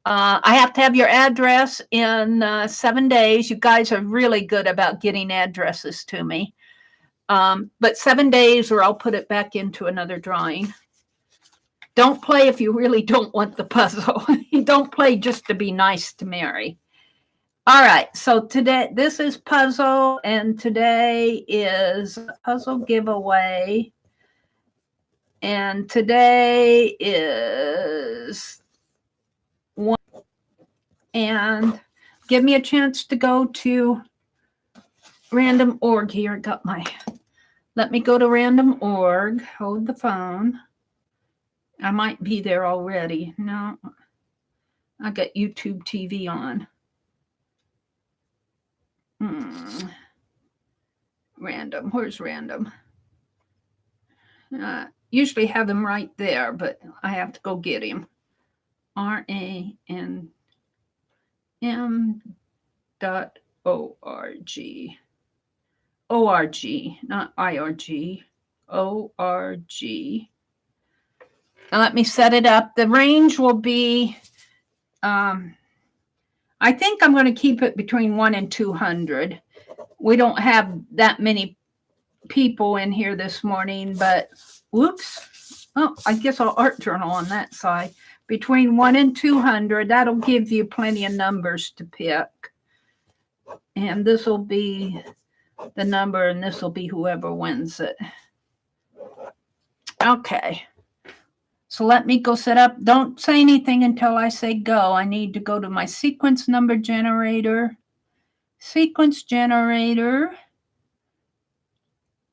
I have to have your address in 7 days. You guys are really good about getting addresses to me. But 7 days or I'll put it back into another drawing. Don't play if you really don't want the puzzle. Don't play just to be nice to Mary. All right, so today, this is puzzle, and today is puzzle giveaway. And today is one. And give me a chance to go to random org here. Let me go to random org. Hold the phone. I might be there already. No, I got YouTube TV on. Random. Where's random? Usually have him right there, but I have to go get him. RANDM.org. ORG, not IRG. ORG. Now let me set it up. The range will be, I think I'm going to keep it between 1 and 200. We don't have that many people in here this morning, but whoops. Oh, I guess I'll art journal on that side. Between 1 and 200, that'll give you plenty of numbers to pick. And this will be the number, and this will be whoever wins it. Okay. So let me go set up. Don't say anything until I say go. I need to go to my sequence number generator. Sequence generator.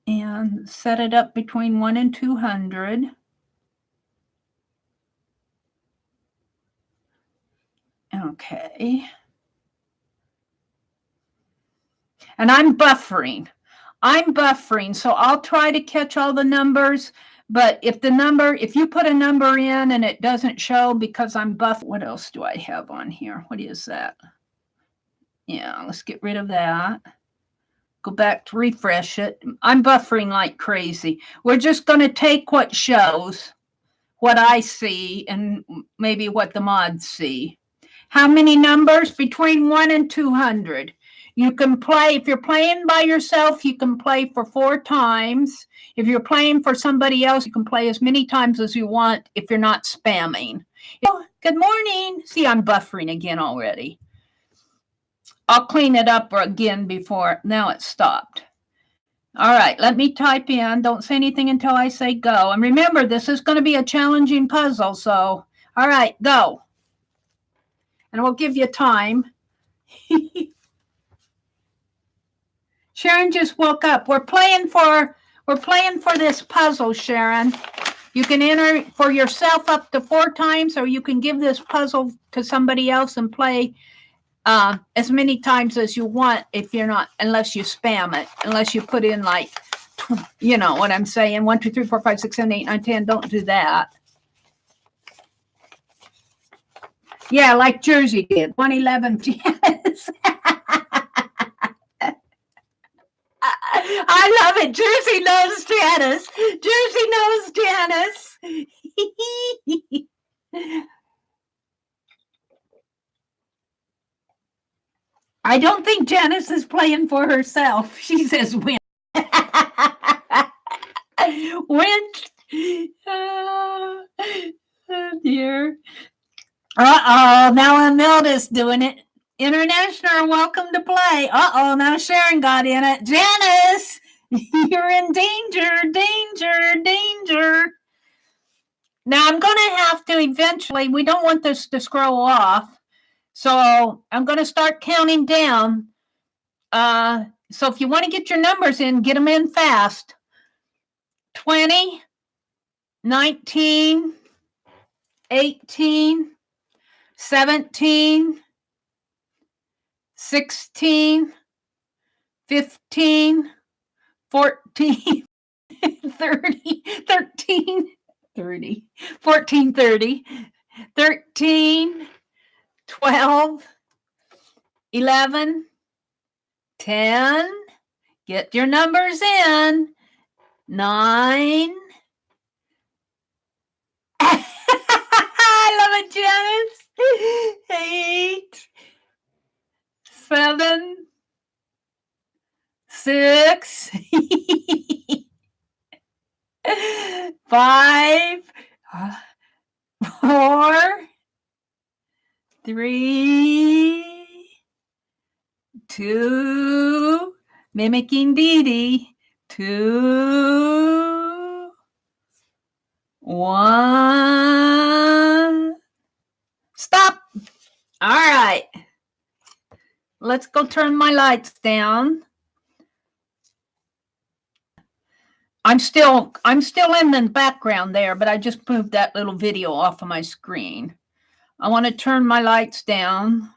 And set it up between 1 and 200. Okay. And I'm buffering. So I'll try to catch all the numbers. But if you put a number in and it doesn't show because I'm buffering, what else do I have on here? What is that? Yeah, let's get rid of that. Go back to refresh it. I'm buffering like crazy. We're just going to take what shows, what I see, and maybe what the mods see. How many numbers? Between 1 and 200. You can play, if you're playing by yourself, you can play for 4 times. If you're playing for somebody else, you can play as many times as you want if you're not spamming. Oh, good morning. See, I'm buffering again already. I'll clean it up again before, now it's stopped. All right, let me type in. Don't say anything until I say go. And remember, this is going to be a challenging puzzle, so, all right, go. And we'll give you time. Sharon just woke up. We're playing for this puzzle, Sharon. You can enter for yourself up to 4 times, or you can give this puzzle to somebody else and play as many times as you want if you're not, unless you spam it, unless you put in like, you know what I'm saying, 1, 2, 3, 4, 5, 6, 7, 8, 9, 10. Don't do that. Yeah, like Jersey did. 111. Yes. I love it. Jersey knows Janice. Jersey knows Janice. I don't think Janice is playing for herself. She says win. Win. Oh dear. Uh-oh, now Imelda's doing it. International, welcome to play. Uh-oh, now Sharon got in it. Janice, you're in danger, danger, danger. Now I'm going to have to eventually, we don't want this to scroll off. So I'm going to start counting down. So if you want to get your numbers in, get them in fast. 20, 19, 18, 17, 16, 15, 14, 30, 13, 30, 14, 30, 13, 12, 11, 10. Get your numbers in. 9. I love it, Janice. 8, 7, 6, 5, 4, 3, 2, mimicking Dee Dee, 2, 1. Stop. All right. Let's go turn my lights down. I'm still in the background there, but I just moved that little video off of my screen. I want to turn my lights down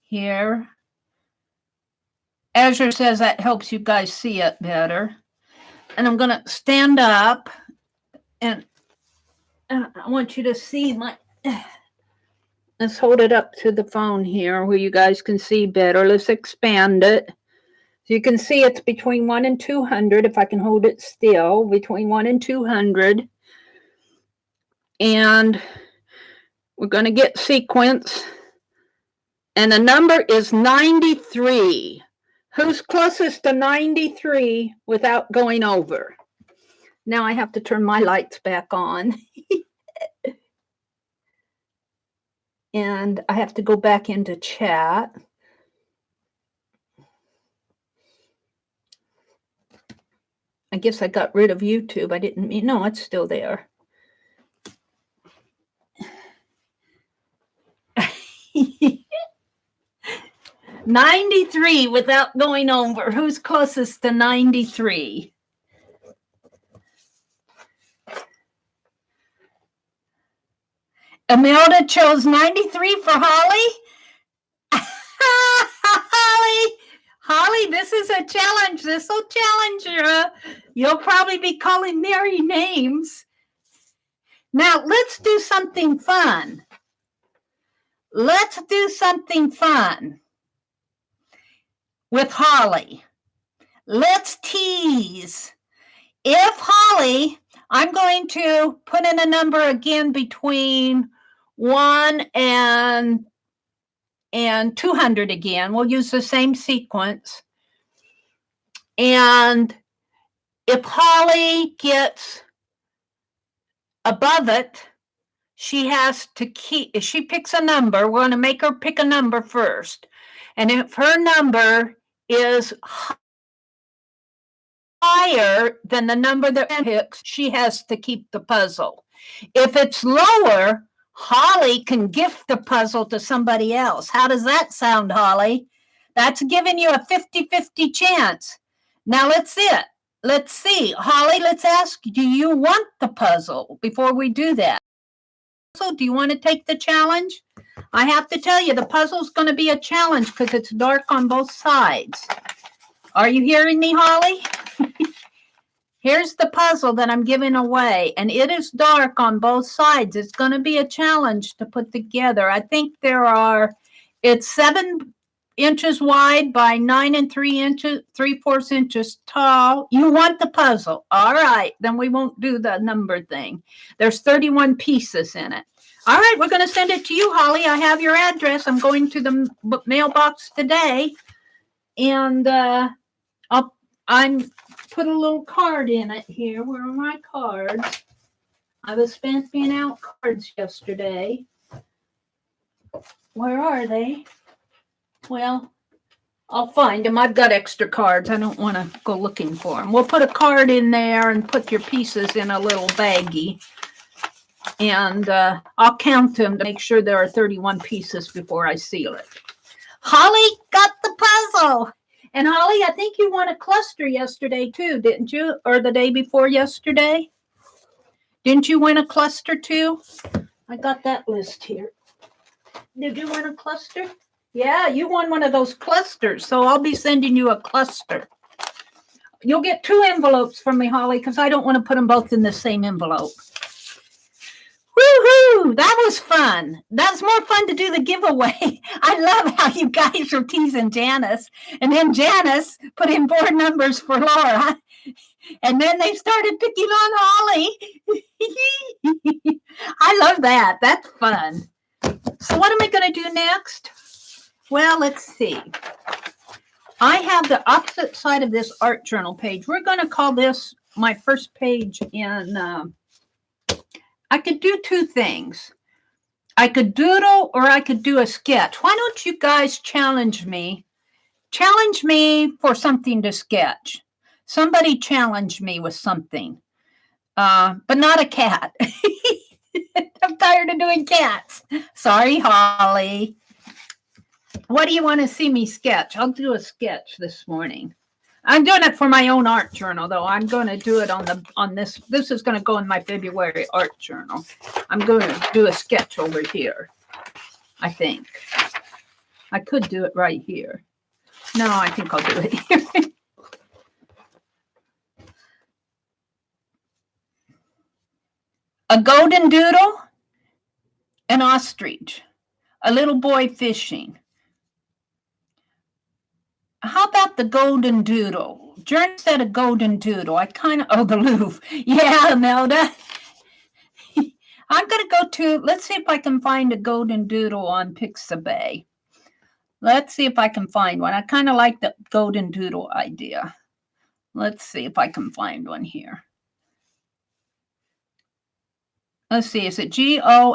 here. Azure says that helps you guys see it better. And I'm going to stand up, and I want you to see my... Let's hold it up to the phone here where you guys can see better. Let's expand it. So you can see it's between 1 and 200, if I can hold it still, between 1 and 200. And we're going to get sequence. And the number is 93. Who's closest to 93 without going over? Now I have to turn my lights back on. And I have to go back into chat. I guess I got rid of YouTube. I didn't mean, no, it's still there. $93 without going over. Who's closest to 93? Imelda chose 93 for Holly. Holly, this is a challenge. This will challenge you. You'll probably be calling Mary names. Now, let's do something fun. Let's do something fun with Holly. Let's tease. If Holly, I'm going to put in a number again between 1 and 200 again. We'll use the same sequence. And if Holly gets above it, she has to keep, if she picks a number, we're going to make her pick a number first. And if her number is higher than the number that picks, she has to keep the puzzle. If it's lower, Holly can gift the puzzle to somebody else. How does that sound, Holly? That's giving you a 50-50 chance. Now let's see it. Let's see. Holly, let's ask, do you want the puzzle before we do that? So do you want to take the challenge? I have to tell you, the puzzle's going to be a challenge because it's dark on both sides. Are you hearing me, Holly? Here's the puzzle that I'm giving away, and it is dark on both sides. It's going to be a challenge to put together. I think it's 7 inches wide by 9 3/4 inches tall. You want the puzzle. All right, then we won't do the number thing. There's 31 pieces in it. All right, we're going to send it to you, Holly. I have your address. I'm going to the mailbox today, and I'm put a little card in it here. Where are my cards? I was stamping out cards yesterday. Where are they? Well, I'll find them. I've got extra cards. I don't want to go looking for them. We'll put a card in there and put your pieces in a little baggie. And I'll count them to make sure there are 31 pieces before I seal it. Holly got the puzzle. And Holly, I think you won a cluster yesterday too, didn't you? Or the day before yesterday? Didn't you win a cluster too? I got that list here. Did you win a cluster? Yeah, you won one of those clusters, so I'll be sending you a cluster. You'll get 2 envelopes from me, Holly, because I don't want to put them both in the same envelope. Woohoo! That was fun. That's more fun to do the giveaway. I love how you guys are teasing Janice. And then Janice put in board numbers for Laura. And then they started picking on Holly. I love that. That's fun. So what am I going to do next? Well, let's see. I have the opposite side of this art journal page. We're going to call this my first page in... I could do 2 things. I could doodle or I could do a sketch. Why don't you guys challenge me? Challenge me for something to sketch. Somebody challenge me with something, but not a cat. I'm tired of doing cats. Sorry, Holly. What do you want to see me sketch? I'll do a sketch this morning. I'm doing it for my own art journal, though. I'm going to do it on this. This is going to go in my February art journal. I'm going to do a sketch over here, I think. I could do it right here. No, I think I'll do it here. A golden doodle, an ostrich, a little boy fishing. How about the golden doodle? Jern said a golden doodle. I kind of, oh, the Louvre. Yeah, Imelda. I'm going to go to, let's see if I can find a golden doodle on Pixabay. Let's see if I can find one. I kind of like the golden doodle idea. Let's see if I can find one here. Let's see, is it Goldendoodle?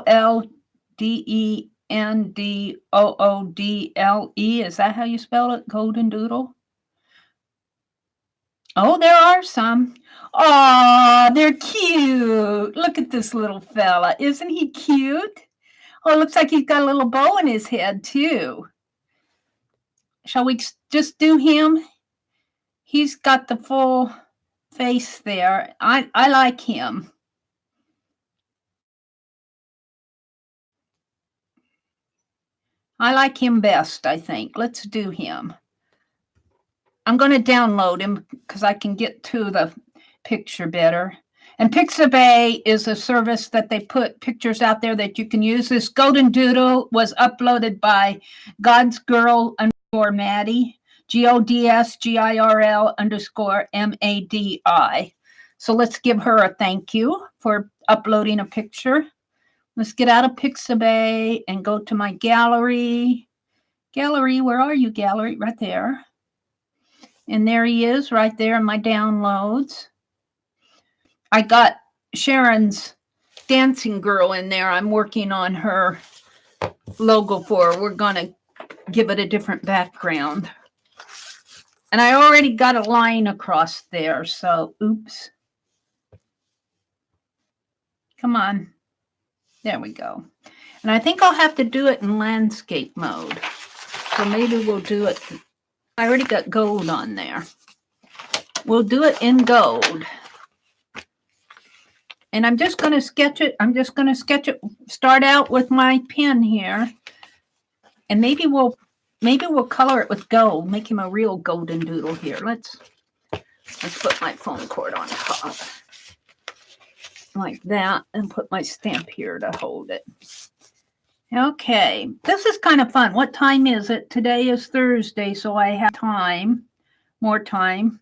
Is that how you spell it? Golden doodle? Oh, there are some. Oh, they're cute. Look at this little fella. Isn't he cute? Oh, it looks like he's got a little bow in his head, too. Shall we just do him? He's got the full face there. I like him. I like him best, I think. Let's do him. I'm going to download him because I can get to the picture better. And Pixabay is a service that they put pictures out there that you can use. This golden doodle was uploaded by God's Girl _ Maddie, GODSGIRL _ MADI. So let's give her a thank you for uploading a picture. Let's get out of Pixabay and go to my gallery. Gallery, where are you, gallery? Right there. And there he is right there in my downloads. I got Sharon's dancing girl in there. I'm working on her logo for her. We're going to give it a different background. And I already got a line across there. So, oops. Come on. There we go. And I think I'll have to do it in landscape mode. So maybe we'll do it. I already got gold on there. We'll do it in gold. And I'm just going to sketch it. I'm just going to sketch it. Start out with my pen here. And maybe we'll color it with gold. Make him a real golden doodle here. Let's put my phone cord on top. Like that. And put my stamp here to hold it. Okay, this is kind of fun. What time is it? Today is Thursday, so I have time, more time.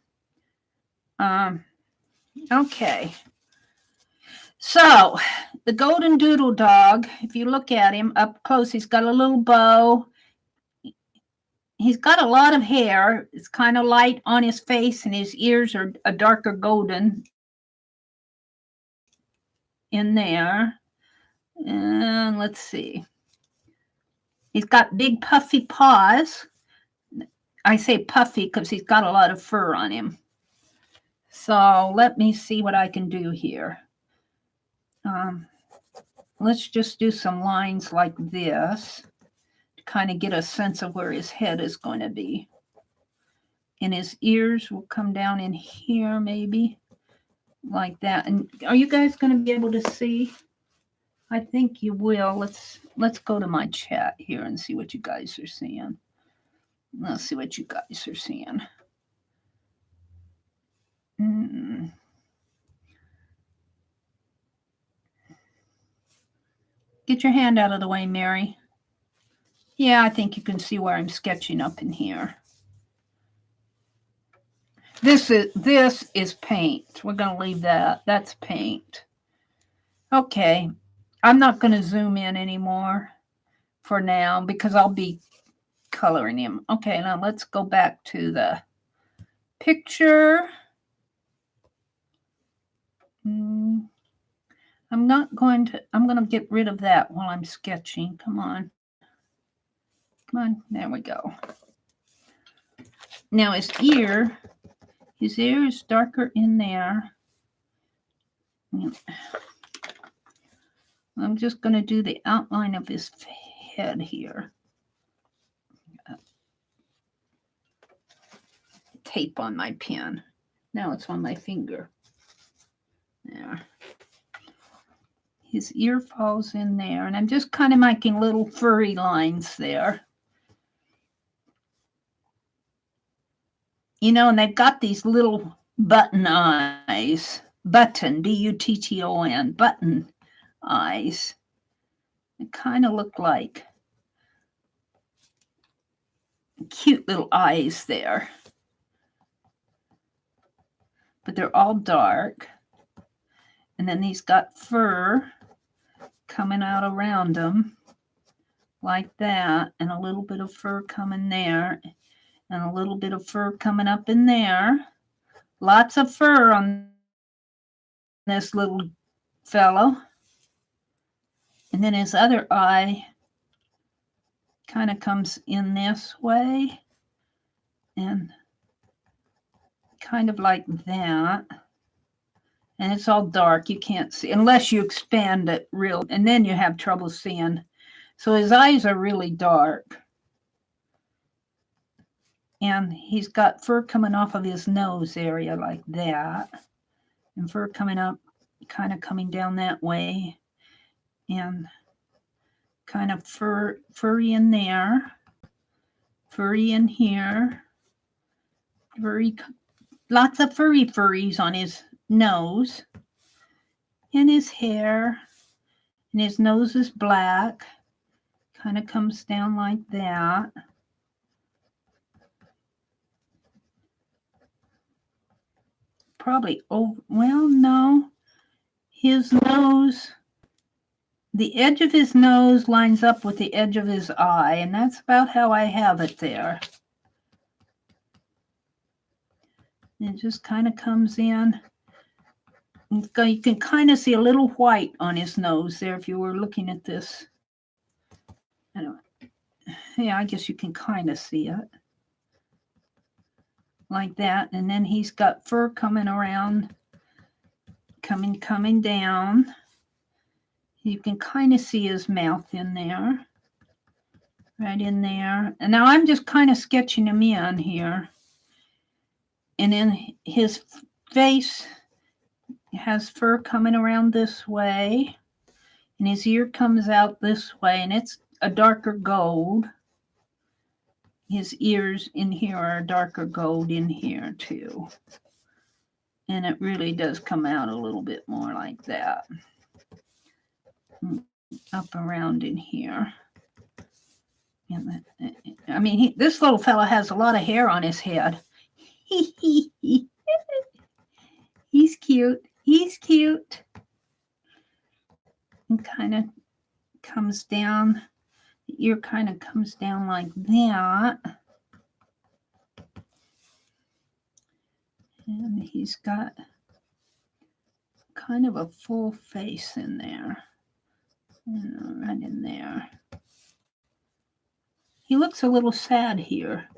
Okay. So, the Goldendoodle Dog, if you look at him up close, he's got a little bow. He's got a lot of hair. It's kind of light on his face, and his ears are a darker golden in there. And let's see. He's got big puffy paws. I say puffy because he's got a lot of fur on him. So let me see what I can do here. Let's just do some lines like this to kind of get a sense of where his head is going to be. And his ears will come down in here maybe like that. And are you guys going to be able to see? I think you will. Let's go to my chat here and see what you guys are seeing. Let's see what you guys are seeing. Get your hand out of the way, Mary. Yeah, I think you can see where I'm sketching up in here. This is paint. We're going to leave that. That's paint. Okay. I'm not going to zoom in anymore for now because I'll be coloring him. Okay, now let's go back to the picture. I'm going to get rid of that while I'm sketching. Come on. Come on. There we go. Now his ear is darker in there. I'm just going to do the outline of his head here. Tape on my pen. Now it's on my finger. There. His ear falls in there, and I'm just kind of making little furry lines there. You know, and they've got these little button eyes. Button, B-U-T-T-O-N, button eyes. They kind of look like cute little eyes there. But they're all dark. And then he's got fur coming out around him like that, and a little bit of fur coming there, and a little bit of fur coming up in there. Lots of fur on this little fellow. And then his other eye kind of comes in this way and kind of like that. And it's all dark. You can't see unless you expand it real, and then you have trouble seeing. So his eyes are really dark. And he's got fur coming off of his nose area like that. And fur coming up, kind of coming down that way. And kind of furry in there. Furry in here. Furry, lots of furries on his nose. And his hair. And his nose is black. Kind of comes down like that. Probably, oh, well, no. His nose, the edge of his nose lines up with the edge of his eye, and that's about how I have it there. It just kind of comes in. You can kind of see a little white on his nose there if you were looking at this. Yeah, I guess you can kind of see it. Like that. And then he's got fur coming around, coming down. You can kind of see his mouth in there. Right in there. And now I'm just kind of sketching him in here. And then his face has fur coming around this way. And his ear comes out this way. And it's a darker gold. His ears in here are darker gold in here too. And it really does come out a little bit more like that. Up around in here. And I mean, this little fella has a lot of hair on his head. He's cute. He's cute. And kind of comes down. The ear kind of comes down like that. And he's got kind of a full face in there. Right in there. He looks a little sad here.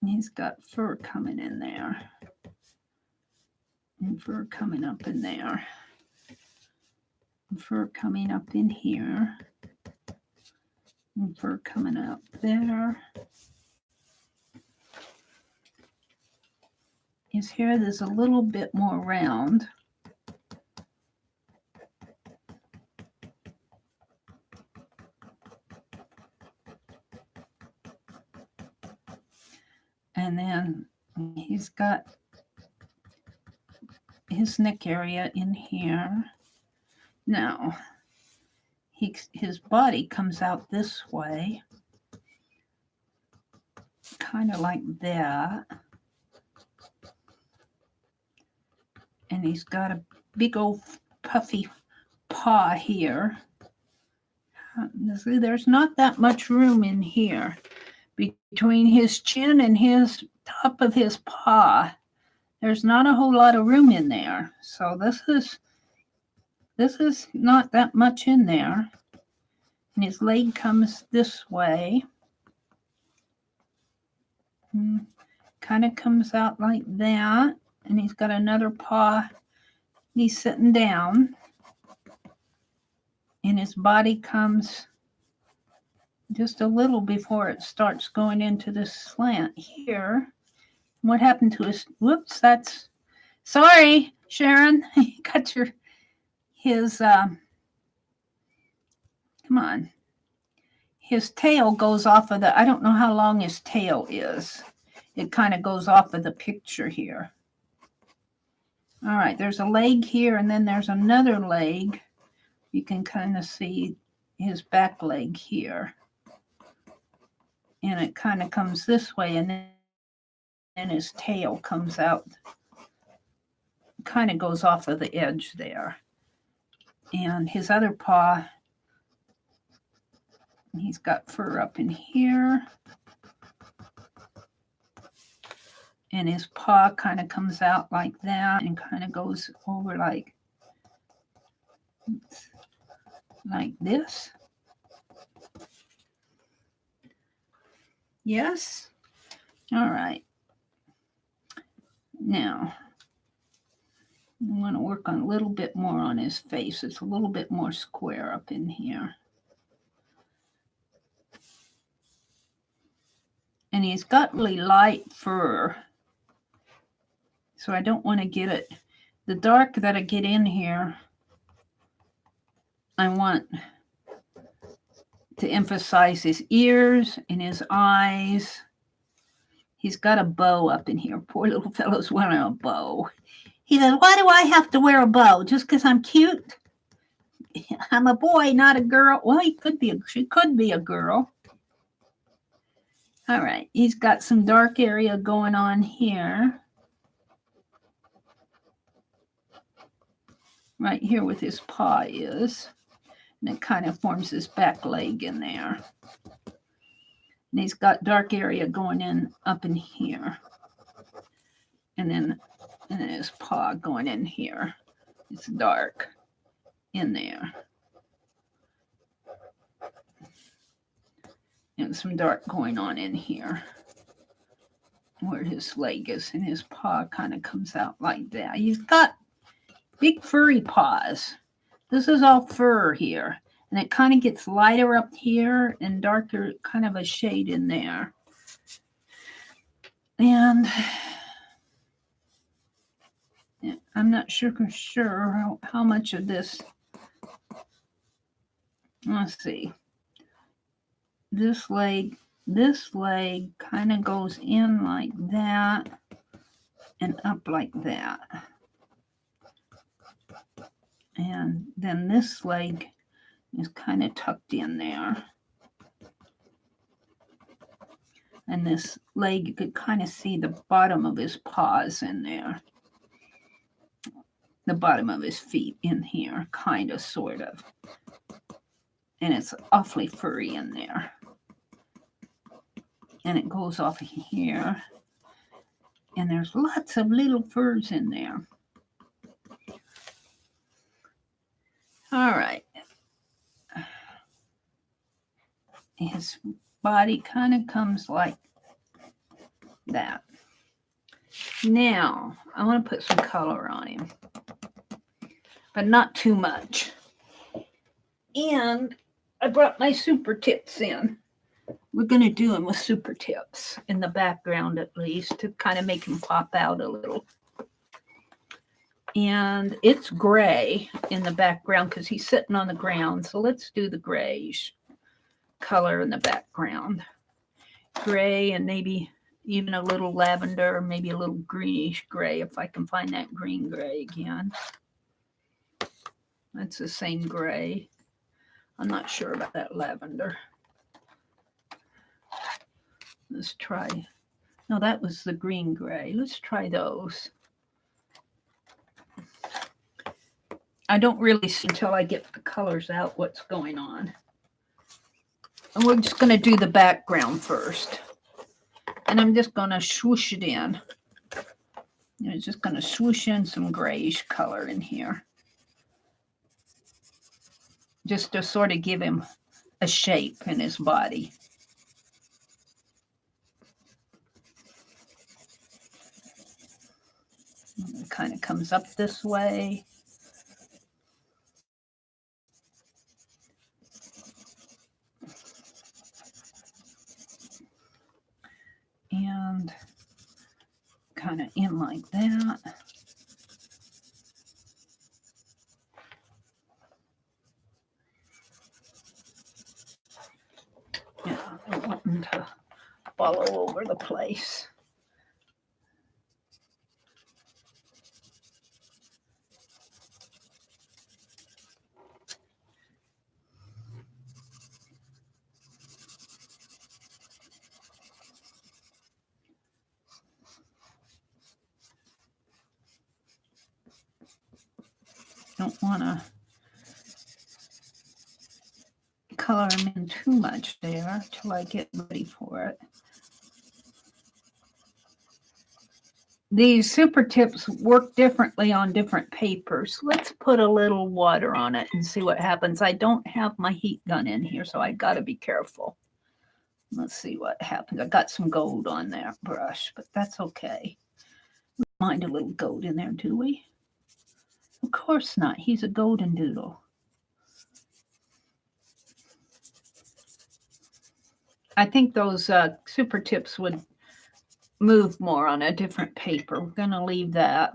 He's got fur coming in there. And fur coming up in there. And fur coming up in here. And fur coming up there. His hair is a little bit more round. And then he's got his neck area in here. Now, his body comes out this way, kind of like that. And he's got a big old puffy paw here. There's not that much room in here between his chin and his top of his paw. There's not a whole lot of room in there. So this is not that much in there. And his leg comes this way. Kind of comes out like that. And he's got another paw. He's sitting down. And his body comes just a little before it starts going into this slant here. What happened to his, whoops, that's, sorry, Sharon, you got his, come on, his tail goes off of the, I don't know how long his tail is. It kind of goes off of the picture here. All right, there's a leg here, and then there's another leg. You can kind of see his back leg here. And it kind of comes this way, and then his tail comes out, kind of goes off of the edge there. And his other paw, he's got fur up in here. And his paw kind of comes out like that and kind of goes over like this. Yes? All right. Now, I want to work on a little bit more on his face. It's a little bit more square up in here. And he's got really light fur. So I don't want to get it. The dark that I get in here, I want to emphasize his ears and his eyes. He's got a bow up in here. Poor little fellow's wearing a bow. He says, why do I have to wear a bow? Just because I'm cute? I'm a boy, not a girl. Well, she could be a girl. All right, he's got some dark area going on here. Right here with his paw is. And it kind of forms his back leg in there. And he's got dark area going in up in here. And then his paw going in here. It's dark in there. And some dark going on in here. Where his leg is. And his paw kind of comes out like that. He's got big furry paws. This is all fur here. And it kind of gets lighter up here and darker, kind of a shade in there. And I'm not sure how much of this. Let's see. This leg kind of goes in like that and up like that. And then this leg is kind of tucked in there. And this leg, you could kind of see the bottom of his paws in there. The bottom of his feet in here, kind of, sort of. And it's awfully furry in there. And it goes off here. And there's lots of little furs in there. All right. His body kind of comes like that. Now, I want to put some color on him, but not too much. And I brought my super tips in. We're going to do him with super tips in the background, at least, to kind of make him pop out a little. And it's gray in the background because he's sitting on the ground. So let's do the grayish color in the background. Gray and maybe even a little lavender, maybe a little greenish gray, if I can find that green gray again. That's the same gray. I'm not sure about that lavender. Let's try. No, that was the green gray. Let's try those. I don't really see until I get the colors out what's going on. And we're just going to do the background first. And I'm just going to swoosh it in. I'm just going to swoosh in some grayish color in here. Just to sort of give him a shape in his body. It kind of comes up this way. And kind of in like that. Yeah, I don't want them to follow over the place. Don't want to color them in too much there till I get ready for it. These super tips work differently on different papers. Let's put a little water on it and see what happens. I don't have my heat gun in here, so I got to be careful. Let's see what happens. I got some gold on that brush, but that's okay. We don't mind a little gold in there, do we? Of course not. He's a Goldendoodle. I think those super tips would move more on a different paper. We're going to leave that.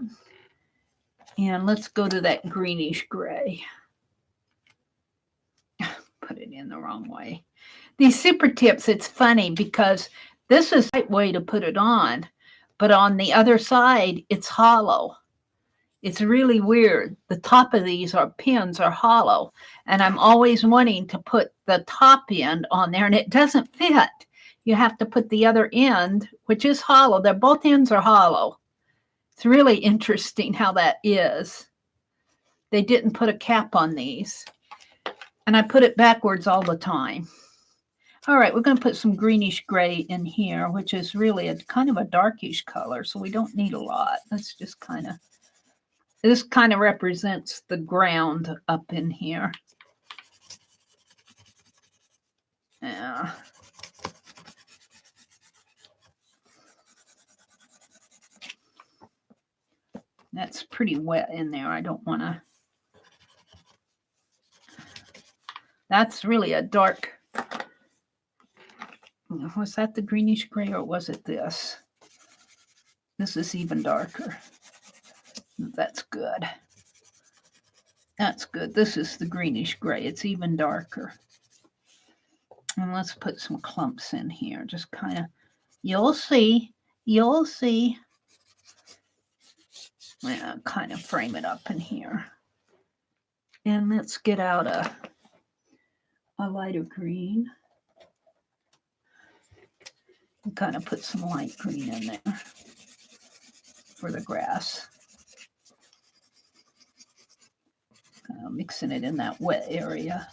And let's go to that greenish gray. Put it in the wrong way. These super tips, it's funny because this is the right way to put it on, but on the other side, it's hollow. It's really weird. The top of these pins are hollow, and I'm always wanting to put the top end on there, and it doesn't fit. You have to put the other end, which is hollow. They're both ends are hollow. It's really interesting how that is. They didn't put a cap on these, and I put it backwards all the time. All right, we're going to put some greenish gray in here, which is really a kind of a darkish color, so we don't need a lot. Let's just kind of. This kind of represents the ground up in here. Yeah. That's pretty wet in there. I don't want to. That's really a dark. Was that the greenish gray or was it this? This is even darker. That's good. That's good. This is the greenish gray. It's even darker. And let's put some clumps in here. Just kind of, you'll see. You'll see. Yeah, kind of frame it up in here. And let's get out a lighter green. And kind of put some light green in there for the grass. Mixing it in that wet area.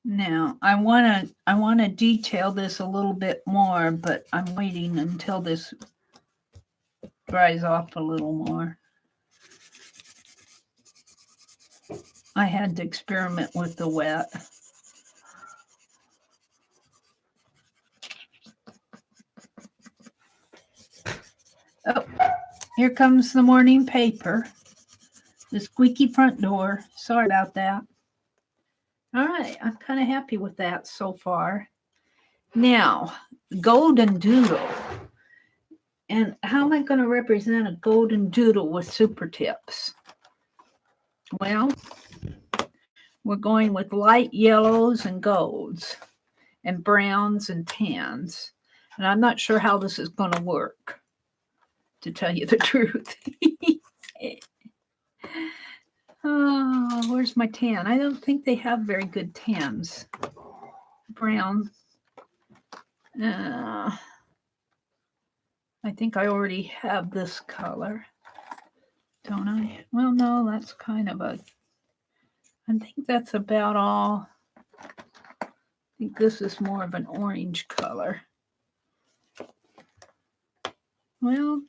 Now, I want to detail this a little bit more, but I'm waiting until this dries off a little more. I had to experiment with the wet. Oh, here comes the morning paper. The squeaky front door. Sorry about that. All right, I'm kind of happy with that so far. Now, Goldendoodle. And how am I going to represent a Goldendoodle with super tips? Well, we're going with light yellows and golds and browns and tans. And I'm not sure how this is going to work, to tell you the truth. Oh, where's my tan? I don't think they have very good tans. Brown. I think I already have this color, don't I? Well, no, that's kind of a, I think that's about all. I think this is more of an orange color. Well,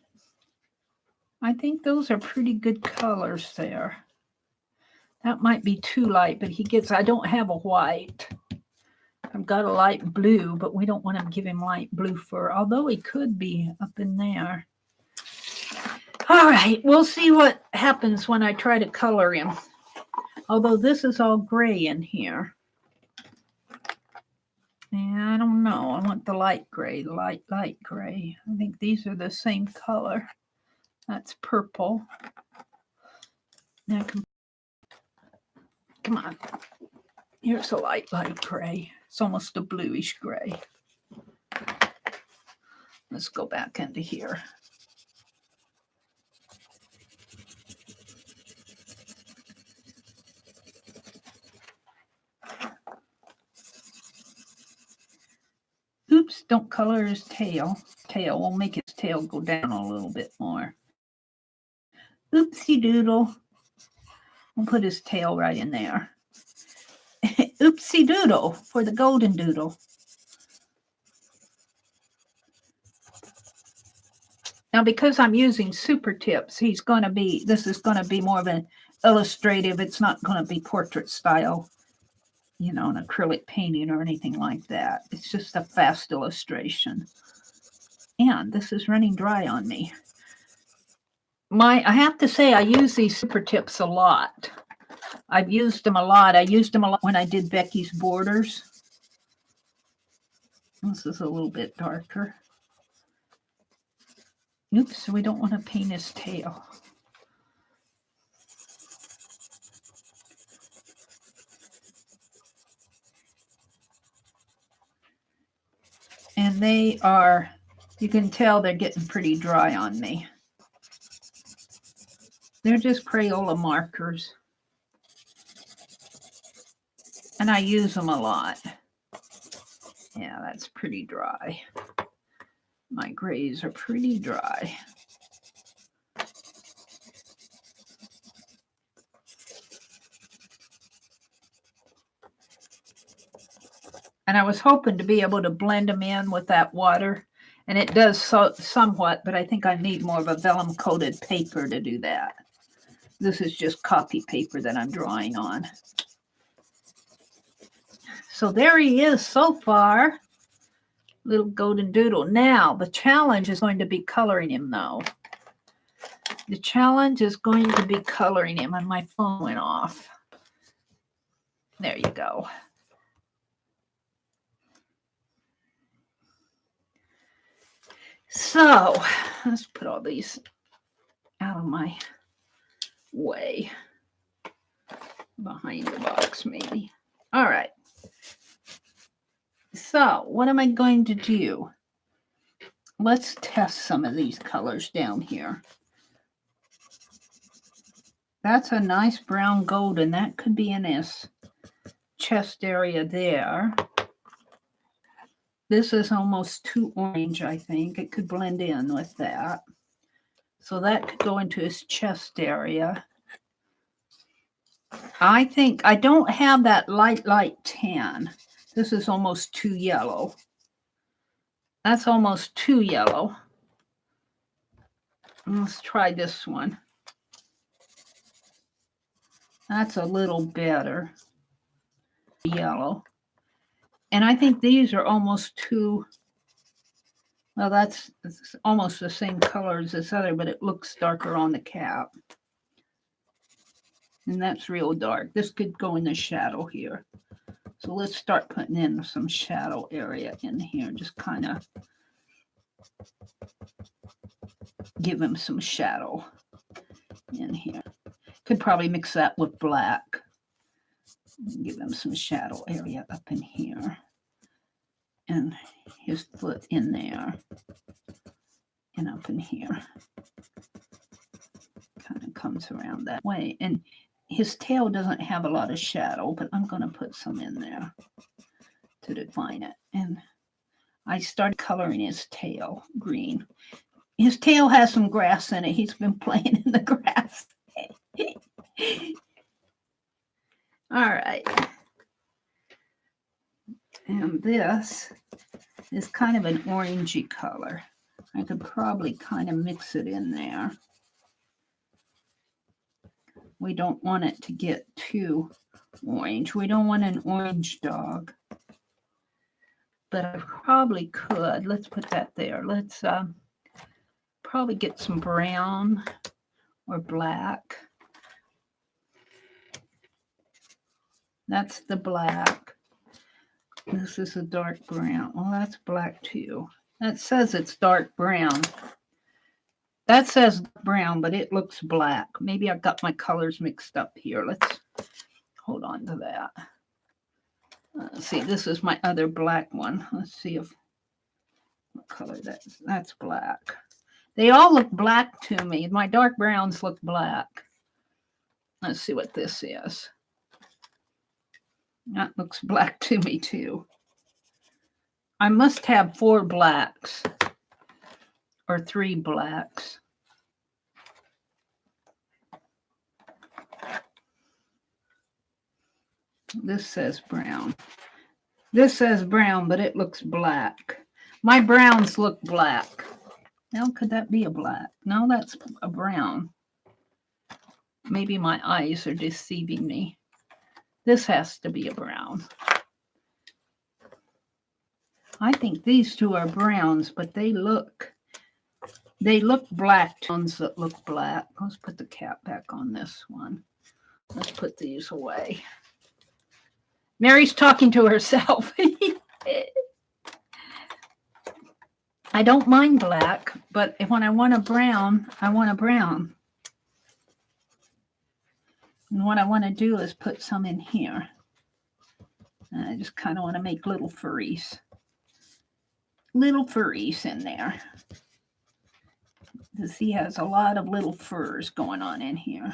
I think those are pretty good colors there. That might be too light, but he gets, I don't have a white. I've got a light blue, but we don't want to give him light blue fur, although he could be up in there. All right, we'll see what happens when I try to color him. Although this is all gray in here. Yeah, I don't know. I want the light gray, the light gray. I think these are the same color. That's purple. Now, come on. Here's a light gray. It's almost a bluish gray. Let's go back into here. Oops, don't color his tail. Tail will make his tail go down a little bit more. Oopsie doodle. We'll put his tail right in there. Oopsie doodle for the Goldendoodle. Now, because I'm using super tips, this is going to be more of an illustrative. It's not going to be portrait style, you know, an acrylic painting or anything like that. It's just a fast illustration. And this is running dry on me. I have to say, I use these super tips a lot. I've used them a lot. I used them a lot when I did Becky's borders. This is a little bit darker. Oops, we don't want to paint his tail. And they are, you can tell they're getting pretty dry on me. They're just Crayola markers. And I use them a lot. Yeah, that's pretty dry. My grays are pretty dry. And I was hoping to be able to blend them in with that water. And it does somewhat, but I think I need more of a vellum coated paper to do that. This is just copy paper that I'm drawing on. So there he is so far. Little Goldendoodle. Now, the challenge is going to be coloring him, though. The challenge is going to be coloring him, and my phone went off. There you go. So, let's put all these out of my way. Behind the box, maybe. All right. So, what am I going to do? Let's test some of these colors down here. That's a nice brown golden. That could be in his chest area there. This is almost too orange, I think. It could blend in with that. So that could go into his chest area. I think I don't have that light tan. This is almost too yellow. That's almost too yellow. Let's try this one. That's a little better yellow. And I think these are almost too, well, that's almost the same color as this other, but it looks darker on the cap. And that's real dark. This could go in the shadow here. So let's start putting in some shadow area in here. Just kind of give him some shadow in here. Could probably mix that with black. Give him some shadow area up in here. And his foot in there. And up in here. Kind of comes around that way. And his tail doesn't have a lot of shadow, but I'm going to put some in there to define it. And I started coloring his tail green. His tail has some grass in it. He's been playing in the grass. All right. And this is kind of an orangey color. I could probably kind of mix it in there. We don't want it to get too orange. We don't want an orange dog. But I probably could. Let's put that there. Let's probably get some brown or black. That's the black. This is a dark brown. Well, that's black too. That says it's dark brown. That says brown, but it looks black. Maybe I got my colors mixed up here. Let's hold on to that. Let's see, this is my other black one. Let's see if what color that is. That's black. They all look black to me. My dark browns look black. Let's see what this is. That looks black to me too. I must have 4 blacks or 3 blacks. This says brown. This says brown, but it looks black. My browns look black. Now, could that be a black? No, that's a brown. Maybe my eyes are deceiving me. This has to be a brown. I think these two are browns, but they look black. Ones that look black. Let's put the cap back on this one. Let's put these away. Mary's talking to herself. I don't mind black, but when I want a brown, I want a brown. And what I want to do is put some in here. And I just kind of want to make little furries. Little furries in there. Because he has a lot of little furs going on in here.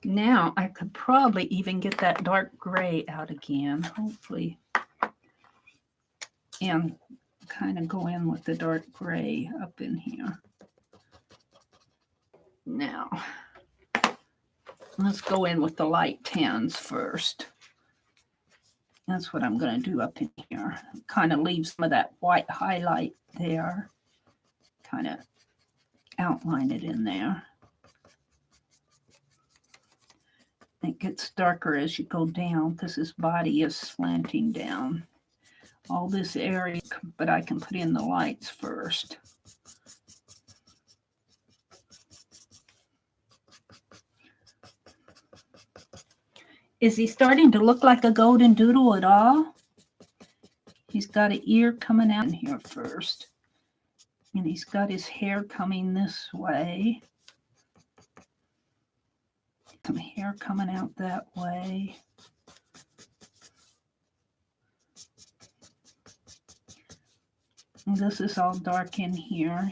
Now I could probably even get that dark gray out again, hopefully. And kind of go in with the dark gray up in here. Now, let's go in with the light tans first. That's what I'm going to do up in here. Kind of leave some of that white highlight there. Kind of outline it in there. It gets darker as you go down because his body is slanting down. All this area, but I can put in the lights first. Is he starting to look like a golden doodle at all? He's got an ear coming out in here first. And he's got his hair coming this way. Some hair coming out that way. And this is all dark in here.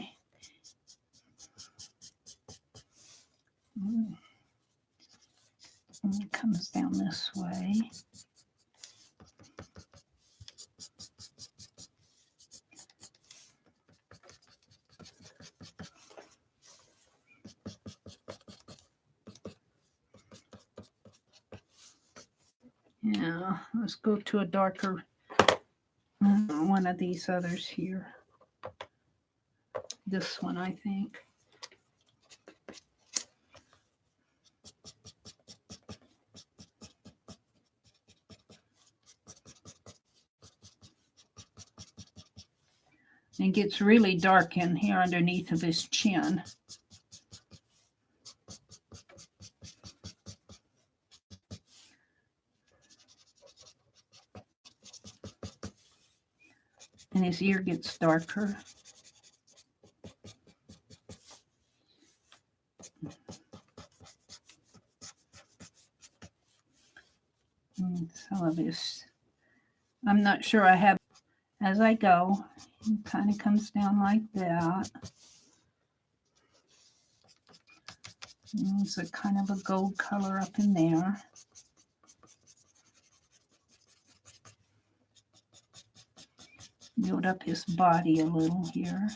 And it comes down this way. Yeah, let's go to a darker one of these others here. This one, I think. It gets really dark in here underneath of his chin. And his ear gets darker. And some of his, I'm not sure I have, as I go, it kind of comes down like that. And it's a kind of a gold color up in there. Build up his body a little here.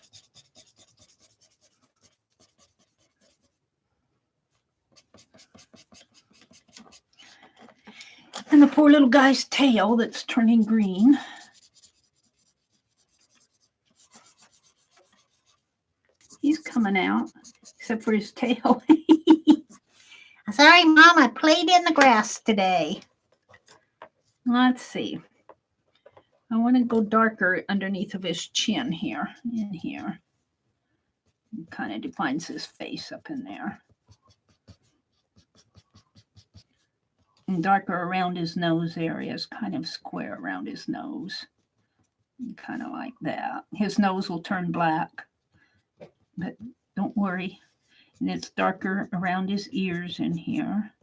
And the poor little guy's tail that's turning green. He's coming out, except for his tail. Sorry, Mom, I played in the grass today. Let's see. I want to go darker underneath of his chin here, in here. It kind of defines his face up in there. And darker around his nose areas, kind of square around his nose. Kind of like that. His nose will turn black, but don't worry. And it's darker around his ears in here.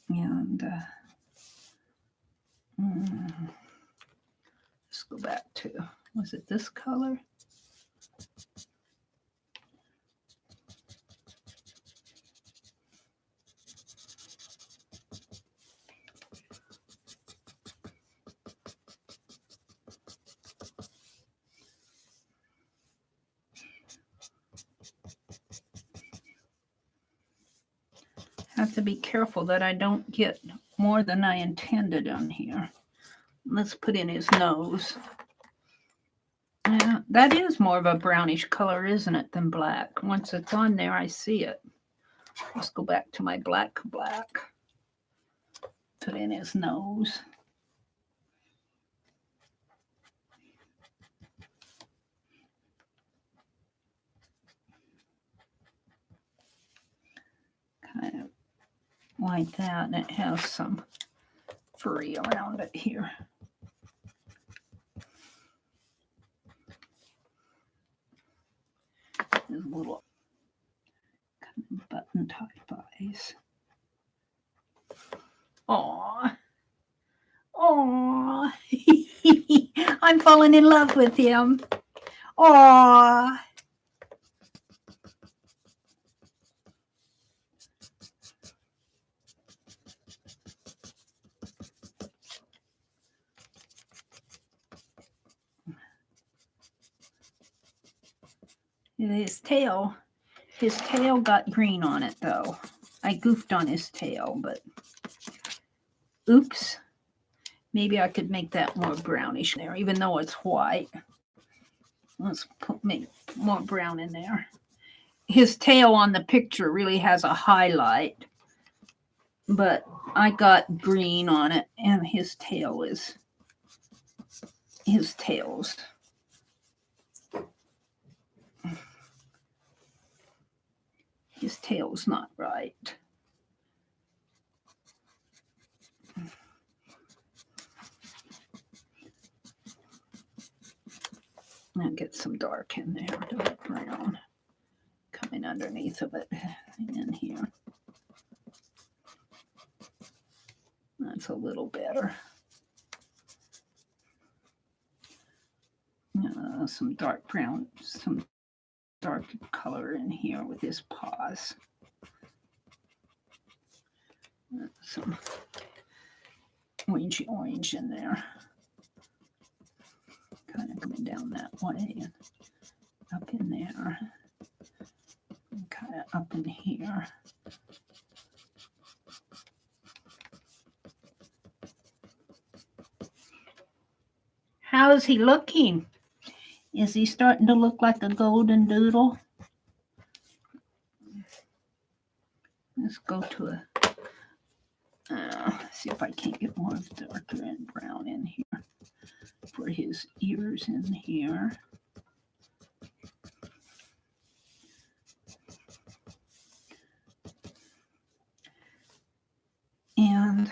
And let's go back to, was it this color? Have to be careful that I don't get more than I intended on here. Let's put in his nose. Yeah, that is more of a brownish color, isn't it, than black? Once it's on there, I see it. Let's go back to my black. Put in his nose. Kind of like that, and it has some furry around it here. His little kind of button type eyes. Aww. Aww. I'm falling in love with him. Aww. His tail got green on it, though. I goofed on his tail, but oops. Maybe I could make that more brownish there, even though it's white. Let's make more brown in there. His tail on the picture really has a highlight, but I got green on it, and his tail's not right. I'll get some dark in there, dark brown coming underneath of it in here. That's a little better. Some dark brown, some dark color in here with his paws. Some orange in there. Kind of coming down that way and up in there. And kind of up in here. How's he looking? Is he starting to look like a golden doodle? Let's go to a, see if I can't get more of darker and brown in here for his ears in here. And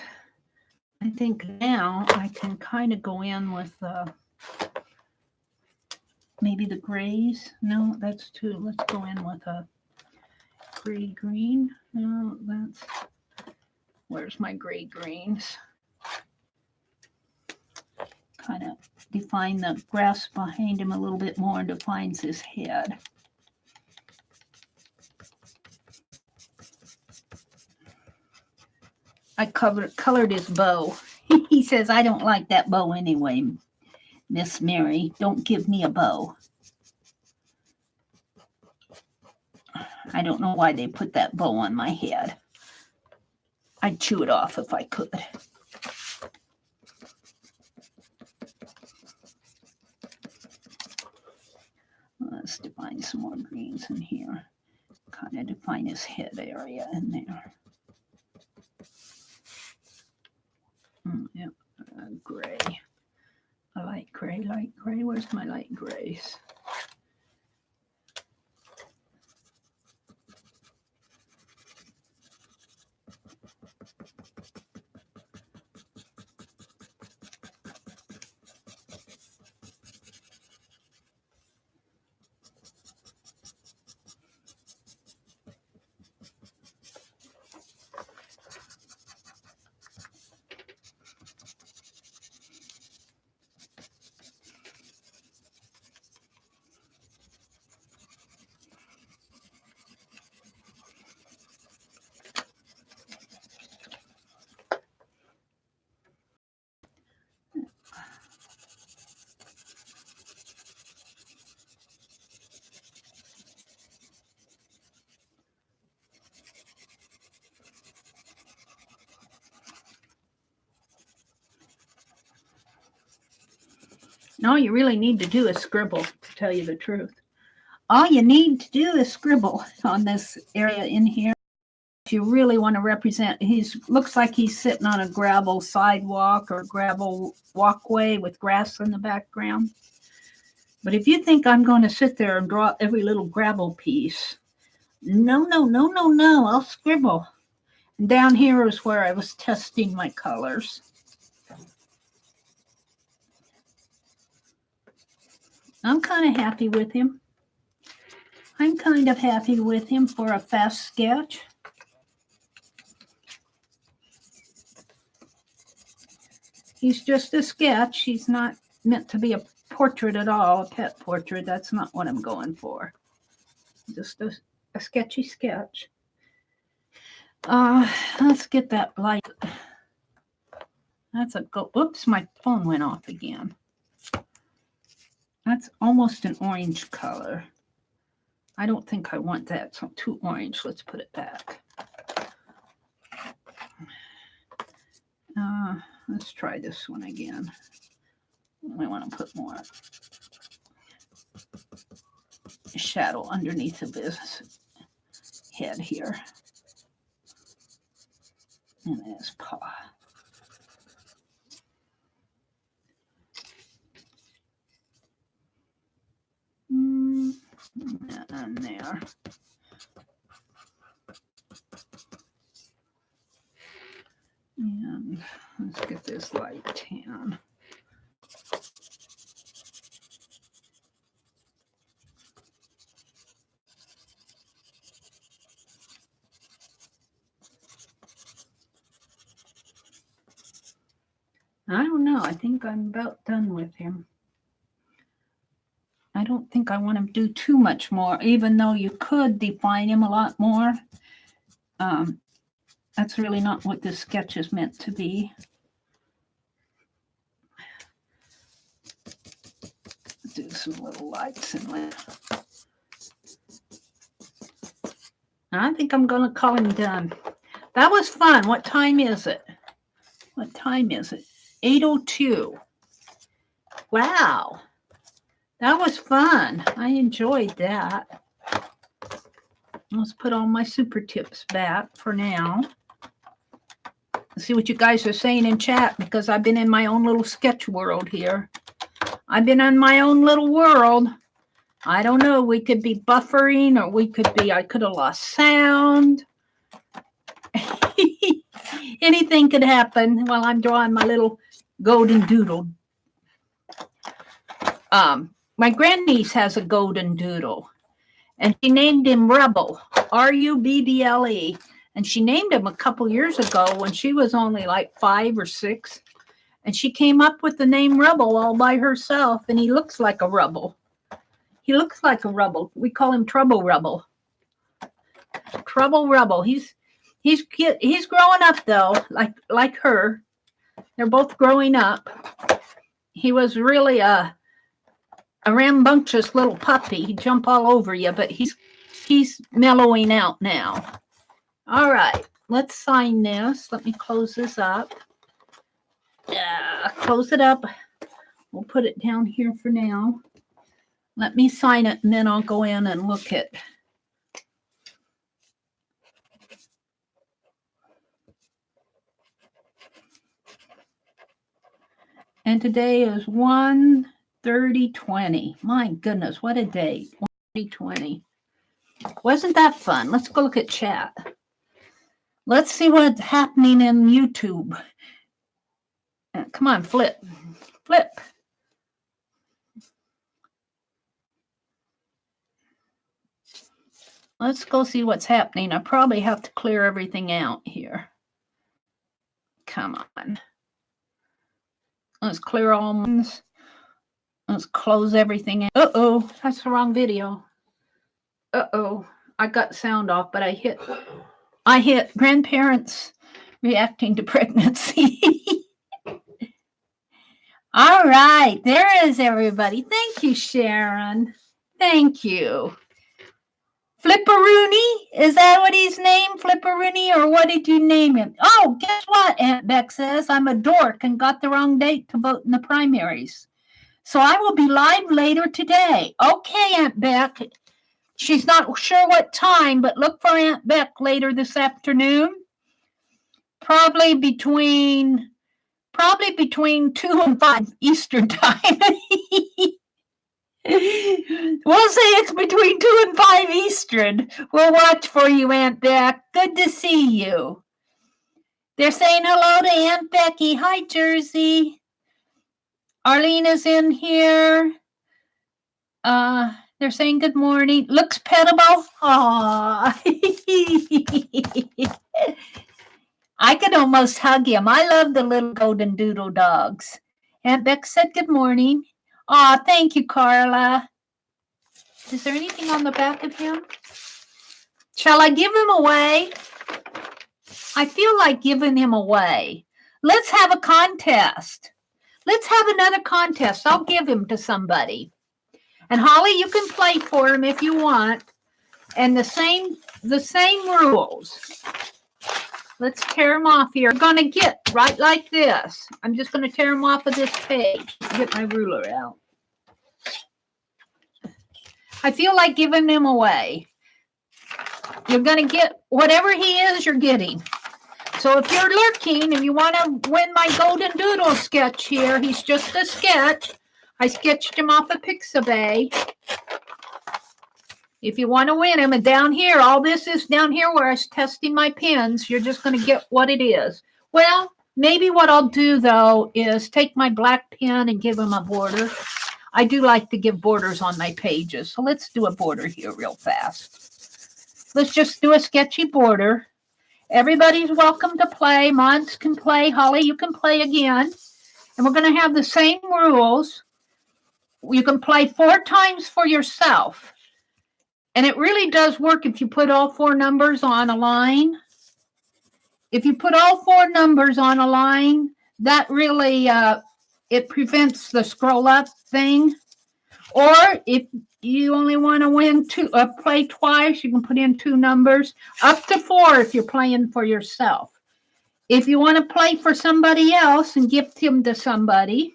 think now I can kind of go in with maybe the grays. No, that's too. Let's go in with a gray green. No, that's. Where's my gray greens? Kind of define the grass behind him a little bit more and defines his head. I colored his bow. He says, I don't like that bow anyway, Miss Mary. Don't give me a bow. I don't know why they put that bow on my head. I'd chew it off if I could. Let's define some more greens in here. Kind of define his head area in there. Yep, gray. A light gray, light gray. Where's my light grays? All you really need to do is scribble, to tell you the truth. All you need to do is scribble on this area in here. If you really want to represent, looks like he's sitting on a gravel sidewalk or gravel walkway with grass in the background. But if you think I'm going to sit there and draw every little gravel piece, no, I'll scribble. And down here is where I was testing my colors. I'm kind of happy with him. I'm kind of happy with him for a fast sketch. He's just a sketch. He's not meant to be a portrait at all, a pet portrait. That's not what I'm going for. Just a sketchy sketch. Let's get that light. That's a go. Oops, my phone went off again. That's almost an orange color. I don't think I want that. It's not too orange. Let's put it back. Let's try this one again. I want to put more shadow underneath of his head here. And his paw. And there. And let's get this light tan. I don't know. I think I'm about done with him. I don't think I want to do too much more, even though you could define him a lot more. That's really not what this sketch is meant to be. Do some little lights in there. I think I'm going to call him done. That was fun. What time is it? What time is it? 8:02. Wow. That was fun. I enjoyed that. Let's put all my super tips back for now. Let's see what you guys are saying in chat, because I've been in my own little sketch world here. I've been in my own little world. I don't know. We could be buffering, or I could have lost sound. Anything could happen while I'm drawing my little golden doodle. My grandniece has a golden doodle, and she named him Rebel, Rubble. And she named him a couple years ago when she was only like 5 or 6. And she came up with the name Rebel all by herself, and he looks like a rebel. He looks like a rebel. We call him Trouble Rebel. Trouble Rebel. He's growing up though, like her. They're both growing up. He was really a rambunctious little puppy. He'd jump all over you, but he's mellowing out now. All right, let's sign this. Let me close this up. Close it up. We'll put it down here for now. Let me sign it, and then I'll go in and look at. And today is 1/30/20. My goodness, what a date. 1/30/20. Wasn't that fun? Let's go look at chat. Let's see what's happening in YouTube. Come on, flip. Flip. Let's go see what's happening. I probably have to clear everything out here. Come on. Let's clear all ones. Let's close everything out. Uh-oh, that's the wrong video. Uh-oh, I got sound off, but I hit grandparents reacting to pregnancy. All right, there is everybody. Thank you, Sharon. Thank you. Flipperoony? Is that what he's named? Flipperoony, or what did you name him? Oh, guess what? Aunt Beck says I'm a dork and got the wrong date to vote in the primaries. So I will be live later today. Okay, Aunt Beck. She's not sure what time, but look for Aunt Beck later this afternoon. Probably between 2 and 5 Eastern time. We'll say it's between 2 and 5 Eastern. We'll watch for you, Aunt Beck. Good to see you. They're saying hello to Aunt Becky. Hi, Jersey. Arlene is in here. They're saying good morning. Looks petable. Aww. I could almost hug him. I love the little Goldendoodle dogs. Aunt Beck said good morning. Aw, thank you, Carla. Is there anything on the back of him? Shall I give him away? I feel like giving him away. Let's have a contest. Let's have another contest. I'll give him to somebody. And Holly, you can play for him if you want. And the same rules. Let's tear them off here. I'm going to get right like this. I'm just going to tear them off of this page. Get my ruler out. I feel like giving them away. You're going to get whatever he is, you're getting. So if you're lurking and you want to win my Golden Doodle sketch here, he's just a sketch. I sketched him off of Pixabay. If you want to win him, and down here, all this is down here where I was testing my pens, you're just going to get what it is. Well, maybe what I'll do, though, is take my black pen and give him a border. I do like to give borders on my pages, so let's do a border here real fast. Let's just do a sketchy border. Everybody's welcome to play. Mods can play. Holly, you can play again. And we're going to have the same rules. You can play 4 times for yourself. And it really does work if you put all 4 numbers on a line. If you put all 4 numbers on a line, that really, it prevents the scroll up thing. Or if you only want to play twice, you can put in 2 numbers. Up to 4 if you're playing for yourself. If you want to play for somebody else and gift him to somebody,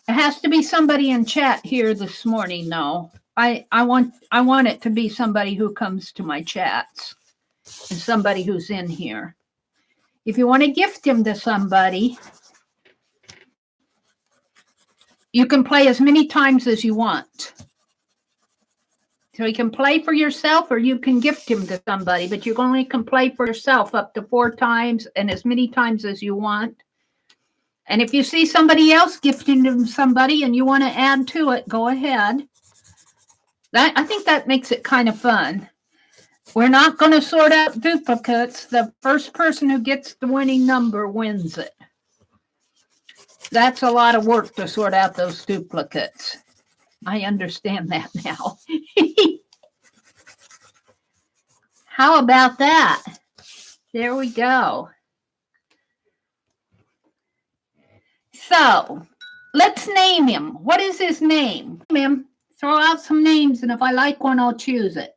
it has to be somebody in chat here this morning, though. I want it to be somebody who comes to my chats and somebody who's in here. If you want to gift him to somebody, you can play as many times as you want. So you can play for yourself or you can gift him to somebody, but you only can play for yourself up to 4 times and as many times as you want. And if you see somebody else gifting to somebody and you want to add to it, go ahead. I think that makes it kind of fun. We're not going to sort out duplicates. The first person who gets the winning number wins it. That's a lot of work to sort out those duplicates. I understand that now. How about that? There we go. So, let's name him. What is his name? Him. Throw out some names, and if I like one, I'll choose it.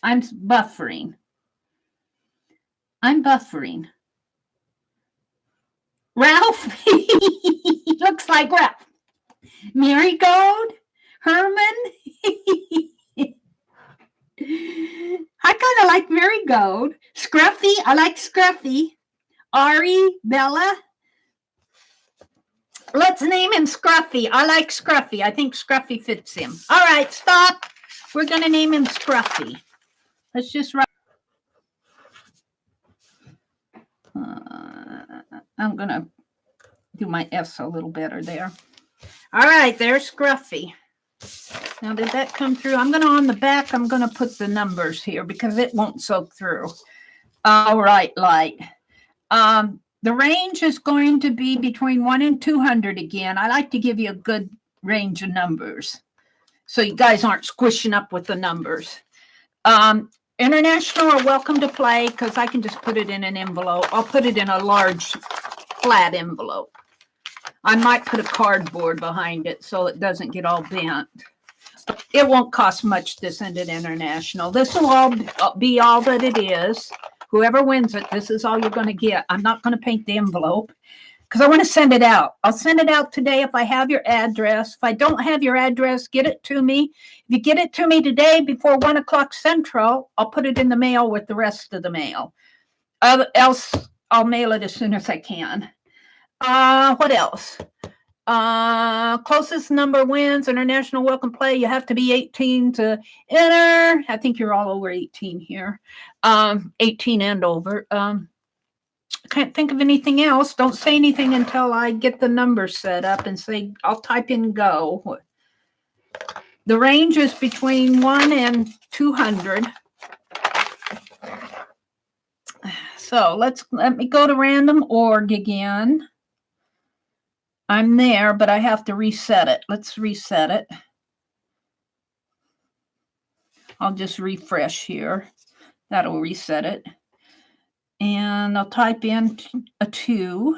I'm buffering. Ralph. Looks like Ralph. Marigold. Herman. I kind of like Marigold. Scruffy. I like Scruffy. Ari. Bella. Let's name him Scruffy. I like Scruffy. I think Scruffy fits him. All right, stop. We're going to name him Scruffy. Let's just write. I'm going to do my S a little better there. All right, there's Scruffy. Now, did that come through? I'm going to, on the back, I'm going to put the numbers here because it won't soak through. All right, light. The range is going to be between 1 and 200 again. I like to give you a good range of numbers so you guys aren't squishing up with the numbers. International are welcome to play because I can just put it in an envelope. I'll put it in a large flat envelope. I might put a cardboard behind it so it doesn't get all bent. It won't cost much to send it international. This will all be all that it is. Whoever wins it, this is all you're going to get. I'm not going to paint the envelope because I want to send it out. I'll send it out today if I have your address. If I don't have your address, get it to me. If you get it to me today before 1 o'clock Central, I'll put it in the mail with the rest of the mail. Else, I'll mail it as soon as I can. What else? Closest number wins. International welcome play. You have to be 18 to enter. I think you're all over 18 here. 18 and over. I can't think of anything else. Don't say anything until I get the numbers set up and say, I'll type in go. The range is between 1 and 200. So let me go to random org again. I'm there, but I have to reset it. Let's reset it. I'll just refresh here. That'll reset it. And I'll type in a 2.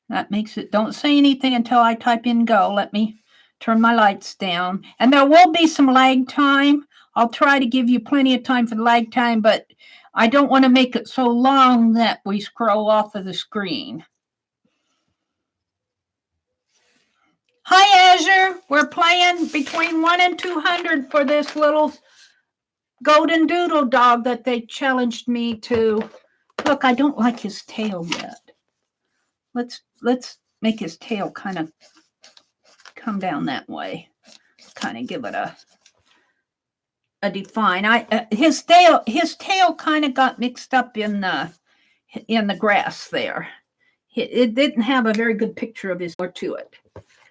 That makes it, don't say anything until I type in go. Let me turn my lights down. And there will be some lag time. I'll try to give you plenty of time for the lag time, but I don't want to make it so long that we scroll off of the screen. Hi, Azure. We're playing between 1 and 200 for this little Goldendoodle Dog that they challenged me to. Look, I don't like his tail yet. Let's make his tail kind of come down that way. Kind of give it a define. His tail kind of got mixed up in the grass there. It didn't have a very good picture of his or to it.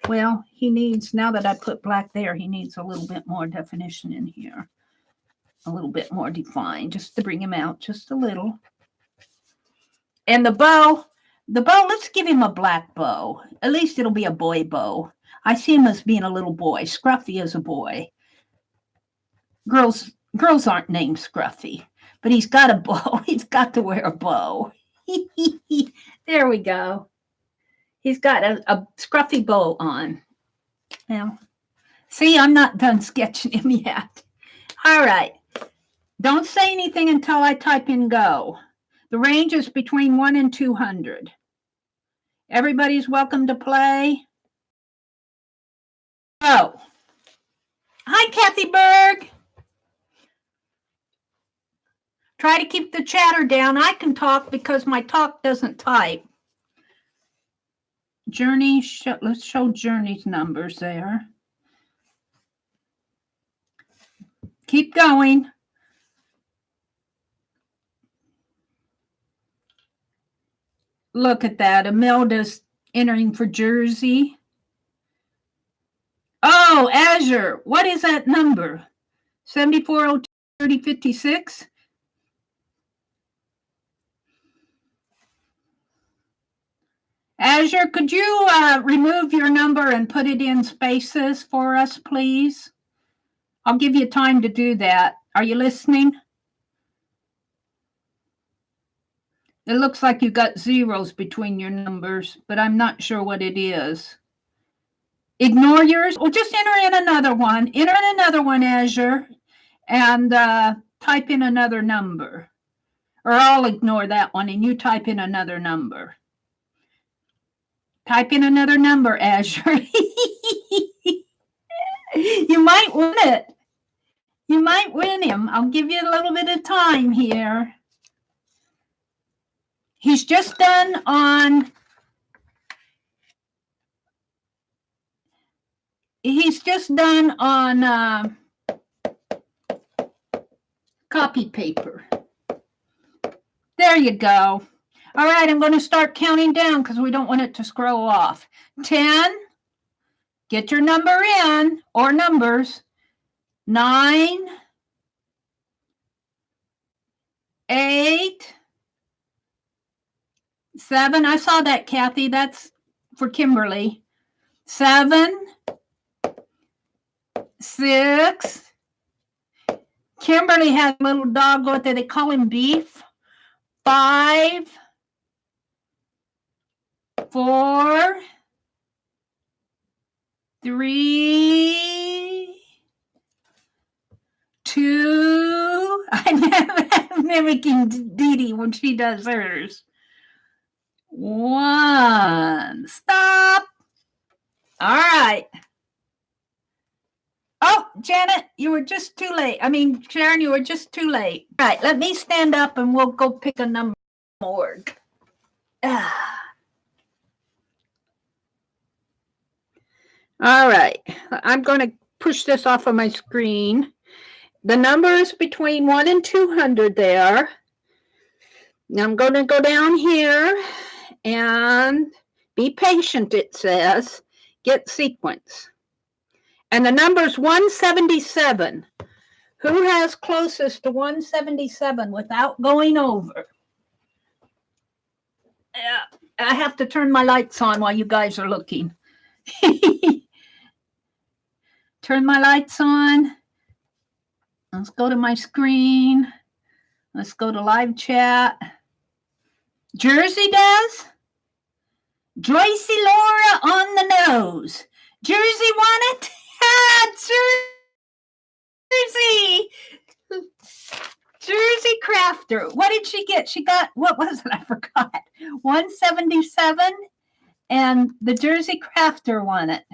Well, he needs, now that I put black there, he needs a little bit more definition in here. A little bit more defined, just to bring him out just a little. And the bow, let's give him a black bow. At least it'll be a boy bow. I see him as being a little boy. Scruffy is a boy. Girls aren't named Scruffy, but he's got a bow. He's got to wear a bow. There we go. He's got a scruffy bow on. Now, see, I'm not done sketching him yet. All right. Don't say anything until I type in go. The range is between 1 and 200. Everybody's welcome to play. Oh. Hi, Kathy Berg. Try to keep the chatter down. I can talk because my talk doesn't type. Journey, let's show Journey's numbers there. Keep going. Look at that. Imelda's entering for Jersey. Oh, Azure. What is that number? 7402-3056? Azure, could you remove your number and put it in spaces for us, please? I'll give you time to do that. Are you listening? It looks like you got zeros between your numbers, but I'm not sure what it is. Ignore yours, or just enter in another one. Enter in another one, Azure, and type in another number. Or I'll ignore that one, and you type in another number. Type in another number, Azure. You might win it. You might win him. I'll give you a little bit of time here. He's just done on copy paper. There you go. All right, I'm going to start counting down because we don't want it to scroll off. 10. Get your number in, or numbers. 9. 8. 7. I saw that, Kathy. That's for Kimberly. 7. 6. Kimberly has a little dog. What do they call him? Beef. 5. 4. 3. 2. I'm mimicking Dee Dee when she does hers. 1. Stop. All right. Oh, Janet, you were just too late. I mean, Sharon, you were just too late. All right, let me stand up and we'll go pick a number. Morgue. All right, I'm going to push this off of my screen. The number is between 1 and 200 there. Now I'm going to go down here and be patient, it says. Get sequence. And the number is 177. Who has closest to 177 without going over? I have to turn my lights on while you guys are looking. Turn my lights on. Let's go to my screen. Let's go to live chat. Jersey does? Joycey Laura on the nose. Jersey won it? Jersey! Jersey Crafter. What did she get? She got, what was it? I forgot. 177, and the Jersey Crafter won it.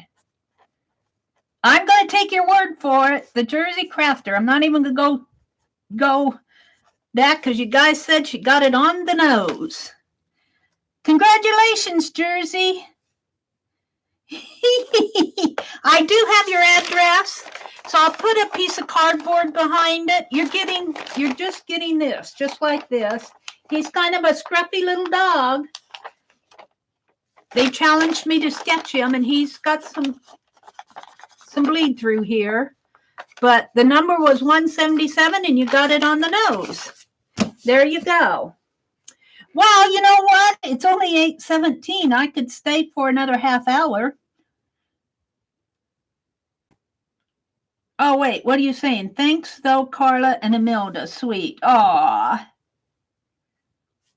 I'm going to take your word for it. The Jersey Crafter. I'm not even going to go that because you guys said she got it on the nose. Congratulations, Jersey. I do have your address, so I'll put a piece of cardboard behind it. You're just getting this, just like this. He's kind of a scruffy little dog. They challenged me to sketch him, and he's got some bleed through here. But the number was 177, and you got it on the nose. There you go. Well, you know what? It's only 8:17. I could stay for another half hour. Oh, wait. What are you saying? Thanks, though, Carla and Imelda. Sweet. Aw.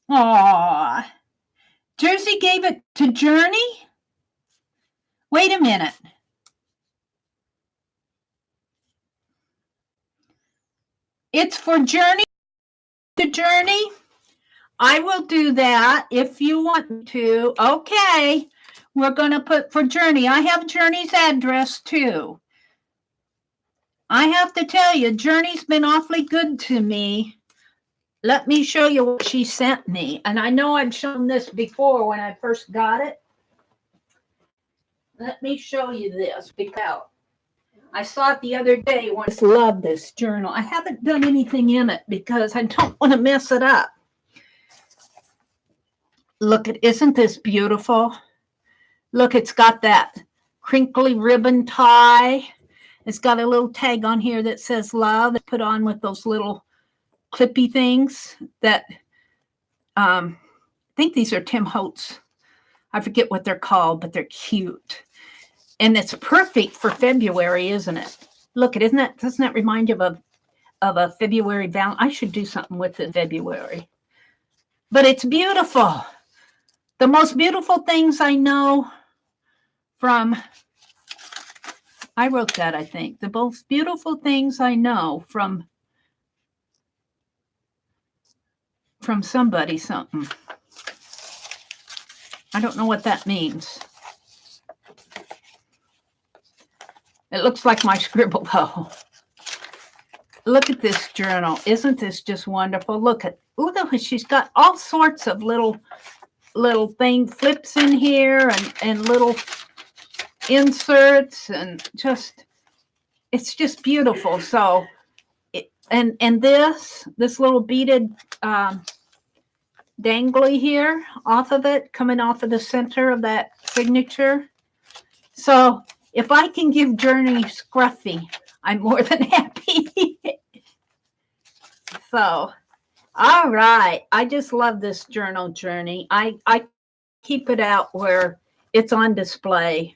Aw. Jersey gave it to Journey? Wait a minute. It's for Journey? To Journey? I will do that if you want to. Okay. We're going to put for Journey. I have Journey's address, too. I have to tell you, Journey's been awfully good to me. Let me show you what she sent me. And I know I've shown this before when I first got it. Let me show you this. I saw it the other day. I just love this journal. I haven't done anything in it because I don't want to mess it up. Look, isn't this beautiful? Look, it's got that crinkly ribbon tie. It's got a little tag on here that says love. It's put on with those little clippy things that I think these are Tim Holtz. I forget what they're called, but they're cute. And it's perfect for February, isn't it? Look, doesn't that remind you of a February Valentine? I should do something with it in February. But it's beautiful. The most beautiful things I know from, I wrote that, I think. The most beautiful things I know from somebody something. I don't know what that means. It looks like my scribble, though. Look at this journal. Isn't this just wonderful? Look at what she's got. All sorts of little thing flips in here and little inserts, and just, it's just beautiful. So and this little beaded dangly here off of it, coming off of the center of that signature. So if I can give Journey Scruffy, I'm more than happy. So, all right. I just love this journal, Journey. I keep it out where it's on display.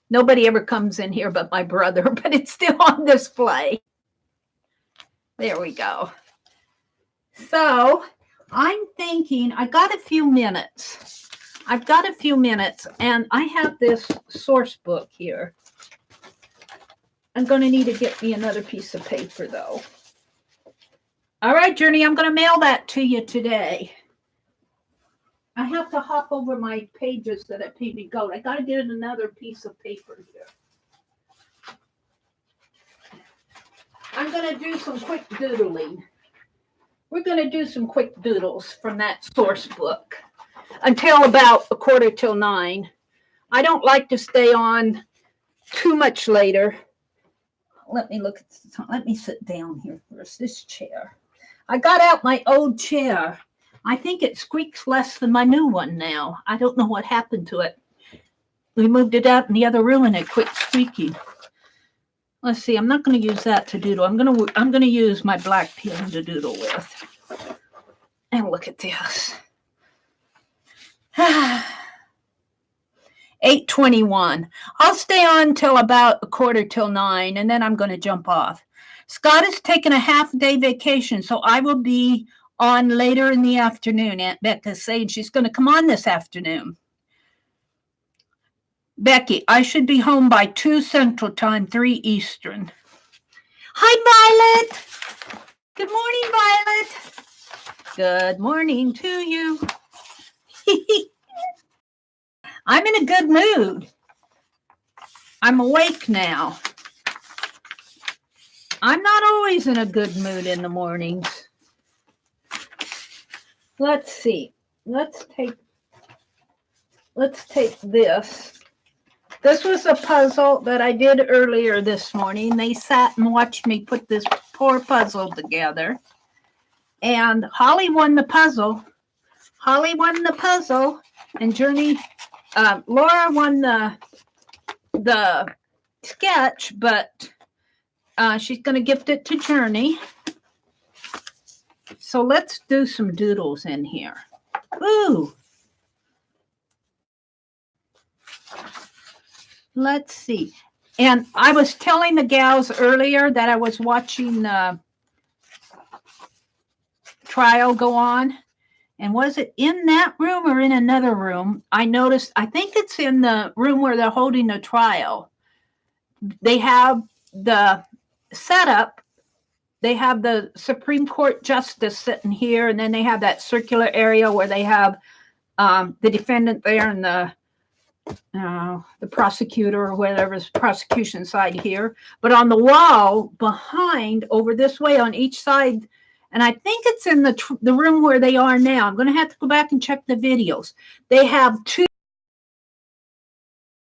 Nobody ever comes in here but my brother, but it's still on display. There we go. So I'm thinking I've got a few minutes, and I have this source book here. I'm going to need to get me another piece of paper, though. All right, Journey, I'm going to mail that to you today. I have to hop over my pages that I paid me gold. I got to get another piece of paper here. I'm going to do some quick doodling. We're going to do some quick doodles from that source book until about 9:15. I don't like to stay on too much later. Let me look at the time. Let me sit down here first. This chair. I got out my old chair. I think it squeaks less than my new one now. I don't know what happened to it. We moved it out in the other room and it quit squeaking. Let's see. I'm not going to use that to doodle. I'm going to use my black pen to doodle with. And look at this. 8:21. I'll stay on till about 9:15, and then I'm going to jump off. Scott is taking a half-day vacation, so I will be on later in the afternoon. Aunt Becca's saying she's going to come on this afternoon. Becky, I should be home by 2 Central Time, 3 Eastern. Hi, Violet. Good morning, Violet. Good morning to you. I'm in a good mood. I'm awake now. I'm not always in a good mood in the mornings. Let's see. Let's take this. This was a puzzle that I did earlier this morning. They sat and watched me put this poor puzzle together. And Holly won the puzzle. And Journey, Laura won the sketch, but she's going to gift it to Journey. So let's do some doodles in here. Ooh. Let's see. And I was telling the gals earlier that I was watching the trial go on. And was it in that room or in another room? I noticed, I think it's in the room where they're holding the trial. They have the setup. They have the Supreme Court justice sitting here, and then they have that circular area where they have the defendant there and the prosecutor or whatever's prosecution side here. But on the wall behind, over this way on each side, and I think it's in the room where they are now. I'm going to have to go back and check the videos. They have two.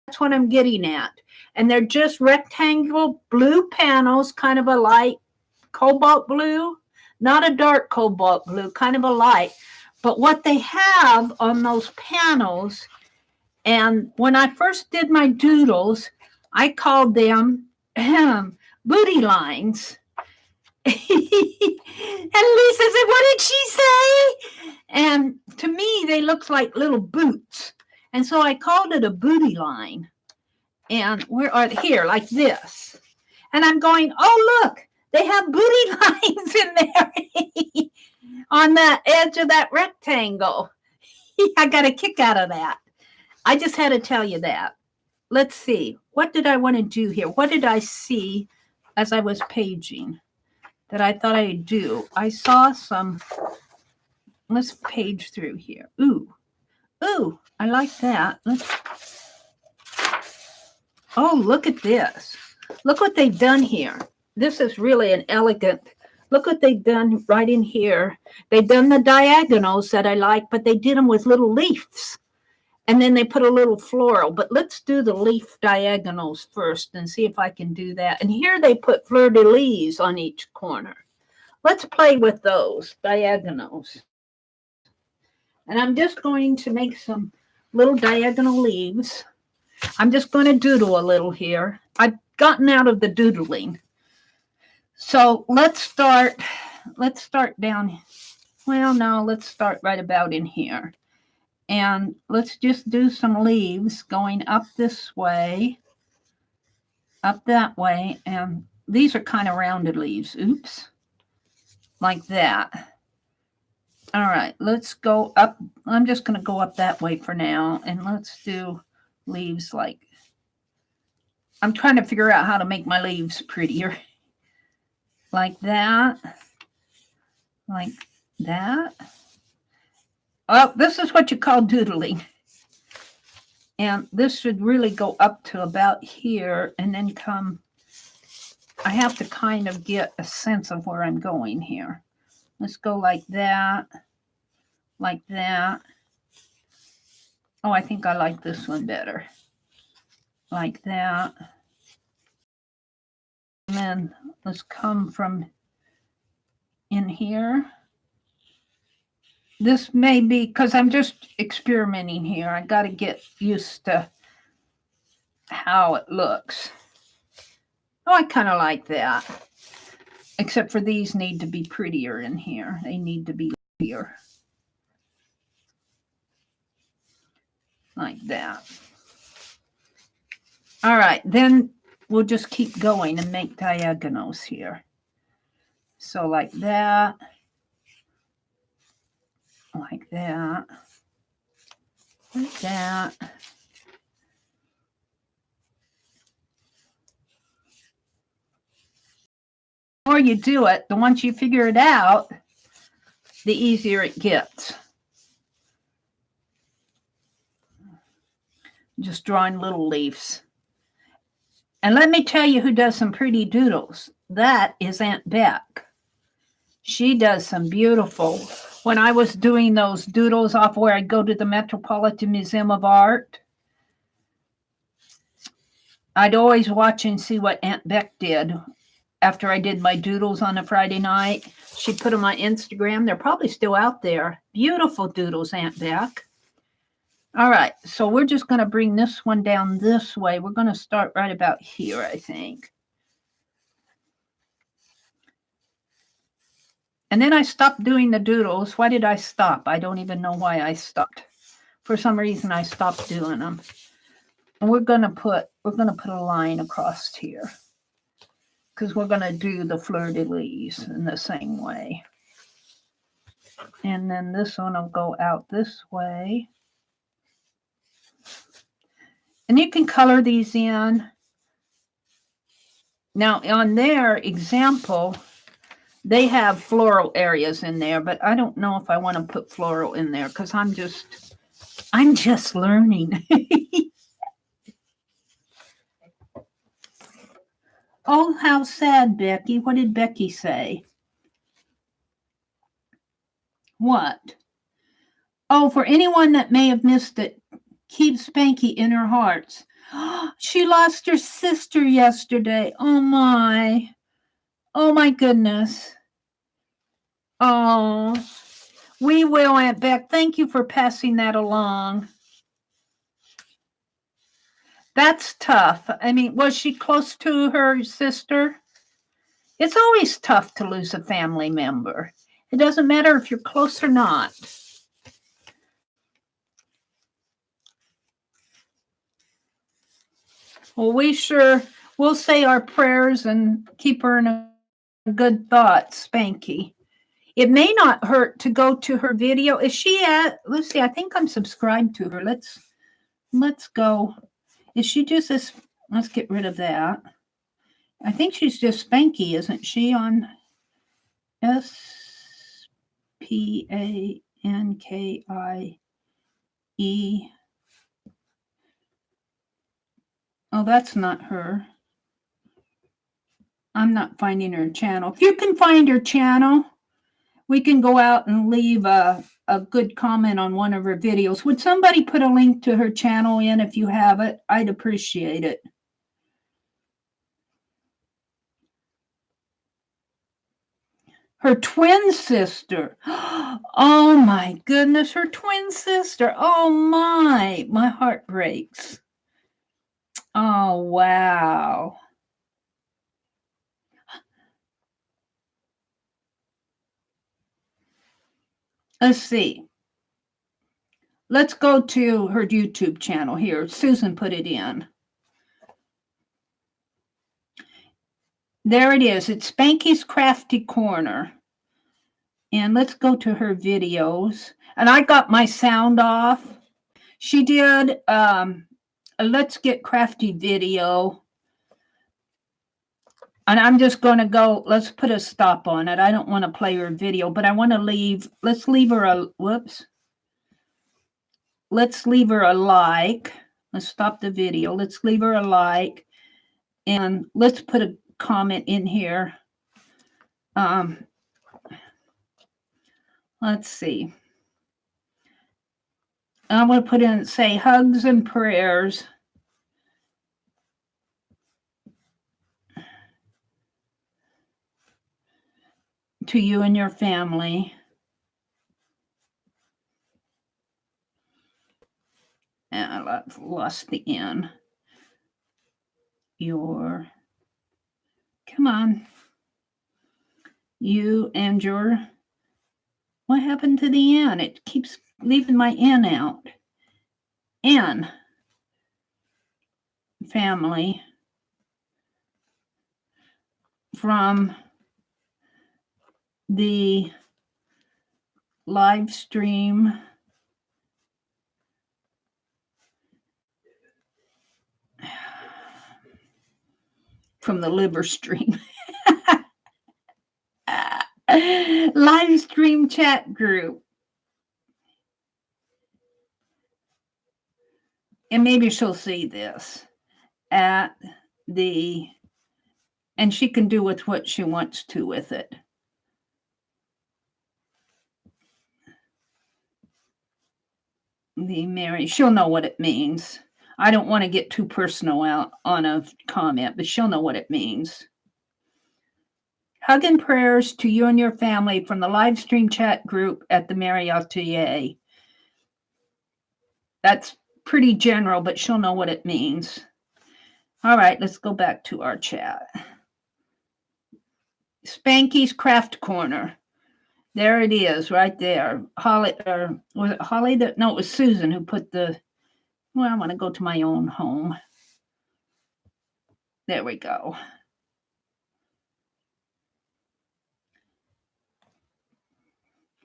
That's That's what I'm getting at. And they're just rectangle blue panels, kind of a light cobalt blue, not a dark cobalt blue, kind of a light. But what they have on those panels, and when I first did my doodles, I called them booty lines. And Lisa said, "What did she say?" And to me, they looked like little boots. And so I called it a booty line. And where are here, like this. And I'm going, oh, look, they have booty lines in there on the edge of that rectangle. I got a kick out of that. I just had to tell you that. Let's see. What did I want to do here? What did I see as I was paging that I thought I'd do? I saw some. Let's page through here. Ooh, I like that. Oh, look at this. Look what they've done here. This is really an elegant. Look what they've done right in here. They've done the diagonals that I like, but they did them with little leaves. And then they put a little floral. But let's do the leaf diagonals first and see if I can do that. And here they put fleur-de-lis on each corner. Let's play with those diagonals. And I'm just going to make some little diagonal leaves. I'm just going to doodle a little here. I've gotten out of the doodling. So let's start down. Well, no, let's start right about in here. And let's just do some leaves going up this way, up that way. And these are kind of rounded leaves. Oops. Like that. All right, let's go up. I'm just going to go up that way for now. And let's do leaves like, I'm trying to figure out how to make my leaves prettier. Like that. Like that. Oh, this is what you call doodling. And this should really go up to about here and then come. I have to kind of get a sense of where I'm going here. Let's go like that. Like that. Oh, I think I like this one better. Like that. And then let's come from in here. This may be, because I'm just experimenting here. I got to get used to how it looks. Oh, I kind of like that. Except for these need to be prettier in here. They need to be prettier. Like that. All right, then we'll just keep going and make diagonals here. So like that. Like that. Like that. The more you do it, the once you figure it out, the easier it gets. Just drawing little leaves. And let me tell you who does some pretty doodles. That is Aunt Beck. She does some beautiful. When I was doing those doodles off where I'd go to the Metropolitan Museum of Art, I'd always watch and see what Aunt Beck did after I did my doodles on a Friday night. She put them on Instagram. They're probably still out there. Beautiful doodles, Aunt Beck. All right, so we're just going to bring this one down this way. We're going to start right about here, I think. And then I stopped doing the doodles. Why did I stop? I don't even know why I stopped. For some reason, I stopped doing them. And we're going to put a line across here because we're going to do the fleur-de-lis in the same way. And then this one will go out this way. And you can color these in. Now, on their example, they have floral areas in there, but I don't know if I want to put floral in there because I'm just learning. Oh, how sad, Becky. What did Becky say? What? Oh, for anyone that may have missed it, keep Spanky in her hearts. She lost her sister yesterday. Oh my. Oh my goodness. Oh, we will, Aunt Beck. Thank you for passing that along. That's tough. I mean, was she close to her sister? It's always tough to lose a family member. It doesn't matter if you're close or not. Well, we'll say our prayers and keep her in a good thought, Spanky. It may not hurt to go to her video. Is she at, let's see, I think I'm subscribed to her. Let's go. Is she just this? Let's get rid of that. I think she's just Spanky, isn't she, on SPANKIE? Oh, that's not her. I'm not finding her channel. If you can find her channel, we can go out and leave a good comment on one of her videos. Would somebody put a link to her channel in if you have it? I'd appreciate it. Her twin sister. Oh my goodness, her twin sister. Oh my heart breaks. Oh, wow. Let's see. Let's go to her YouTube channel here. Susan put it in. There it is. It's Spanky's Crafty Corner. And let's go to her videos. And I got my sound off. She did Let's Get Crafty video. And I'm just going to go, let's put a stop on it. I don't want to play her video, but I want to let's leave her a, whoops. Let's leave her a like. Let's stop the video. Let's leave her a like. And let's put a comment in here. Let's see. I'm going to put in, say, hugs and prayers to you and your family. And I've lost the N. Come on. You and your, what happened to the N? It keeps leaving my N out. N. Family. From the live stream from the liver stream. Live stream chat group. And maybe she'll see this at the, and she can do with what she wants to with it. The Mary, she'll know what it means. I don't want to get too personal out on a comment, but she'll know what it means. Hug and prayers to you and your family from the live stream chat group at TheMeriAtelier. That's pretty general, but she'll know what it means. All right, let's go back to our chat. Spanky's Craft Corner. There it is, right there. Holly, or was it Holly? No, it was Susan who put the, well, I want to go to my own home. There we go.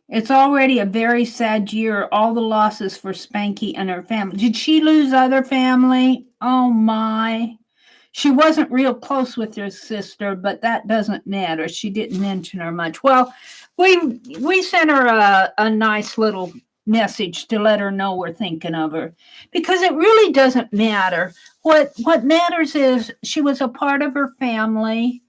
It's already a very sad year. All the losses for Spanky and her family. Did she lose other family? Oh, my. She wasn't real close with her sister, but that doesn't matter. She didn't mention her much. Well, we sent her a nice little message to let her know we're thinking of her, because it really doesn't matter. What matters is she was a part of her family.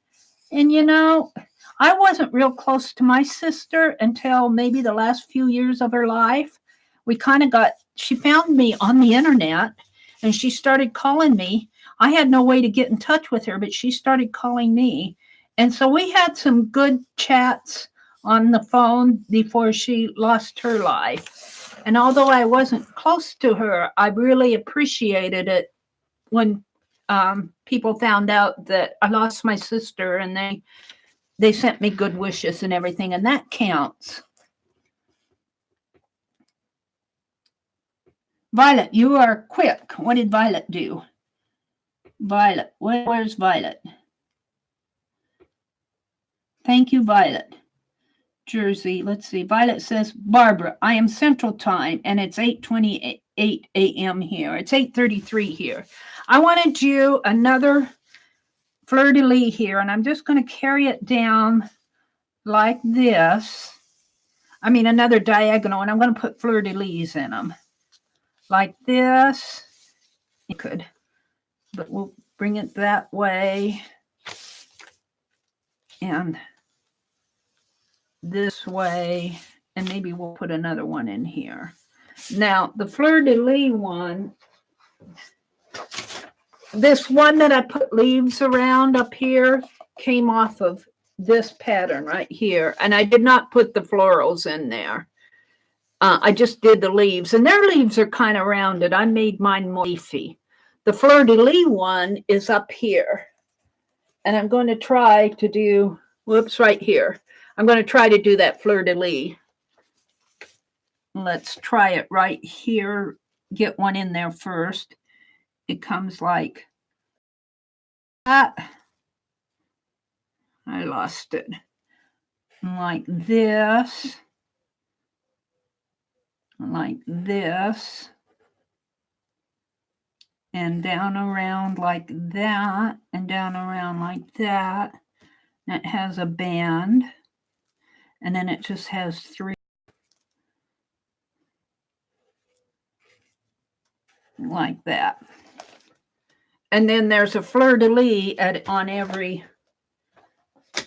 And, you know, I wasn't real close to my sister until maybe the last few years of her life. We kind of got, she found me on the internet, and she started calling me. I had no way to get in touch with her, but she started calling me. And so we had some good chats on the phone before she lost her life. And although I wasn't close to her, I really appreciated it when people found out that I lost my sister, and they sent me good wishes and everything, and that counts. Violet, you are quick. What did Violet do? Violet, where's Violet? Thank you, Violet. Jersey, let's see. Violet says, Barbara, I am Central Time, and it's 8:28 a.m. here. It's 8:33 here. I wanted you another fleur-de-lis here, and I'm just going to carry it down like this. I mean, another diagonal, and I'm going to put fleur-de-lis in them. Like this. You could, but we'll bring it that way. And this way, and maybe we'll put another one in here. Now, the fleur-de-lis one, this one that I put leaves around up here came off of this pattern right here, and I did not put the florals in there. I just did the leaves, and their leaves are kind of rounded. I made mine more leafy. The fleur-de-lis one is up here, and I'm going to try to do, whoops, right here. I'm going to try to do that fleur-de-lis. Let's try it right here. Get one in there first. It comes like that. I lost it. Like this. Like this. And down around like that. And down around like that. And it has a band. And then it just has 3. Like that. And then there's a fleur-de-lis on every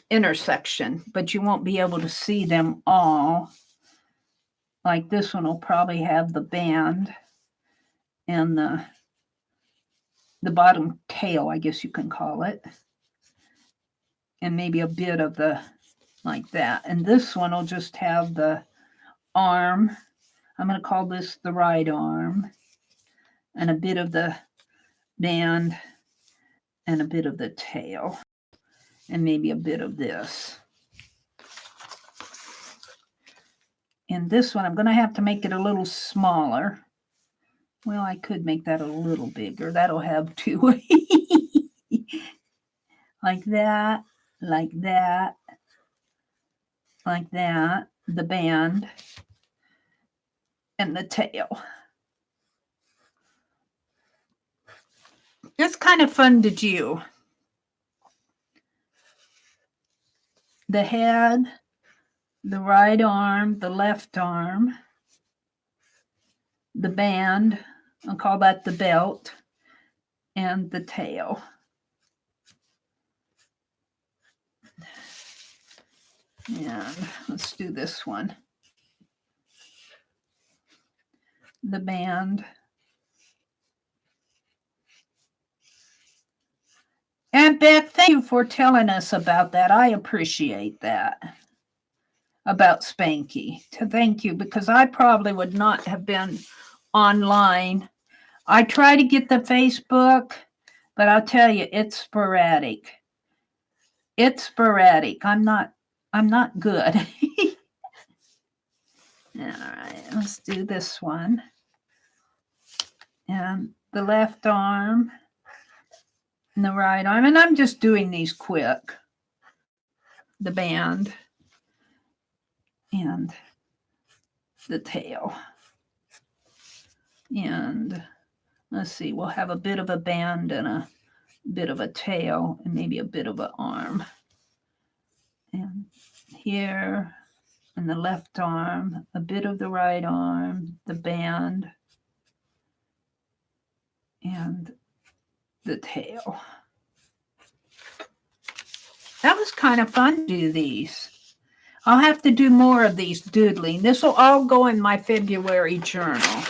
intersection, but you won't be able to see them all. Like this one will probably have the band and the bottom tail, I guess you can call it. And maybe a bit of the, like that. And this one will just have the arm. I'm going to call this the right arm. And a bit of the band and a bit of the tail. And maybe a bit of this. And this one, I'm going to have to make it a little smaller. Well, I could make that a little bigger. That'll have 2. Like that, like that, like that. The band and the tail. It's kind of fun to do. The head, the right arm, the left arm, the band, I'll call that the belt, and the tail. And let's do this one. The band. And Beth, thank you for telling us about that. I appreciate that. About Spanky. Thank you, because I probably would not have been online. I try to get the Facebook, but I'll tell you, it's sporadic. It's sporadic. I'm not good. All right, let's do this one. And the left arm and the right arm. And I'm just doing these quick. The band and the tail. And let's see, we'll have a bit of a band and a bit of a tail and maybe a bit of an arm. And here and the left arm, a bit of the right arm, the band, and the tail. That was kind of fun to do these. I'll have to do more of these doodling. This will all go in my February journal.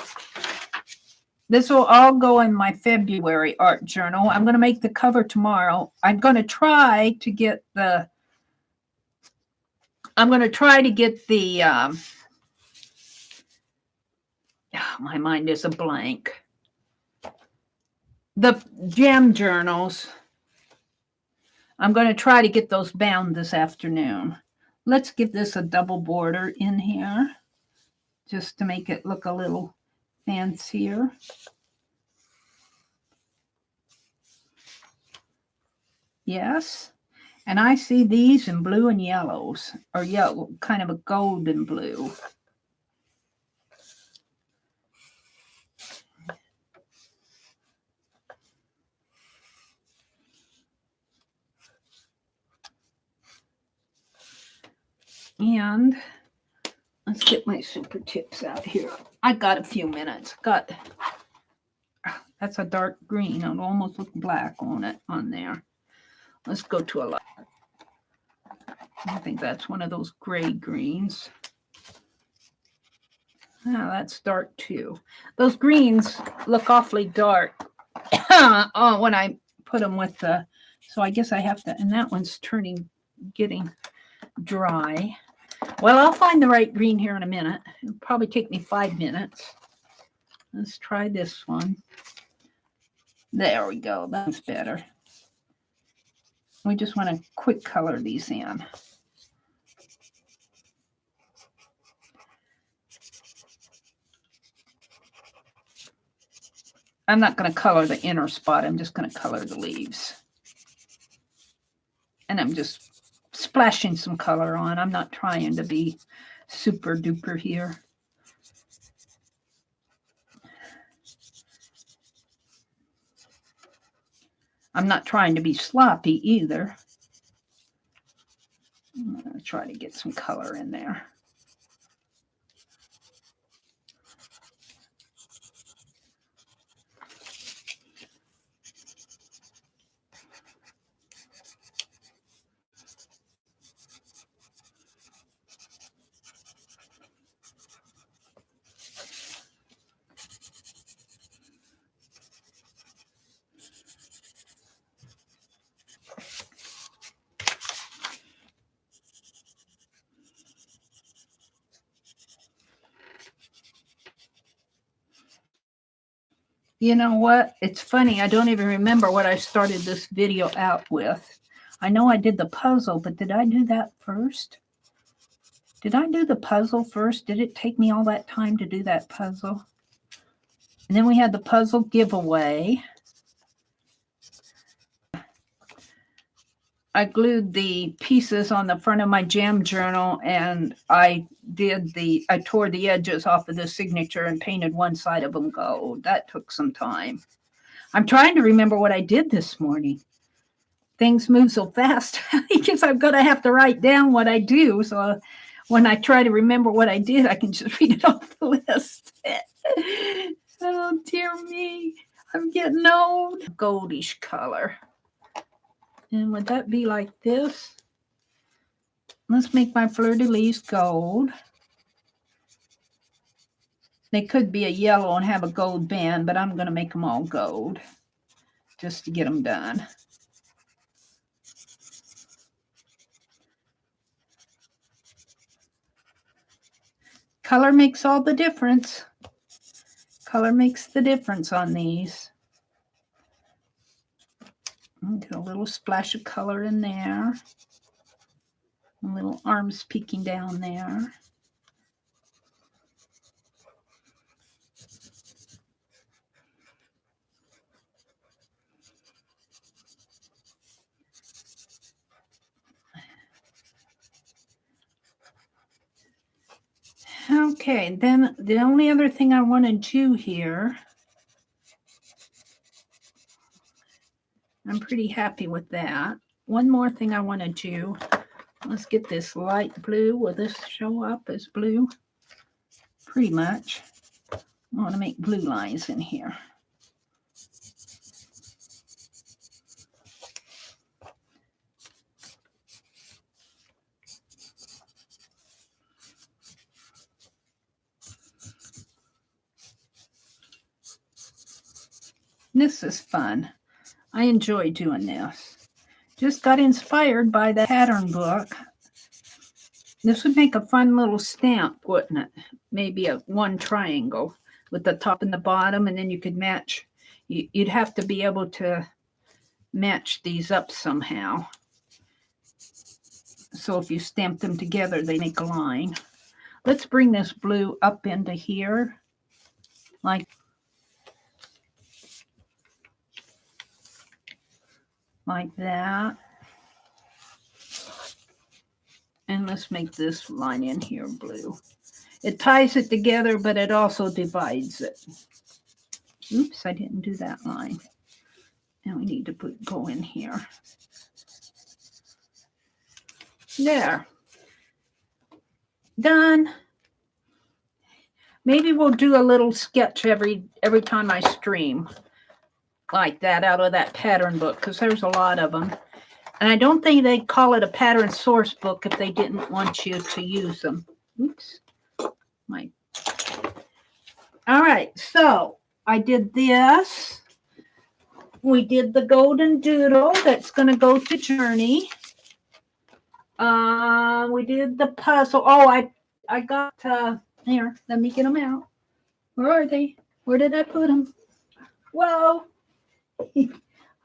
This will all go in my February art journal. I'm going to make the cover tomorrow. I'm going to try to get the my mind is a blank. The gem journals. I'm going to try to get those bound this afternoon. Let's give this a double border in here just to make it look a little fancier. Yes. And I see these in blue and yellows, or yellow, kind of a golden blue. And let's get my super tips out here. I got a few minutes. That's a dark green. It'll almost look black on it on there. Let's go to a light. I think that's one of those gray greens. Oh, that's dark too. Those greens look awfully dark when I put them with the, so I guess I have to, and that one's getting dry. Well, I'll find the right green here in a minute. It'll probably take me 5 minutes. Let's try this one. There we go. That's better. We just want to quick color these in. I'm not going to color the inner spot. I'm just going to color the leaves. And I'm just splashing some color on. I'm not trying to be super duper here. I'm not trying to be sloppy either. I'm going to try to get some color in there. You know what? It's funny. I don't even remember what I started this video out with. I know I did the puzzle, but did I do that first? Did I do the puzzle first? Did it take me all that time to do that puzzle? And then we had the puzzle giveaway. I glued the pieces on the front of my gem journal, and I tore the edges off of the signature and painted one side of them gold. That took some time. I'm trying to remember what I did this morning. Things move so fast because I'm going to have to write down what I do. So when I try to remember what I did, I can just read it off the list. Oh, dear me. I'm getting old. Goldish color. And would that be like this? Let's make my fleur-de-lis gold. They could be a yellow and have a gold band, but I'm going to make them all gold just to get them done. Color makes all the difference. Color makes the difference on these. Get a little splash of color in there. Little arms peeking down there. Okay, then the only other thing I want to do here, I'm pretty happy with that. One more thing I want to do. Let's get this light blue. Will this show up as blue? Pretty much. I want to make blue lines in here. This is fun. I enjoy doing this. Just got inspired by the pattern book. This would make a fun little stamp, wouldn't it? Maybe one triangle with the top and the bottom, and then you could match. You'd have to be able to match these up somehow. So if you stamp them together, they make a line. Let's bring this blue up into here, like that. And let's make this line in here blue. It ties it together, but it also divides it. Oops, I didn't do that line. And we need to go in here. There. Done. Maybe we'll do a little sketch every time I stream like that out of that pattern book, because there's a lot of them. And I don't think they'd call it a pattern source book if they didn't want you to use them. Oops. All right, so I did this. We did the golden doodle that's going to go to Journey. We did the puzzle. Oh, I got, here, let me get them out. Where are they? Where did I put them? Whoa.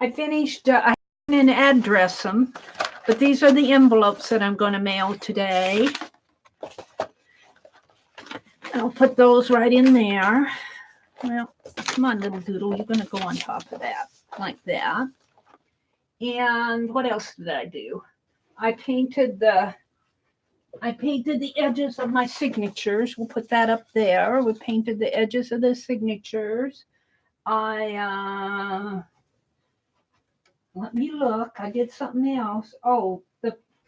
I finished, I didn't address them, but these are the envelopes that I'm going to mail today. I'll put those right in there. Well, come on, little doodle. You're going to go on top of that, like that. And what else did I do? I painted the edges of my signatures. We'll put that up there. We painted the edges of the signatures. Let me look. I did something else. Oh,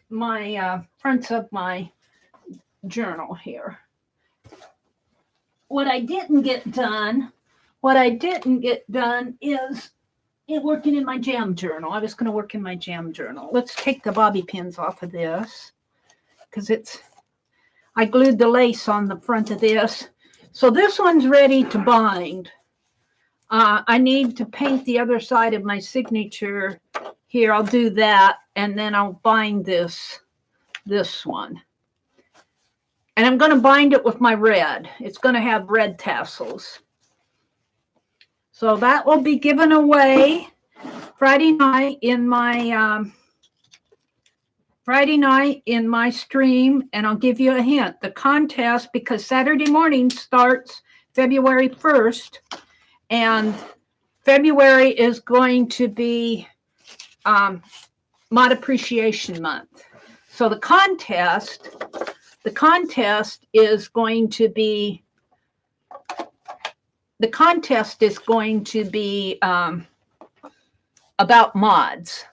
my fronts of my journal here. What I didn't get done is working in my jam journal. I was going to work in my jam journal. Let's take the bobby pins off of this, because I glued the lace on the front of this. So this one's ready to bind. I need to paint the other side of my signature here. I'll do that, and then I'll bind this one. And I'm going to bind it with my red. It's going to have red tassels. So that will be given away Friday night in my stream, and I'll give you a hint. The contest, because Saturday morning starts February 1st, and February is going to be Mod Appreciation Month. So the contest is going to be about mods.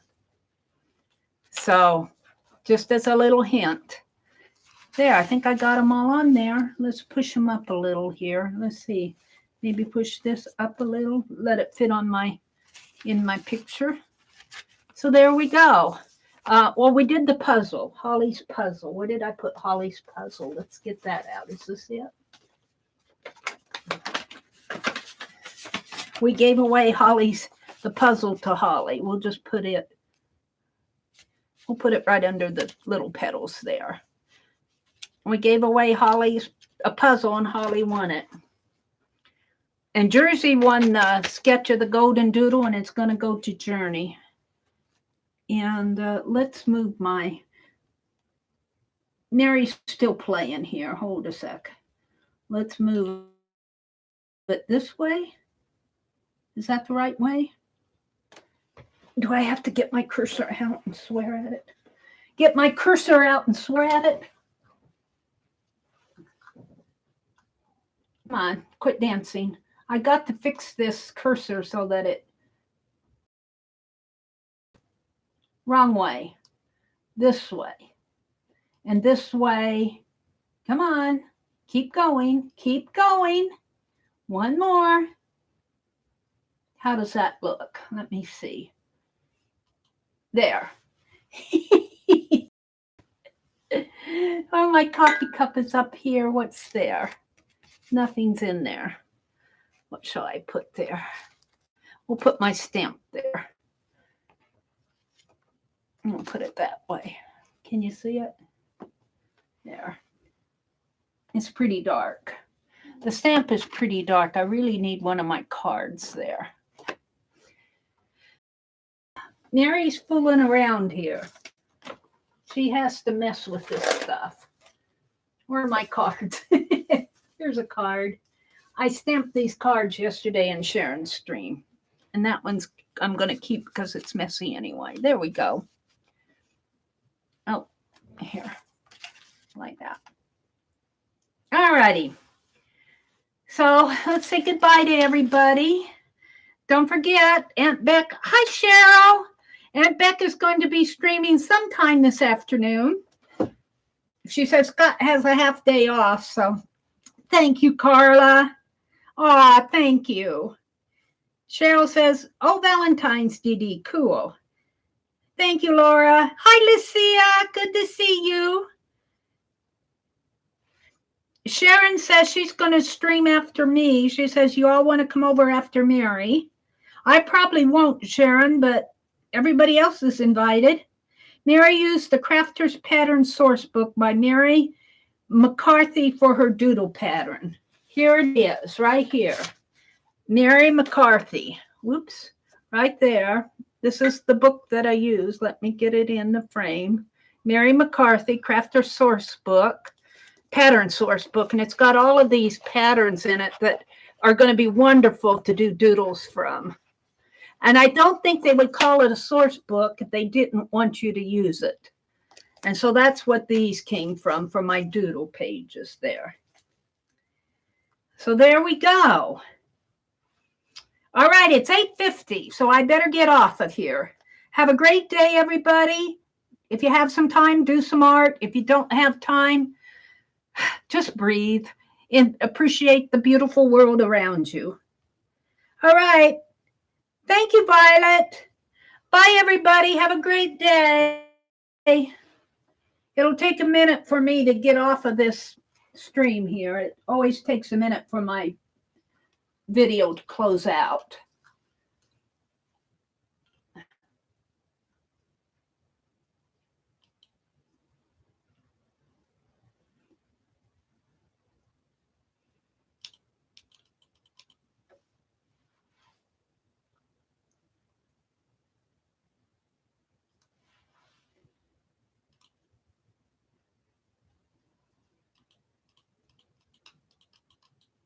So just as a little hint. There, I think I got them all on there. Let's push them up a little here. Let's see. Maybe push this up a little. Let it fit on in my picture. So there we go. Well, we did the puzzle, Holly's puzzle. Where did I put Holly's puzzle? Let's get that out. Is this it? We gave away the puzzle to Holly. We'll just put it right under the little petals there. We gave away a puzzle, and Holly won it. And Jersey won the sketch of the golden doodle, and it's going to go to Journey. And let's move Mary's still playing here. Hold a sec. Let's move it this way. Is that the right way? Do I have to get my cursor out and swear at it? Get my cursor out and swear at it? Come on, quit dancing. I got to fix this cursor so that it... Wrong way. This way. And this way. Come on. Keep going. Keep going. One more. How does that look? Let me see. There. Oh, my coffee cup is up here. What's there? Nothing's in there. What shall I put there? We'll put my stamp there. I'm going to put it that way. Can you see it? There. It's pretty dark. The stamp is pretty dark. I really need one of my cards there. Mary's fooling around here. She has to mess with this stuff. Where are my cards? Here's a card. I stamped these cards yesterday in Sharon's stream. And that one's I'm going to keep because it's messy anyway. There we go. Oh, here. Like that. All righty. So let's say goodbye to everybody. Don't forget, Aunt Beck. Hi, Cheryl. Aunt Beck is going to be streaming sometime this afternoon. She says Scott has a half day off, so thank you, Carla. Aw, thank you. Cheryl says, oh, Valentine's, Dee. Cool. Thank you, Laura. Hi, Lucia. Good to see you. Sharon says she's going to stream after me. She says you all want to come over after Mary. I probably won't, Sharon, but everybody else is invited. Mary used the Crafter's Pattern Source Book by Mary McCarthy for her doodle pattern. Here it is, right here. Mary McCarthy. Whoops, right there. This is the book that I use. Let me get it in the frame. Mary McCarthy, Crafter's Source Book. Pattern source book, and it's got all of these patterns in it that are going to be wonderful to do doodles from. And I don't think they would call it a source book if they didn't want you to use it. And so that's what these came from my doodle pages there. So there we go. All right, it's 8:50, so I better get off of here. Have a great day, everybody. If you have some time, do some art. If you don't have time, just breathe and appreciate the beautiful world around you. All right. Thank you, Violet. Bye, everybody. Have a great day. It'll take a minute for me to get off of this stream here. It always takes a minute for my video to close out.